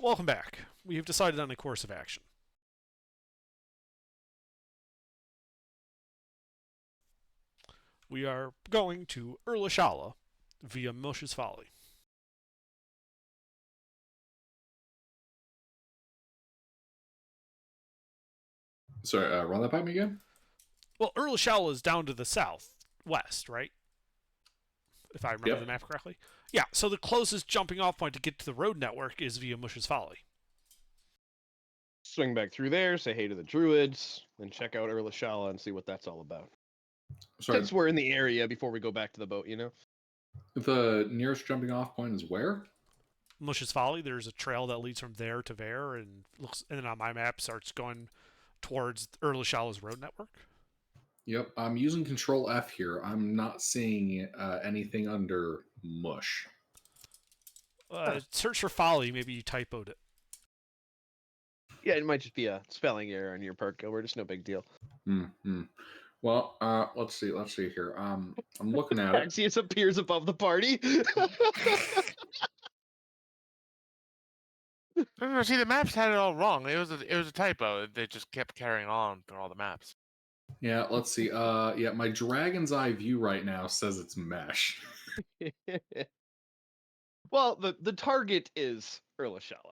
Welcome back. We have decided on a course of action. We are going to Erlishala via Mush's Folly. Sorry, run that by me again? Well, Erlishala is down to the southwest, right? If I remember the map correctly. Yeah, so the closest jumping off point to get to the road network is via Mush's Folly. Swing back through there, say hey to the druids, then check out Erlishala and see what that's all about. Sorry, Since we're in the area before we go back to the boat, you know? the nearest jumping off point is where? Mush's Folly, there's a trail that leads from there to Ver, and then on my map starts going towards Erlishala's road network. Yep, I'm using Control F here. I'm not seeing anything under Mush. Search for Folly, maybe you typoed it. Yeah, it might just be a spelling error on your part, Gilbert. It's no big deal. Mm-hmm. Well, let's see. Let's see here. I'm looking at it. Axius appears above the party. No, see, the maps had it all wrong. It was a typo. They just kept carrying on through all the maps. Yeah, let's see. Yeah, my dragon's eye view right now says it's mesh. Well, the target is Urlashella.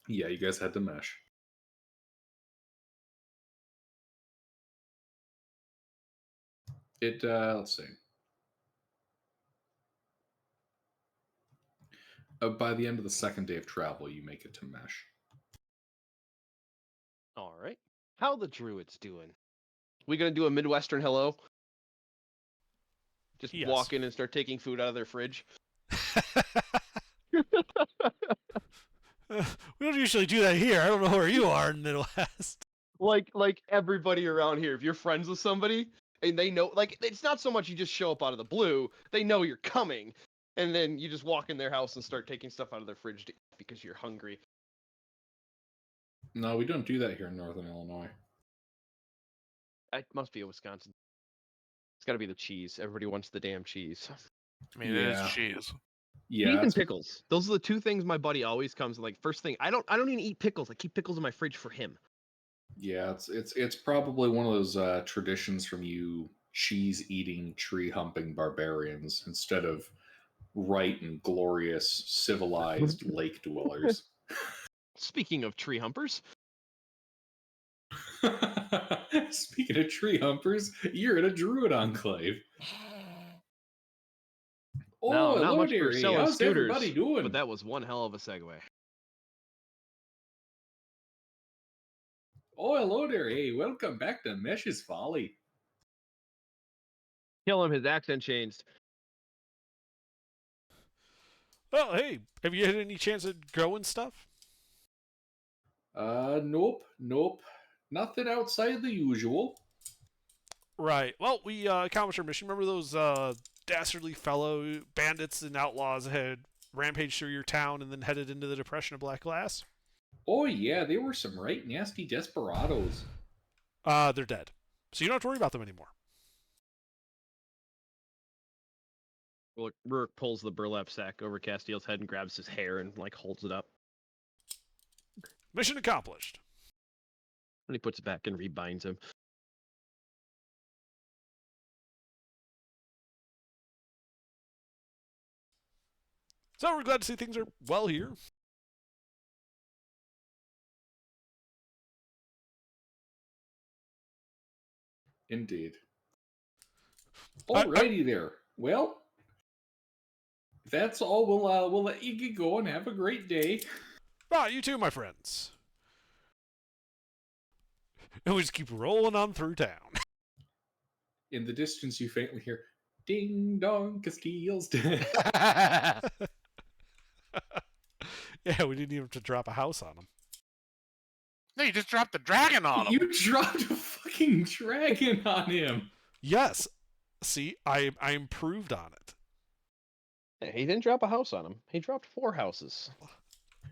Yeah, you guys had to mesh. It. Let's see. By the end of the second day of travel, you make it to mesh. All right. How the druids doing? We gonna do a Midwestern hello? Just Yes. walk in and start taking food out of their fridge. We don't usually do that here. I don't know where you are in the Midwest. Like everybody around here, if you're friends with somebody and they know, like, it's not so much you just show up out of the blue. They know you're coming, and then you just walk in their house and start taking stuff out of their fridge to eat because you're hungry. No, we don't do that here in Northern Illinois. It must be a Wisconsin. It's got to be the cheese. Everybody wants the damn cheese. I mean, it is cheese. Yeah, Cheese and that's- pickles. Those are the two things my buddy always comes like first thing. I don't even eat pickles. I keep pickles in my fridge for him. yeah. It's probably one of those traditions from you cheese-eating, tree-humping barbarians instead of right and glorious, civilized lake dwellers. Speaking of tree humpers, Speaking of tree humpers, you're in a druid enclave. Oh, now not hello much there. for Hey, selling how's scooters, everybody doing? but that was one hell of a segue. Oh, hello there. Hey, welcome back to Mesh's Folly. Kill him. His accent changed. Well, hey, have you had any chance at growing stuff? Nope. Nothing outside the usual. Right. Well, we accomplished our mission. Remember those dastardly fellow bandits and outlaws that had rampaged through your town and then headed into the Depression of Black Glass? Oh, yeah, they were some right nasty desperados. They're dead. So you don't have to worry about them anymore. Well, Rourke pulls the burlap sack over Castiel's head and grabs his hair and like holds it up. Mission accomplished. And he puts it back and rebinds him. So we're glad to see things are well here. Indeed. Alrighty there. Well, that's all. We'll let you get going. Have a great day. Ah, you too, my friends. And we just keep rolling on through town. In the distance, you faintly hear, "Ding dong, Castile's dead." Yeah, we didn't even have to drop a house on them. No, you just dropped the dragon on him. You dropped a fucking dragon on him. Yes. See, I improved on it. He didn't drop a house on him. He dropped 4 houses.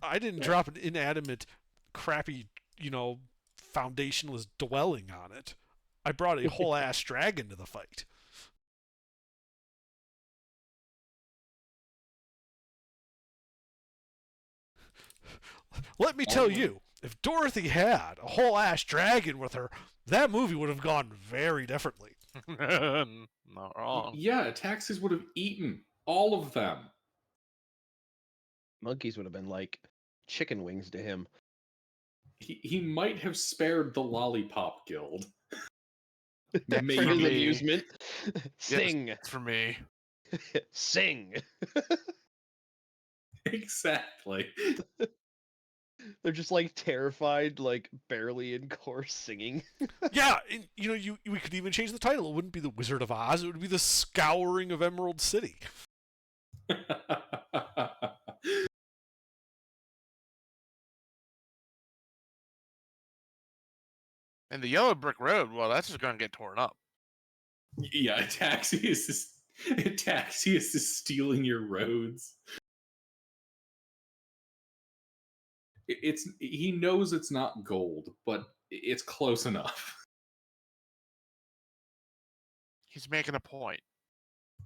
I didn't drop an inanimate, crappy, foundationless dwelling on it. I brought a whole ass dragon to the fight. Let me tell you, if Dorothy had a whole ass dragon with her, that movie would have gone very differently. Not wrong. Yeah, taxis would have eaten all of them. Monkeys would have been like chicken wings to him. He might have spared the Lollipop Guild. For his Maybe. amusement. Sing. Yes, for me. Sing. Exactly. They're just like terrified, like barely in chorus singing. Yeah, and, we could even change the title. It wouldn't be the Wizard of Oz. It would be the Scouring of Emerald City. And the yellow brick road, well, that's just going to get torn up. Yeah, Taxius is stealing your roads. He knows it's not gold, but it's close enough. He's making a point.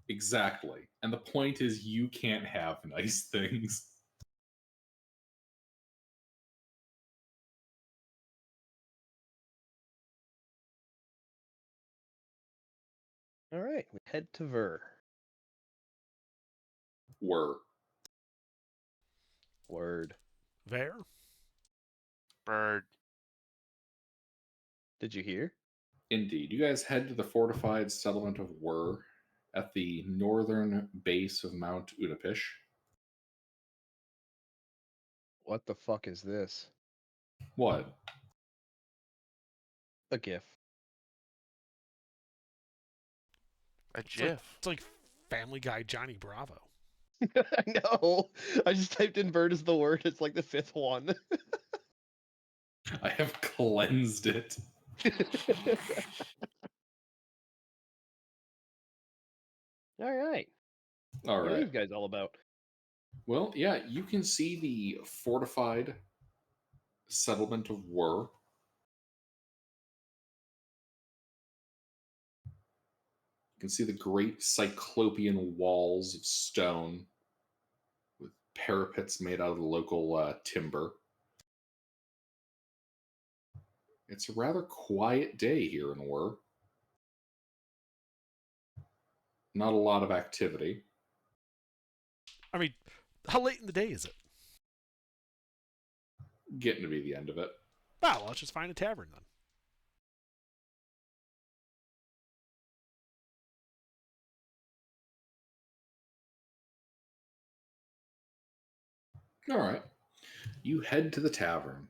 Exactly. And the point is you can't have nice things. All right, we head to Ver. Were. Word. There. Bird. Did you hear? Indeed. You guys head to the fortified settlement of Wur at the northern base of Mount Unapish. What the fuck is this? What? A GIF. A It's like, GIF. it's like Family Guy Johnny Bravo. I know. I just typed in bird as the word. It's like the 5th one. I have cleansed it. All right. All What are right. these guys all about? Well, yeah, you can see the fortified settlement of Wur. You can see the great cyclopean walls of stone with parapets made out of the local timber. It's a rather quiet day here in Wur. Not a lot of activity. I mean, how late in the day is it? Getting to be the end of it. Ah, well, let's just find a tavern then. All right. You head to the tavern.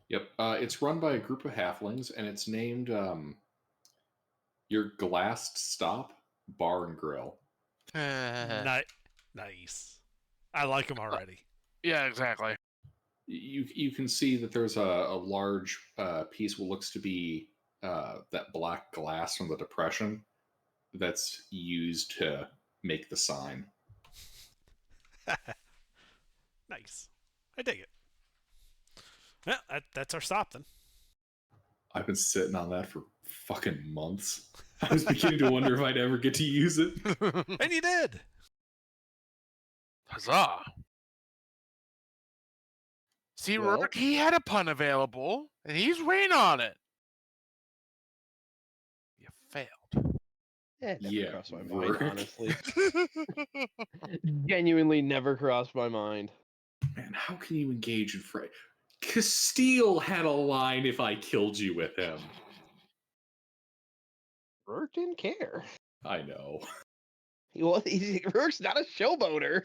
Yep. It's run by a group of halflings, and it's named Your Glassed Stop Bar and Grill. Nice. I like him already. Yeah, exactly. You can see that there's a large piece what looks to be that black glass from the Depression that's used to make the sign. Nice. I dig it. Yeah, that's our stop then. I've been sitting on that for fucking months. I was beginning to wonder if I'd ever get to use it. And you did. Huzzah. See, Well- Rourke, he had a pun available, and he's waiting on it. You failed. It never Yeah, crossed my mind, Rourke. honestly. Genuinely never crossed my mind. Man, how can you engage in fray? Castile had a line if I killed you with him. Rourke didn't care. I know. Rourke's not a showboater.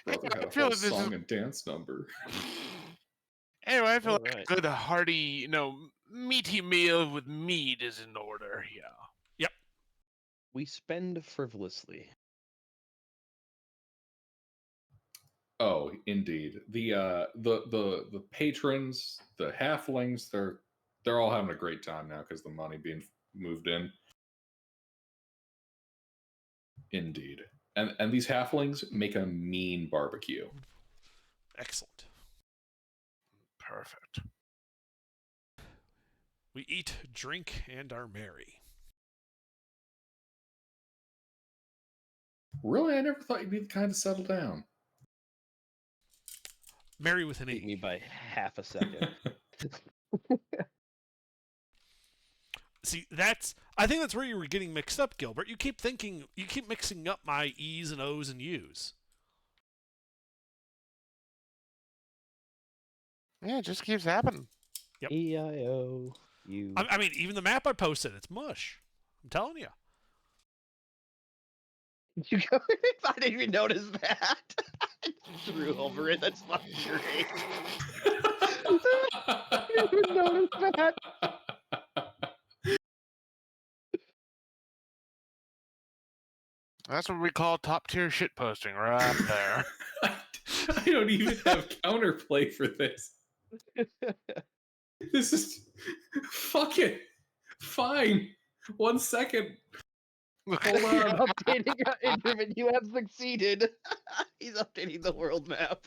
Brother had I a feel whole like this is- song and dance number. Anyway, I feel All like right. a good, hearty, meaty meal with mead is in order. Yeah. We spend frivolously. Oh, indeed. The patrons, the halflings, they're all having a great time now because the money being moved in. Indeed. And these halflings make a mean barbecue. Excellent. Perfect. We eat, drink, and are merry. Really, I never thought you'd be the kind to settle down. Merry with an Beat me E. by half a second. See, I think that's where you were getting mixed up, Gilbert. You keep mixing up my E's and O's and U's. Yeah, it just keeps happening. Yep. E-I-O. U. I mean, even the map I posted, it's mush. I'm telling you. You go. I didn't even notice that. I drew over it. That's not great. I didn't even notice that. That's what we call top tier shit posting right there. I don't even have counterplay for this. This is fuck it. Fine. 1 second. Hold You're on. updating Intermin. You have succeeded. He's updating the world map.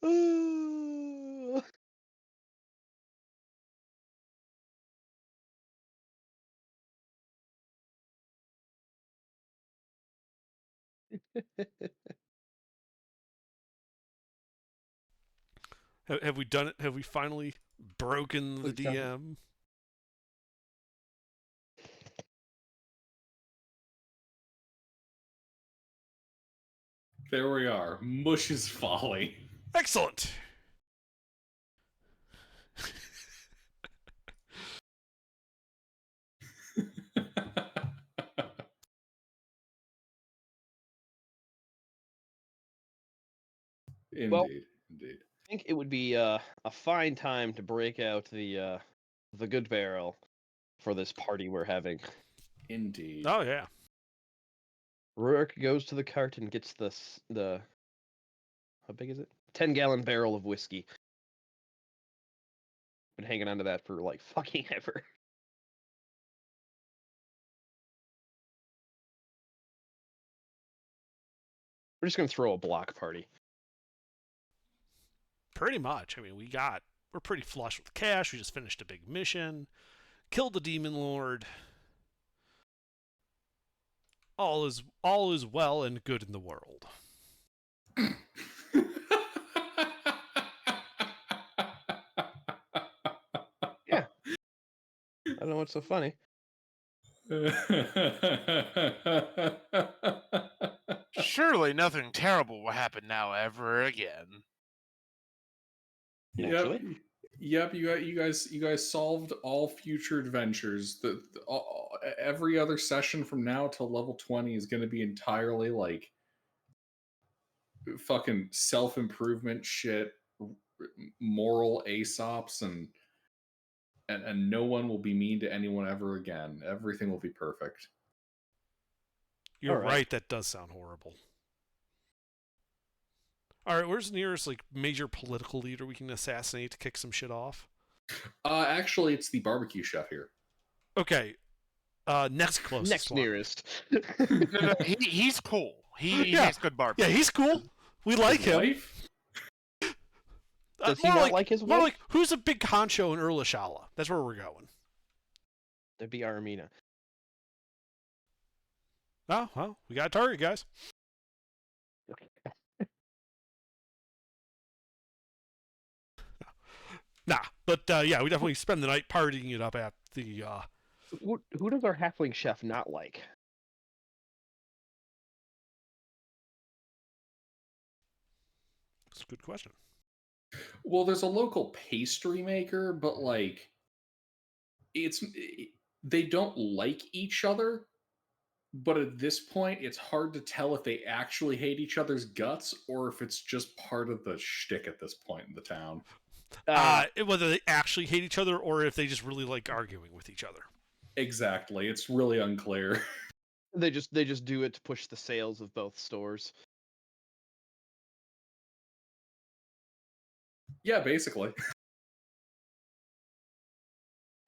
Ooh. Have we done it? Have we finally broken the We've done it. DM? There we are. Mush is falling. Excellent. Indeed. Well- Indeed. I think it would be a fine time to break out the good barrel for this party we're having. Indeed. Oh yeah. Rourke goes to the cart and gets the how big is it? 10-gallon barrel of whiskey. Been hanging on to that for like fucking ever. We're just gonna throw a block party. Pretty much. I mean, we're pretty flush with cash. We just finished a big mission, killed the demon lord. All is well and good in the world. Yeah. I don't know what's so funny. Surely nothing terrible will happen now ever again. Naturally. Yep. You guys solved all future adventures. Every other session from now till level 20 is going to be entirely like fucking self improvement shit, moral aesops, and no one will be mean to anyone ever again. Everything will be perfect. You're All right. right. That does sound horrible. All right, where's the nearest like major political leader we can assassinate to kick some shit off? Actually, it's the barbecue chef here. Okay. Next closest Next one. nearest. He's cool. He Yeah. makes good barbecue. Yeah, he's cool. We like His him. wife? Does he More not like his more wife? like who's a big honcho in Erlishala? That's where we're going. That'd be Armina. Oh, well, we got a target, guys. Nah, but yeah, we definitely spend the night partying it up at the. Who does our halfling chef not like? That's a good question. Well, there's a local pastry maker, but like, they don't like each other. But at this point, it's hard to tell if they actually hate each other's guts or if it's just part of the shtick at this point in the town. Whether they actually hate each other or if they just really like arguing with each other. Exactly, it's really unclear. They just do it to push the sales of both stores. Yeah, basically.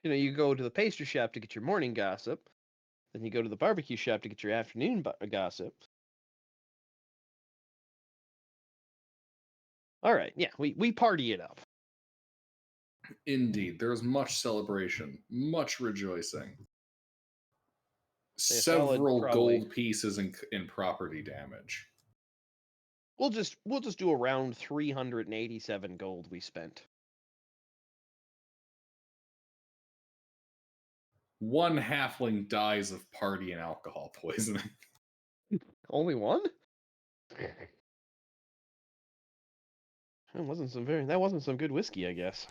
You know, you go to the pastry shop to get your morning gossip, then you go to the barbecue shop to get your afternoon gossip. All right, yeah, we party it up. Indeed, there is much celebration, much rejoicing. A solid Several probably. gold pieces in property damage. We'll just do around 387 gold we spent. One halfling dies of party and alcohol poisoning. Only one? That wasn't some good whiskey, I guess.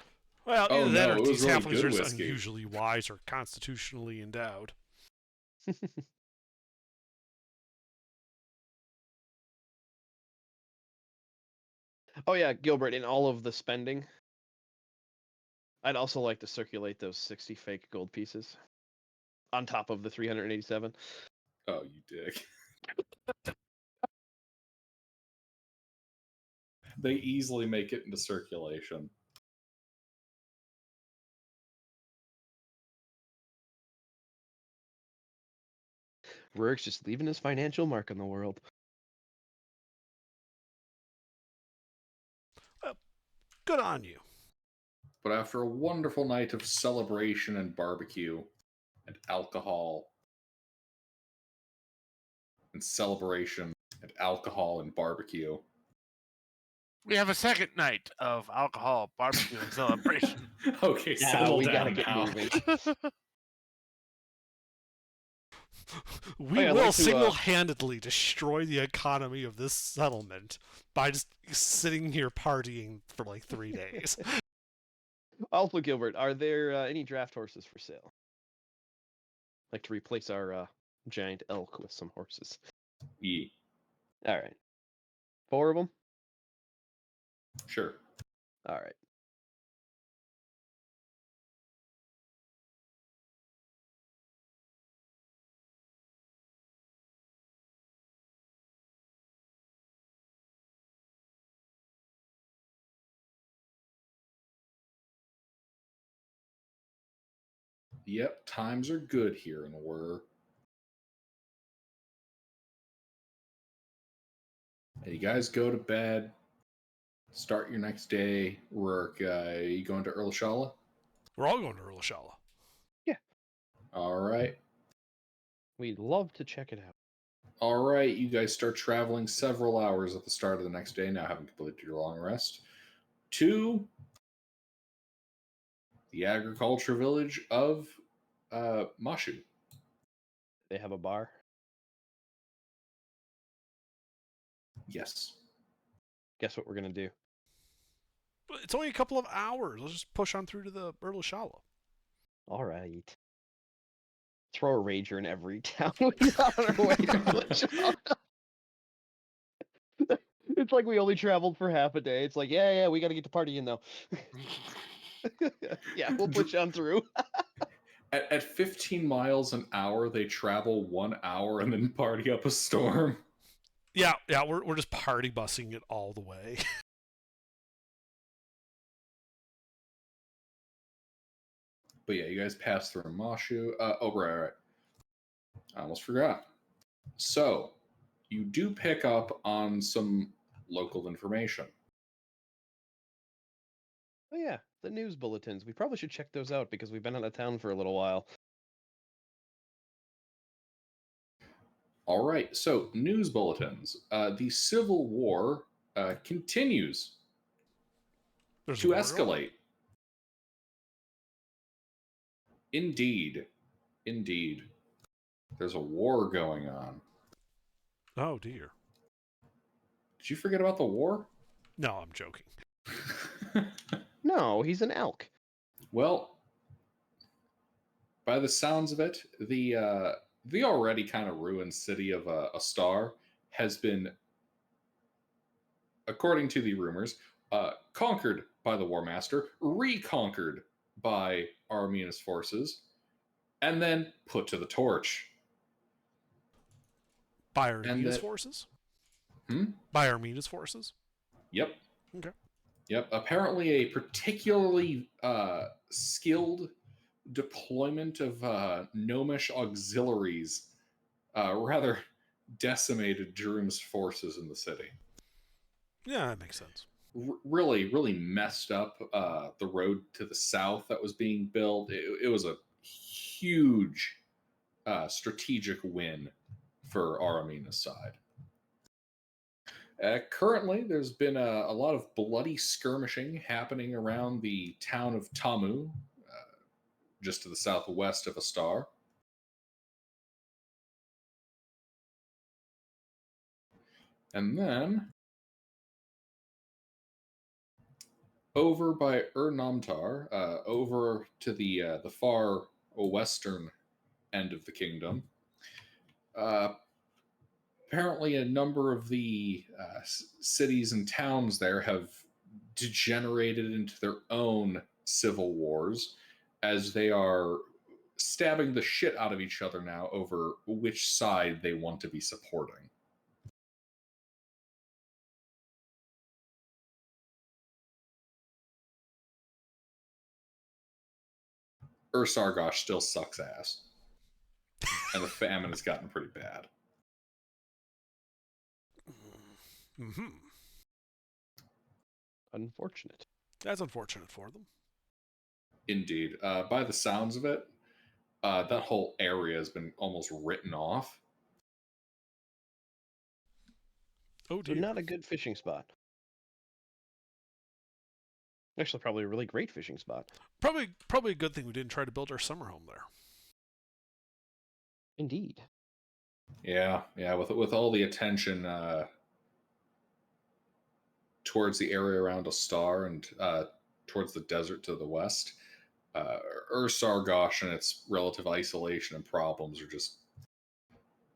Well, Oh, either that no, or it was these really halflings good are just whiskey. unusually wise or constitutionally endowed. Oh yeah, Gilbert, in all of the spending, I'd also like to circulate those 60 fake gold pieces. on top of the 387. Oh, you dick. They easily make it into circulation. Rurik's just leaving his financial mark on the world. Good on you. But after a wonderful night of celebration and barbecue and alcohol and celebration and alcohol and barbecue, We have a second night of alcohol, barbecue, and celebration. okay, Yeah, settle we down gotta get now. moving. We I'd will like to, single-handedly destroy the economy of this settlement by just sitting here partying for like 3 days. Also, Gilbert, are there any draft horses for sale? Like to replace our giant elk with some horses. E. All right. 4 of them? Sure. All right. Yep, times are good here in Wur. And you guys go to bed. Start your next day. Work. You going to Erlishala? We're all going to Erlishala. All right. We'd love to check it out. All right. You guys start traveling several hours at the start of the next day, now having completed your long rest, to the agriculture village of Mashu. They have a bar. Yes. Guess what we're gonna do? It's only a couple of hours. Let's just push on through to the Erlishala. All right. Throw a rager in every town we're on our way to Erlishala. It's like we only traveled for half a day. It's like, yeah, we got to get to partying though. Yeah, we'll push on through. At 15 miles an hour, they travel 1 hour and then party up a storm. Yeah, we're just party busing it all the way. But yeah, you guys pass through Mashu. Right. I almost forgot. So, you do pick up on some local information. Oh yeah, the news bulletins. We probably should check those out because we've been out of town for a little while. All right, so news bulletins. The Civil War continues There's to a war going? escalate. Indeed. There's a war going on. Oh dear. Did you forget about the war? No, I'm joking. No, he's an elk. Well, by the sounds of it, the already kind of ruined city of a star has been, according to the rumors, conquered by the War Master, reconquered by Armina's forces, and then put to the torch. By Armina's forces? By Armina's forces? Yep. Okay. Yep. Apparently, a particularly skilled deployment of gnomish auxiliaries rather decimated Droom's forces in the city. Yeah, that makes sense. Really messed up the road to the south that was being built. It was a huge strategic win for Aramina's side. Currently, there's been a lot of bloody skirmishing happening around the town of Tamu, just to the southwest of Astar. And then, over by Namtar, over to the far western end of the kingdom, apparently a number of the cities and towns there have degenerated into their own civil wars as they are stabbing the shit out of each other now over which side they want to be supporting. Ursargosh still sucks ass. And the famine has gotten pretty bad. Mm-hmm. Unfortunate. That's unfortunate for them. Indeed. By the sounds of it, that whole area has been almost written off. Oh So dear. not a good fishing spot. Actually, probably a really great fishing spot. Probably a good thing we didn't try to build our summer home there. Indeed. Yeah. With all the attention towards the area around a star and towards the desert to the west, Ursargosh and its relative isolation and problems are just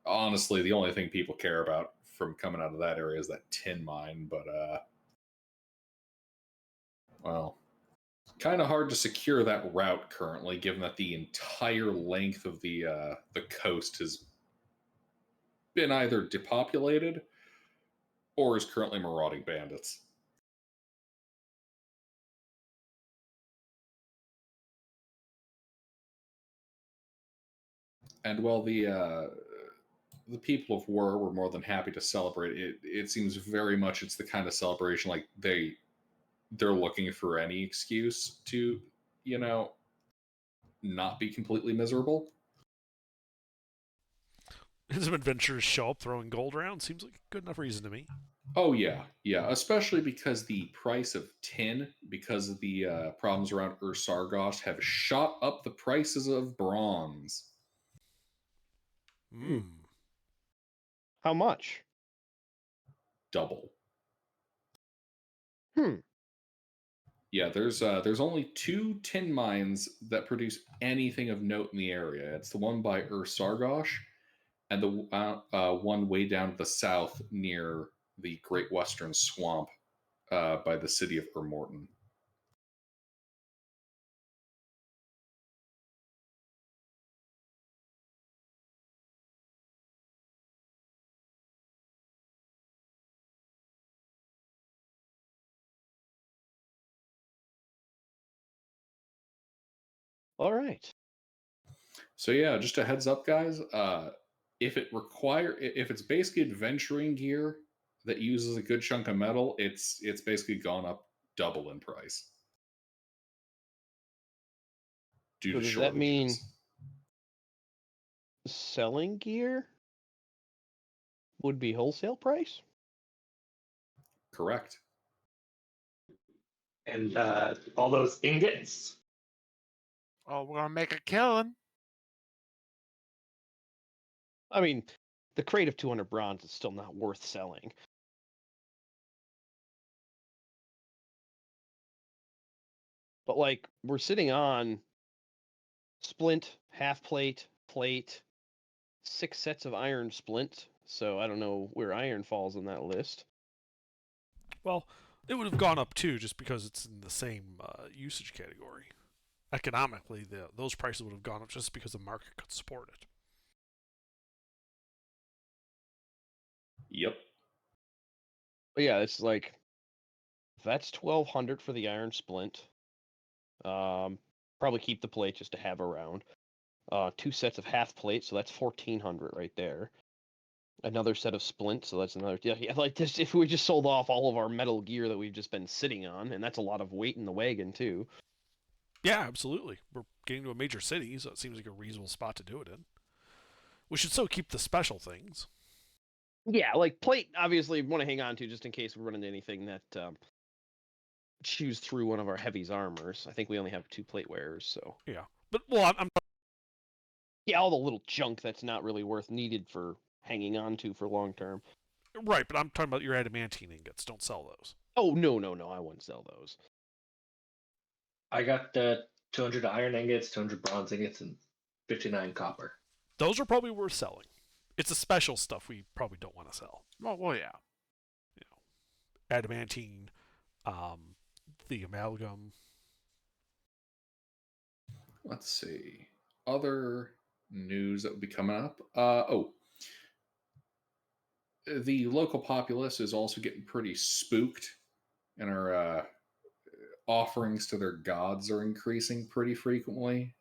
honestly the only thing people care about from coming out of that area is that tin mine. But well, kind of hard to secure that route currently, given that the entire length of the coast has been either depopulated or is currently marauding bandits. And while the people of War were more than happy to celebrate it, it seems very much it's the kind of celebration like they're looking for any excuse to, you know, not be completely miserable. Some adventurers show up throwing gold around. Seems like a good enough reason to me. Oh yeah, especially because the price of tin, because of the problems around Ursargosh, have shot up the prices of bronze. Hmm. How much? Double. Hmm. Yeah, there's only 2 tin mines that produce anything of note in the area. It's the one by Ursargosh and the one way down to the south near the Great Western Swamp by the city of Ermorton. All right. So yeah, just a heads up, guys. If it's basically adventuring gear that uses a good chunk of metal, it's basically gone up double in price due So to does that mean shortages. selling gear would be wholesale price? Correct. And all those ingots. Oh, we're gonna make a killing. I mean, the crate of 200 bronze is still not worth selling. But like, we're sitting on splint, half plate, plate, 6 sets of iron splint. So I don't know where iron falls on that list. Well, it would have gone up too, just because it's in the same usage category. Economically, those prices would have gone up just because the market could support it. Yep. But yeah, it's like that's 1,200 for the iron splint. Probably keep the plate just to have around. 2 sets of half plate, so that's 1,400 right there. Another set of splint, so that's another. Yeah. Like this, if we just sold off all of our metal gear that we've just been sitting on, and that's a lot of weight in the wagon too. Yeah, absolutely. We're getting to a major city, so it seems like a reasonable spot to do it in. We should still keep the special things. Yeah, like plate, obviously, we want to hang on to just in case we run into anything that chews through one of our heavy's armors. I think we only have 2 plate wearers, so. Yeah, but well, I'm Yeah, all the little junk that's not really worth needed for hanging on to for long term. right, but I'm talking about your adamantine ingots. Don't sell those. Oh no, I wouldn't sell those. I got the 200 iron ingots, 200 bronze ingots, and 59 copper. Those are probably worth selling. It's the special stuff we probably don't want to sell. Well, yeah. You know, adamantine, the amalgam. Let's see. other news that would be coming up. The local populace is also getting pretty spooked, and our offerings to their gods are increasing pretty frequently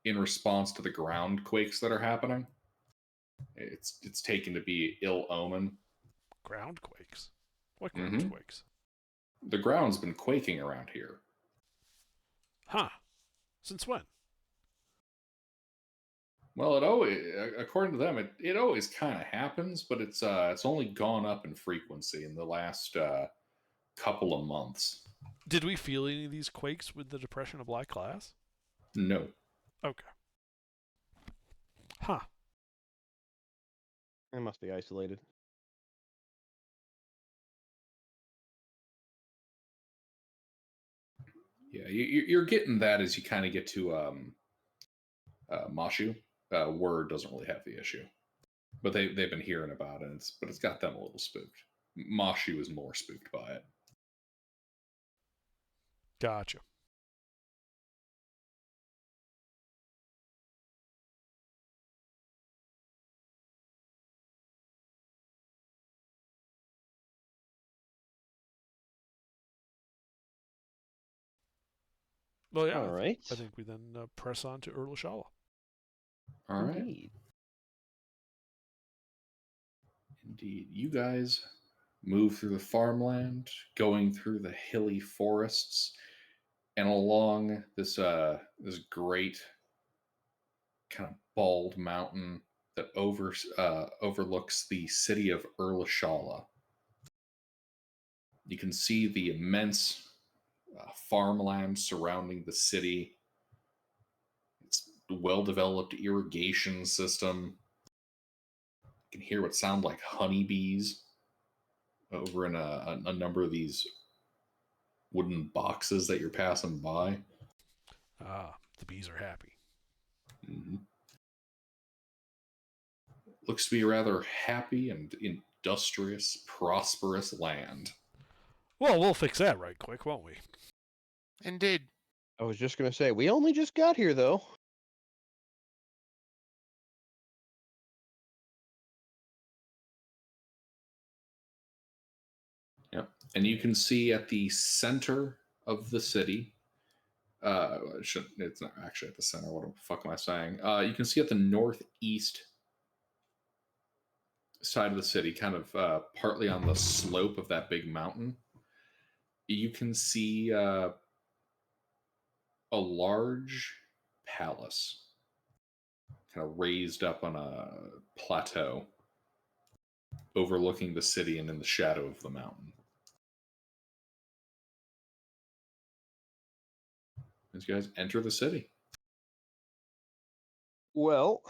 in response to the ground quakes that are happening. It's taken to be ill omen. Ground quakes. What ground Mm-hmm. quakes? The ground's been quaking around here. Huh. Since when? Well, it always, according to them, it always kind of happens, but it's only gone up in frequency in the last couple of months. Did we feel any of these quakes with the depression of Black Glass? No. Okay. Huh. It must be isolated. Yeah, you're getting that as you kind of get to Mashu. Word doesn't really have the issue, but they've been hearing about it. But it's got them a little spooked. Mashu is more spooked by it. Gotcha. Well, yeah. All right. I think we then press on to Urlashala. All right. Indeed. You guys move through the farmland, going through the hilly forests, and along this great kind of bald mountain that overlooks the city of Urlashala. You can see the immense farmland surrounding the city. It's a well-developed irrigation system. You can hear what sound like honeybees over in a number of these wooden boxes that you're passing by. Ah, the bees are happy. Mm-hmm. Looks to be a rather happy and industrious, prosperous land. Well, we'll fix that right quick, won't we? Indeed. I was just going to say, we only just got here, though. Yep. And you can see at the center of the city, it's not actually at the center. What the fuck am I saying? You can see at the northeast side of the city, kind of partly on the slope of that big mountain, you can see a large palace kind of raised up on a plateau overlooking the city and in the shadow of the mountain. As you guys enter the city. Well,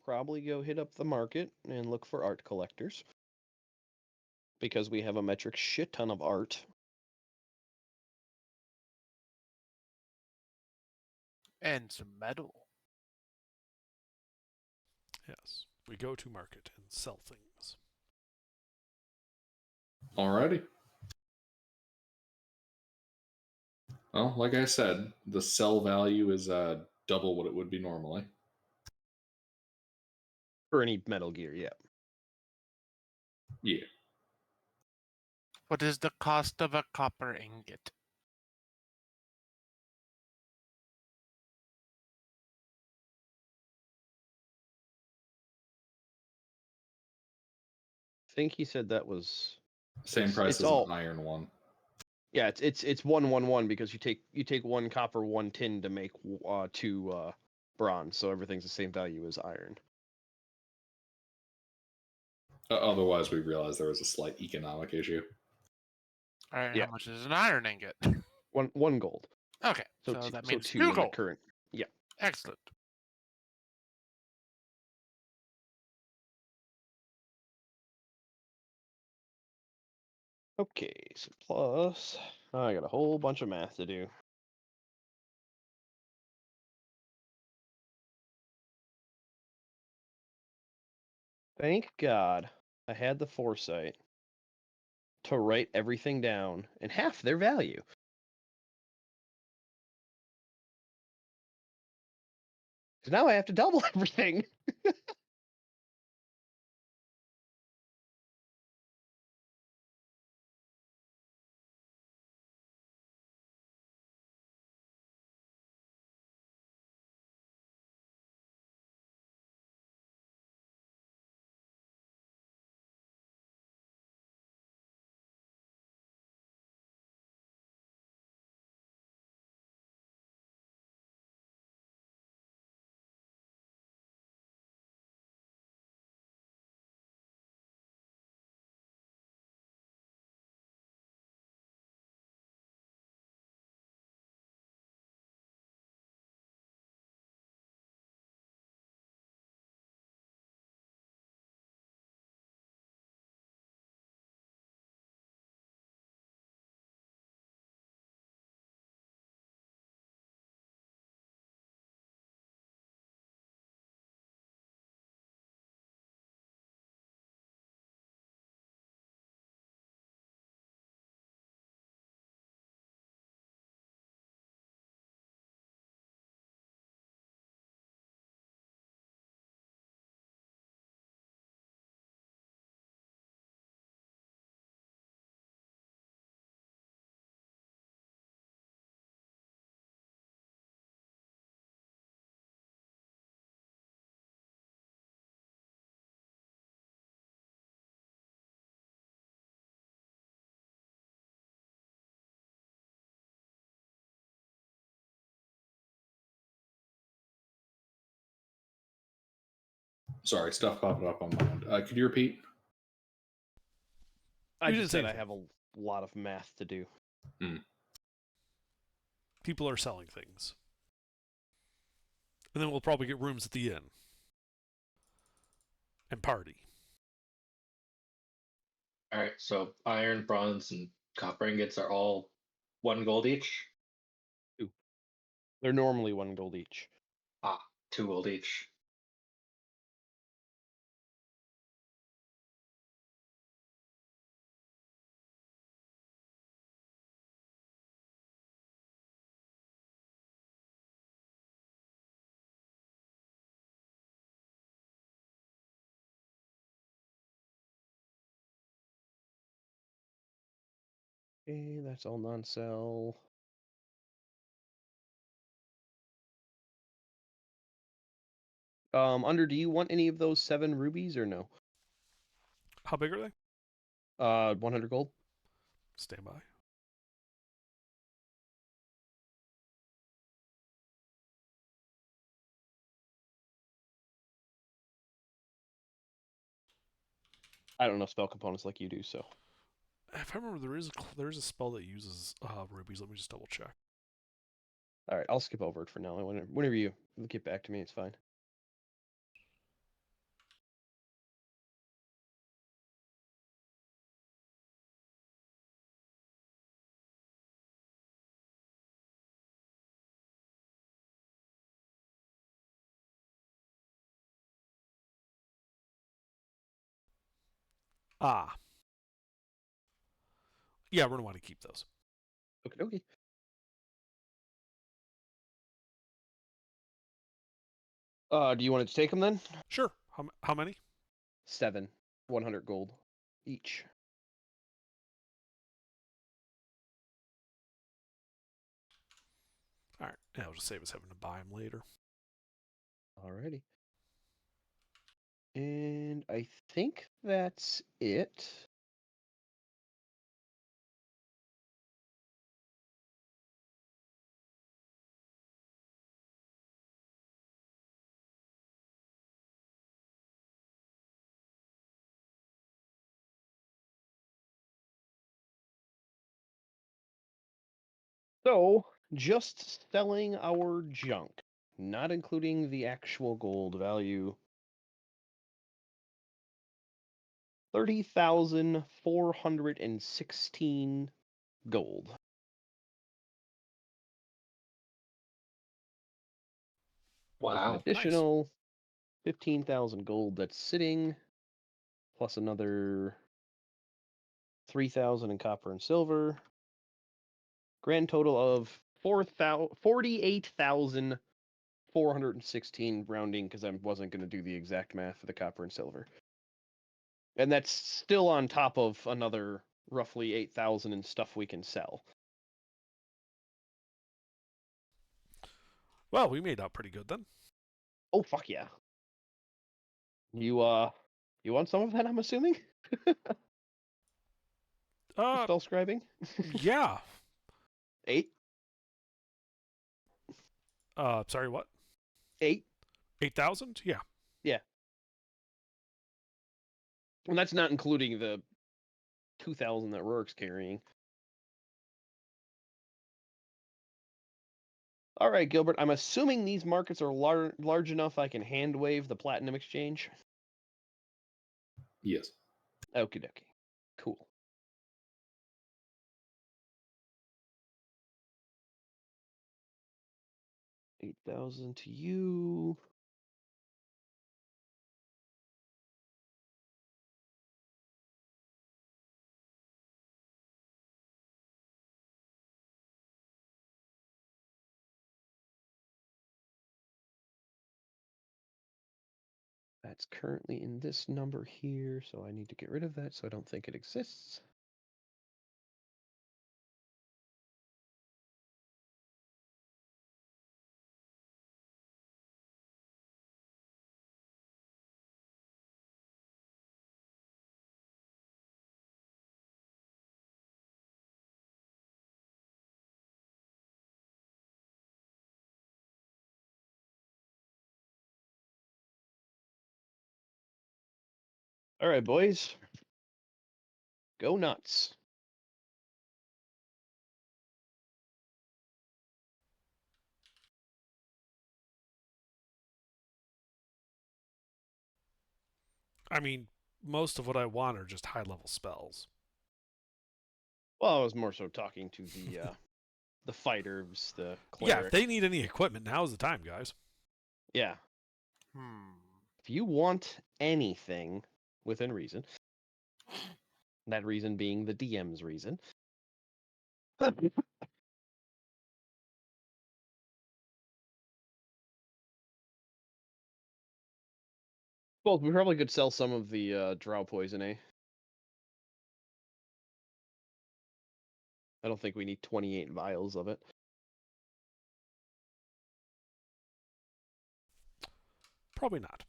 probably go hit up the market and look for art collectors. Because we have a metric shit ton of art. And some metal. Yes. We go to market and sell things. Alrighty. Well, like I said, the sell value is double what it would be normally. For any Metal Gear, yeah. Yeah. What is the cost of a copper ingot? I think he said that was Same price it's as all, an iron one. Yeah, it's 111 because you take one copper, one tin to make two bronze, so everything's the same value as iron. Otherwise, we realized there was a slight economic issue. All right, Yeah. how much is an iron ingot? One gold. Okay, So so two, that so means 2 2 in the gold. current. Yeah. Excellent. Okay, so plus I got a whole bunch of math to do. Thank God I had the foresight to write everything down and half their value. So now I have to double everything. Sorry, stuff popped up on my end. Could you repeat? I You just didn't say said I anything. have a lot of math to do. People are selling things. And then we'll probably get rooms at the inn. And party. All right, so iron, bronze, and copper ingots are all 1 gold each. They're normally 1 gold each. Ah, 2 gold each. Okay, that's all non-sell. Under, do you want any of those 7 rubies or no? How big are they? 100 gold. Stand by. I don't know spell components like you do, so. If I remember, there is a spell that uses rubies. Let me just double check. All right, I'll skip over it for now. Whenever you get back to me, it's fine. Ah. Yeah, we're going to want to keep those. Okay, okay. Do you want to take them then? Sure. How many? 7, 100 gold each. All right. Yeah, I'll just save us having to buy them later. Alrighty. And I think that's it. So, just selling our junk, not including the actual gold value. 30,416 gold. With an Wow. additional 15,000 gold that's sitting, plus another 3,000 in copper and silver. Grand total of 48,400 416 rounding because I wasn't going to do the exact math for the copper and silver. And that's still on top of another roughly 8,000 in stuff we can sell. Well, we made out pretty good then. Oh, fuck yeah. You want some of that, I'm assuming? Spell scribing? Yeah. 8? Sorry, what? 8? 8,000? Yeah. Yeah. And that's not including the 2,000 that Rorik's carrying. All right, Gilbert, I'm assuming these markets are large enough I can hand wave the platinum exchange. Yes. Okie dokie. Cool. $8,000 to you. That's currently in this number here, so I need to get rid of that so I don't think it exists. All right, boys. Go nuts. I mean, most of what I want are just high level spells. Well, I was more so talking to the fighters, the Yeah, clerics. if they need any equipment, now's the time, guys. Yeah. Hmm. If you want anything within reason, that reason being the DM's reason. Well, we probably could sell some of the drow poison, eh? I don't think we need 28 vials of it. Probably not.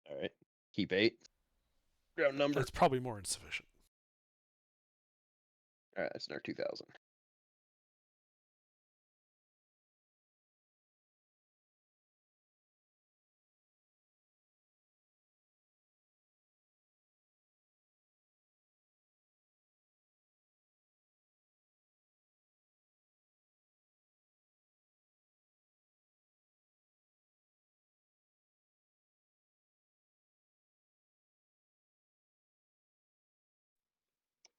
All right. Keep 8. Round number. That's probably more insufficient. All right, that's another 2,000.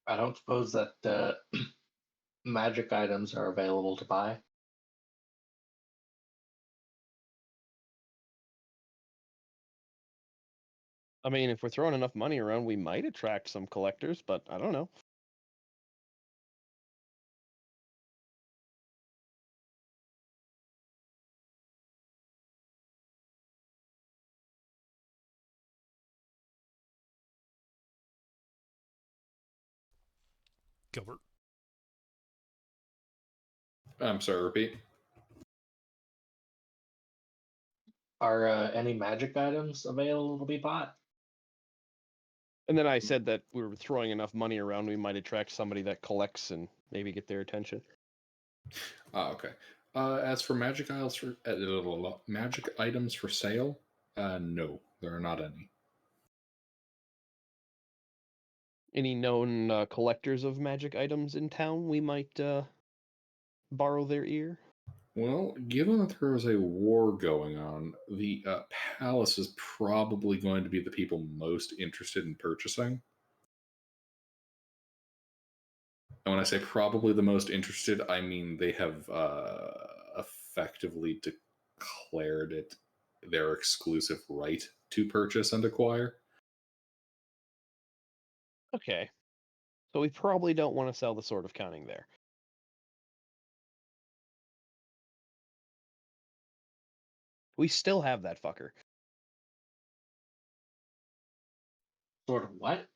I don't suppose that magic items are available to buy. I mean, if we're throwing enough money around, we might attract some collectors, but I don't know. Gilbert. I'm sorry, repeat. Are any magic items available to be bought? And then I said that we were throwing enough money around, we might attract somebody that collects and maybe get their attention. Okay. As for magic magic items for sale, no, there are not any. Any known collectors of magic items in town we might borrow their ear? Well, given that there is a war going on, the palace is probably going to be the people most interested in purchasing. And when I say probably the most interested, I mean they have effectively declared it their exclusive right to purchase and acquire. Okay. So we probably don't want to sell the Sword of Counting there. We still have that fucker. Sort of what?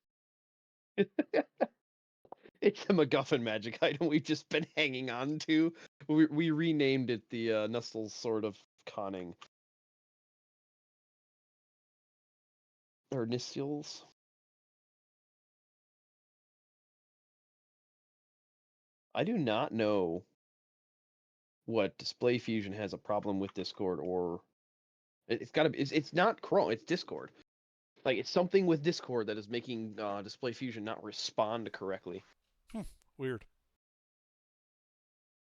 It's a MacGuffin magic item we've just been hanging on to. We renamed it the Nestle's Sword of Conning. Or Nistils. I do not know what Display Fusion has a problem with Discord, or it's got to. It's not Chrome. It's Discord. Like it's something with Discord that is making Display Fusion not respond correctly. Weird.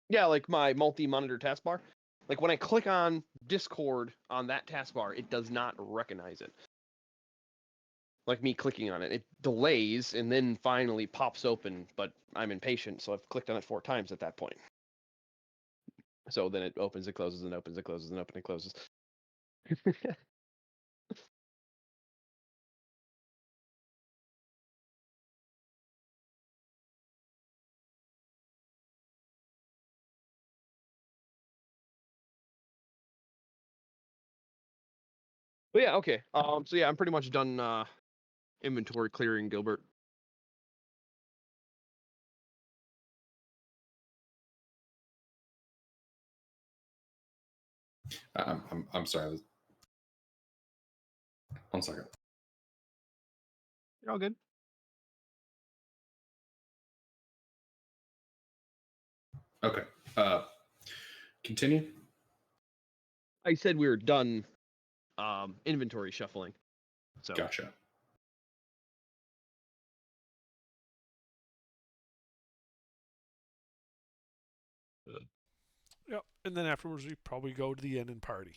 Yeah, like my multi-monitor taskbar. Like when I click on Discord on that taskbar, it does not recognize it. Like me clicking on it, it delays and then finally pops open. But I'm impatient, so I've clicked on it 4 times at that point. So then it opens, it closes, and opens, it closes, and opens, and closes. But yeah, okay. So yeah, I'm pretty much done inventory clearing, Gilbert. I'm sorry. 1 second. You're all good. Okay. Continue. I said we were done inventory shuffling. So Gotcha. Yep. And then afterwards, we probably go to the inn and party.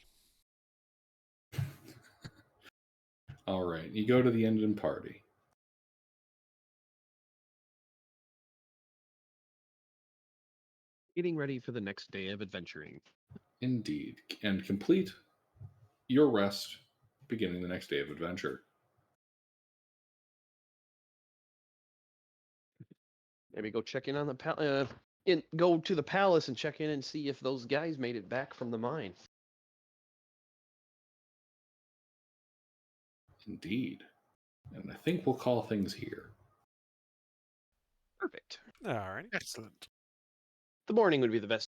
All right. You go to the end and party. getting ready for the next day of adventuring. Indeed. And complete your rest, beginning the next day of adventure. Maybe go check in on the go to the palace and check in and see if those guys made it back from the mine. Indeed. And I think we'll call things here. Perfect. All right. Excellent. The morning would be the best